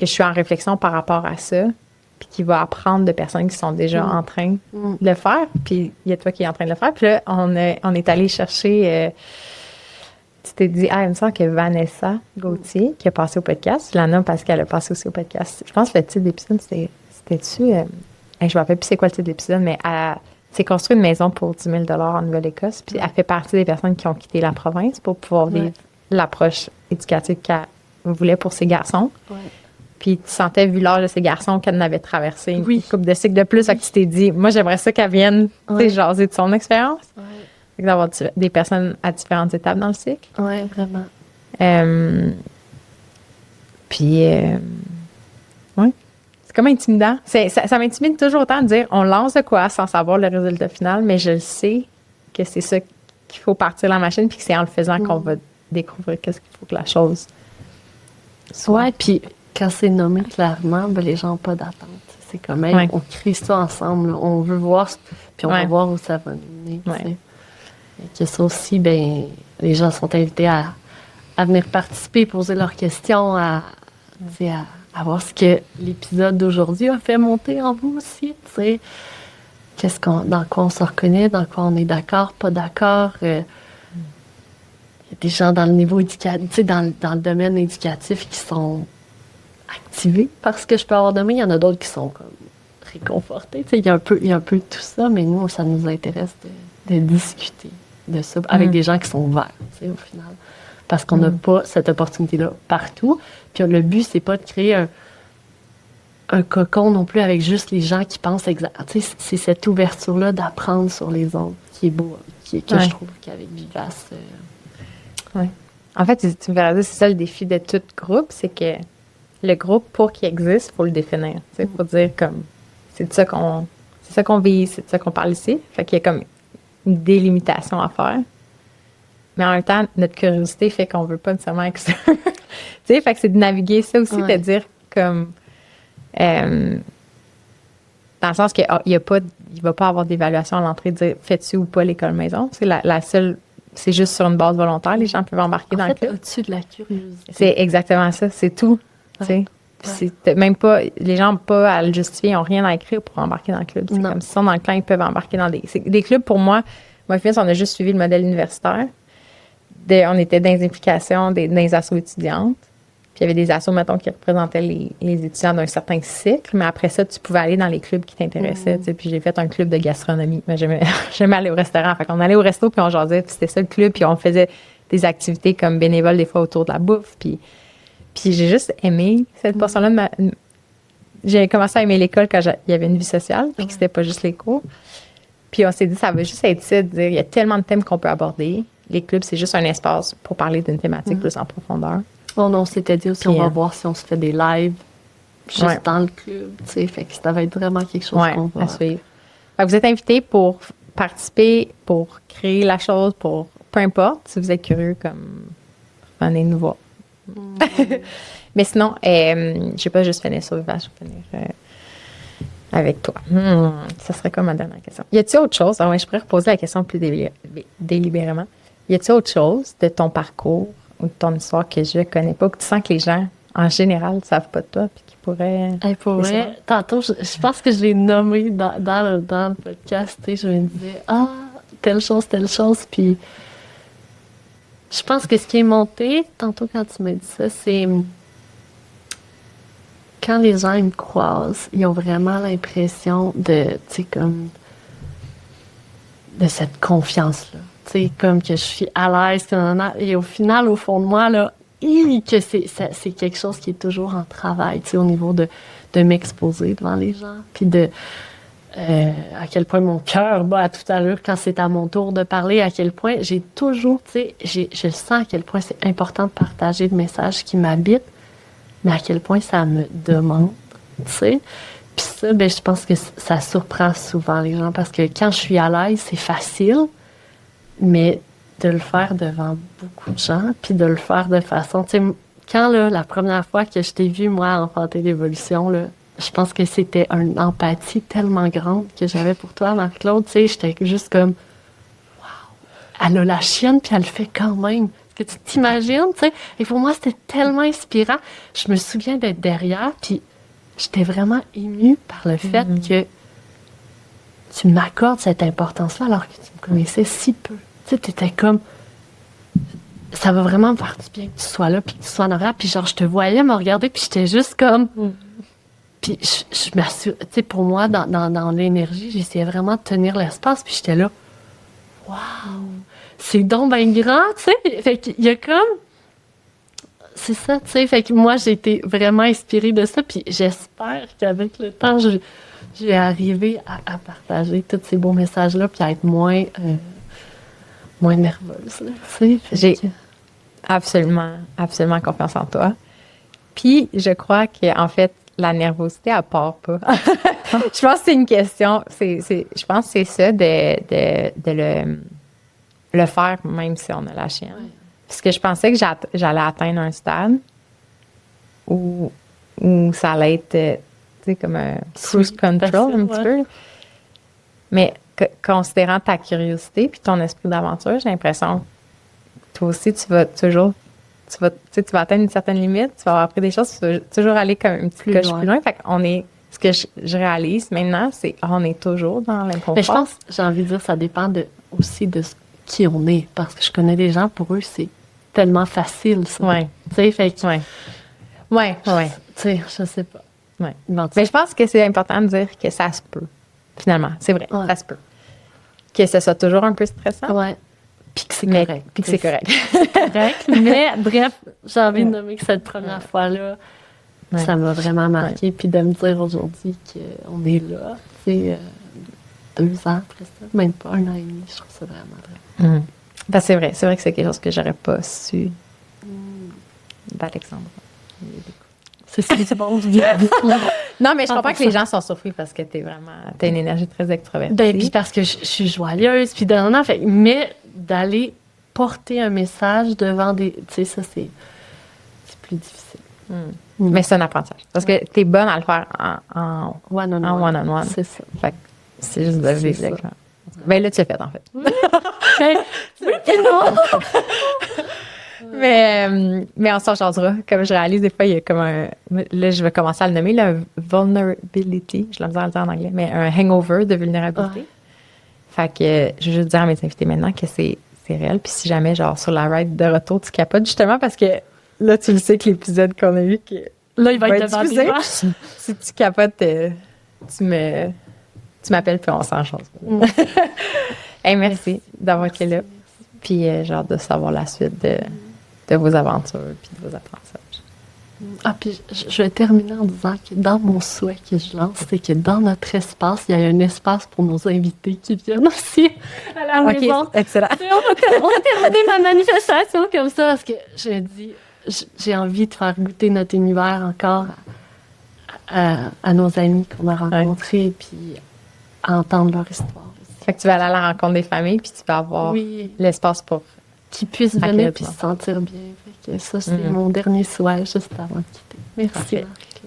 je suis en réflexion par rapport à ça, puis qui va apprendre de personnes qui sont déjà en train de le faire. Puis il y a toi qui es en train de le faire. Puis là, on est allé chercher... tu t'es dit, il me semble que Vanessa Gauthier, qui a passé au podcast, je la nomme parce qu'elle a passé aussi au podcast. Je pense que le titre d'épisode, c'était-tu je me rappelle plus c'est quoi le titre de l'épisode, mais elle s'est construit une maison pour 10 000 en Nouvelle-Écosse. Puis elle fait partie des personnes qui ont quitté la province pour pouvoir vivre l'approche éducative qu'elle voulait pour ses garçons. Ouais. Puis tu sentais, vu l'âge de ces garçons, qu'elle n'avait traversé une couple de cycles de plus. Fait que tu t'es dit, moi, j'aimerais ça qu'elle vienne jaser de son expérience. Ouais. Fait que d'avoir des personnes à différentes étapes dans le cycle. Oui, vraiment. Puis, oui. C'est comme intimidant. Ça m'intimide toujours autant de dire, on lance de quoi sans savoir le résultat final, mais je sais que c'est ça qu'il faut partir la machine, puis que c'est en le faisant qu'on va découvrir qu'est-ce qu'il faut que la chose soit. Ouais, puis quand c'est nommé clairement, ben, les gens n'ont pas d'attente. C'est comme, hey, on crée ça ensemble, là. On veut voir, puis on va voir où ça va nous mener. Ouais. Et que ça aussi, ben, les gens sont invités à venir participer, poser leurs questions, à voir ce que l'épisode d'aujourd'hui a fait monter en vous aussi. T'sais. Dans quoi on se reconnaît, dans quoi on est d'accord, pas d'accord. Il y a des gens dans le niveau éducatif, dans le domaine éducatif qui sont activés par ce que je peux avoir donné. Il y en a d'autres qui sont comme réconfortés. Il y a un peu de tout ça, mais nous, ça nous intéresse de discuter de ça avec des gens qui sont ouverts, au final. Parce qu'on n'a pas cette opportunité-là partout. Puis le but, c'est pas de créer un cocon non plus avec juste les gens qui pensent exactement. C'est cette ouverture-là d'apprendre sur les autres qui est beau, que je trouve qu'avec Vivace... Oui. En fait, tu me verras dire, c'est ça le défi de tout groupe, c'est que le groupe, pour qu'il existe, il faut le définir. Il faut dire comme, c'est de ça qu'on vise, c'est de ça qu'on parle ici. Fait qu'il y a comme une délimitation à faire. Mais en même temps, notre curiosité fait qu'on veut pas nécessairement être ça. Fait que c'est de naviguer ça aussi, de dire comme... dans le sens qu'il va pas avoir d'évaluation à l'entrée de dire fais-tu ou pas l'école maison. C'est la seule... C'est juste sur une base volontaire, les gens peuvent embarquer dans le club. Au-dessus de la curiosité. C'est exactement ça, c'est tout. C'est même pas, les gens n'ont pas à le justifier, ils n'ont rien à écrire pour embarquer dans le club. C'est comme s'ils sont dans le clan, ils peuvent embarquer dans des clubs. Pour moi et Phyllis, on a juste suivi le modèle universitaire. On était dans les implications dans les assos étudiantes. Puis il y avait des assos, mettons, qui représentaient les étudiants d'un certain cycle. Mais après ça, tu pouvais aller dans les clubs qui t'intéressaient. Puis j'ai fait un club de gastronomie. Mais j'aimais aller au restaurant. Fait qu'on allait au resto, puis on jasait. Puis c'était ça le club. Puis on faisait des activités comme bénévoles, des fois, autour de la bouffe. Puis j'ai juste aimé cette portion-là. J'ai commencé à aimer l'école quand il y avait une vie sociale. Puis que c'était pas juste les cours. Puis on s'est dit, ça va juste être ça, de dire, il y a tellement de thèmes qu'on peut aborder. Les clubs, c'est juste un espace pour parler d'une thématique plus en profondeur. On s'était dit aussi, on va voir si on se fait des lives juste dans le club. Fait que ça va être vraiment quelque chose qu'on va... à suivre. Fait que vous êtes invités pour participer, pour créer la chose, pour peu importe. Si vous êtes curieux, comme venez nous voir. Mais sinon, je vais pas juste finir sur Vivace, je vais finir avec toi. Ça serait comme ma dernière question. Y a-t-il autre chose? Je pourrais reposer la question plus délibérément. Y a-t-il autre chose de ton parcours ou de ton histoire que je connais pas, que tu sens que les gens, en général, ne savent pas de toi puis qui pourraient... pour vrai, tantôt, je pense que je l'ai nommé dans le podcast. Je me disais, telle chose. Puis je pense que ce qui est monté, tantôt quand tu m'as dit ça, c'est quand les gens ils me croisent, ils ont vraiment l'impression de, tu sais, comme de cette confiance-là. Tu sais, comme que je suis à l'aise, et au final, au fond de moi, là, que c'est quelque chose qui est toujours en travail, tu sais, au niveau de m'exposer devant les gens, puis à quel point mon cœur bat à toute allure quand c'est à mon tour de parler, à quel point j'ai toujours, tu sais, je sens à quel point c'est important de partager le message qui m'habite, mais à quel point ça me demande, tu sais. Puis ça, ben, je pense que ça surprend souvent les gens, parce que quand je suis à l'aise, c'est facile, mais de le faire devant beaucoup de gens, puis de le faire de façon... Tu sais, quand, là, la première fois que je t'ai vu, moi, enfanter l'évolution, là, je pense que c'était une empathie tellement grande que j'avais pour toi, Marc-Claude. Tu sais, j'étais juste comme... Waouh! Elle a la chienne, puis elle le fait quand même. Est-ce que tu t'imagines, tu sais? Et pour moi, c'était tellement inspirant. Je me souviens d'être derrière, puis j'étais vraiment émue par le fait que tu m'accordes cette importance-là alors que tu me connaissais si peu. Tu sais, t'étais comme... Ça va vraiment me faire du bien que tu sois là, puis que tu sois en arrière. Puis genre, je te voyais me regarder, puis j'étais juste comme... Puis je m'assure, tu sais, pour moi, dans l'énergie, j'essayais vraiment de tenir l'espace, puis j'étais là, waouh, c'est donc bien grand, tu sais. Fait qu'il y a comme, c'est ça, tu sais. Fait que moi, j'ai été vraiment inspirée de ça, puis j'espère qu'avec le temps, je vais arriver à partager tous ces beaux messages-là, puis à être moins nerveuse, là, tu sais. J'ai absolument, absolument confiance en toi. Puis, je crois qu'en fait, la nervosité, elle part pas. Je pense que c'est une question, je pense que c'est ça de le faire même si on a la chienne. Ouais. Parce que je pensais que j'allais atteindre un stade où ça allait être, tu sais, comme un cruise control un petit peu. Mais considérant ta curiosité puis ton esprit d'aventure, j'ai l'impression que toi aussi, tu vas atteindre une certaine limite, tu vas avoir appris des choses, tu vas toujours aller comme une petite coche plus loin. Fait qu'on est, ce que je réalise maintenant, c'est on est toujours dans l'inconfort. Mais je pense, j'ai envie de dire, ça dépend aussi de qui on est. Parce que je connais des gens, pour eux, c'est tellement facile, ça. Ouais. Tu sais, fait que... Ouais. Tu sais, je sais pas. Ouais. Mais je pense que c'est important de dire que ça se peut. Finalement, c'est vrai, ouais. ça se peut. Que ce soit toujours un peu stressant. Ouais. Puis que c'est correct. Puis que c'est correct. C'est correct. Mais bref, j'ai envie de nommer que cette première fois-là, ça m'a vraiment marqué. Ouais. Puis de me dire aujourd'hui qu'on est là, tu sais, 2 ans après ça, même pas 1 an et demi, je trouve ça vraiment vrai. Ben, c'est vrai que c'est quelque chose que j'aurais pas su d'Alexandre. C'est bon. Non, mais je comprends que les gens sont surpris parce que t'as une énergie très extravertie. Ben, puis parce que je suis joyeuse, puis mais d'aller porter un message devant des... Tu sais, ça, c'est plus difficile. Mais c'est un apprentissage. Parce que t'es bonne à le faire en one-on-one. C'est ça. Fait que c'est juste de vivre avec ça. Ben là, tu l'as fait, en fait. Mais on s'en changera. Comme je réalise, des fois, il y a comme un... Là, je vais commencer à le nommer, le vulnerability. Je l'ai misère à le dire en anglais, mais un hangover de vulnérabilité. Fait que je veux juste dire à mes invités maintenant que c'est réel. Puis si jamais, genre, sur la ride de retour, tu capotes, justement, parce que là, tu le sais que l'épisode qu'on a vu, que là, il va être devant diffusé. tes Si tu capotes, tu m'appelles, puis on s'en change. Hey, merci d'avoir été là. Puis j'ai hâte de savoir la suite de vos aventures puis de vos apprentissages. Ah, puis je vais terminer en disant que dans mon souhait que je lance, c'est que dans notre espace, il y a un espace pour nos invités qui viennent aussi à la maison. Excellent. On va terminer ma manifestation comme ça parce que je me dis, j'ai envie de faire goûter notre univers encore à nos amis qu'on a rencontrés puis à entendre leur histoire. Fait que tu vas aller à la rencontre des familles, puis tu vas avoir l'espace pour qu'ils puissent venir puis se sentir bien. Fait que ça, c'est mon dernier souhait juste avant de quitter. Merci, Marc.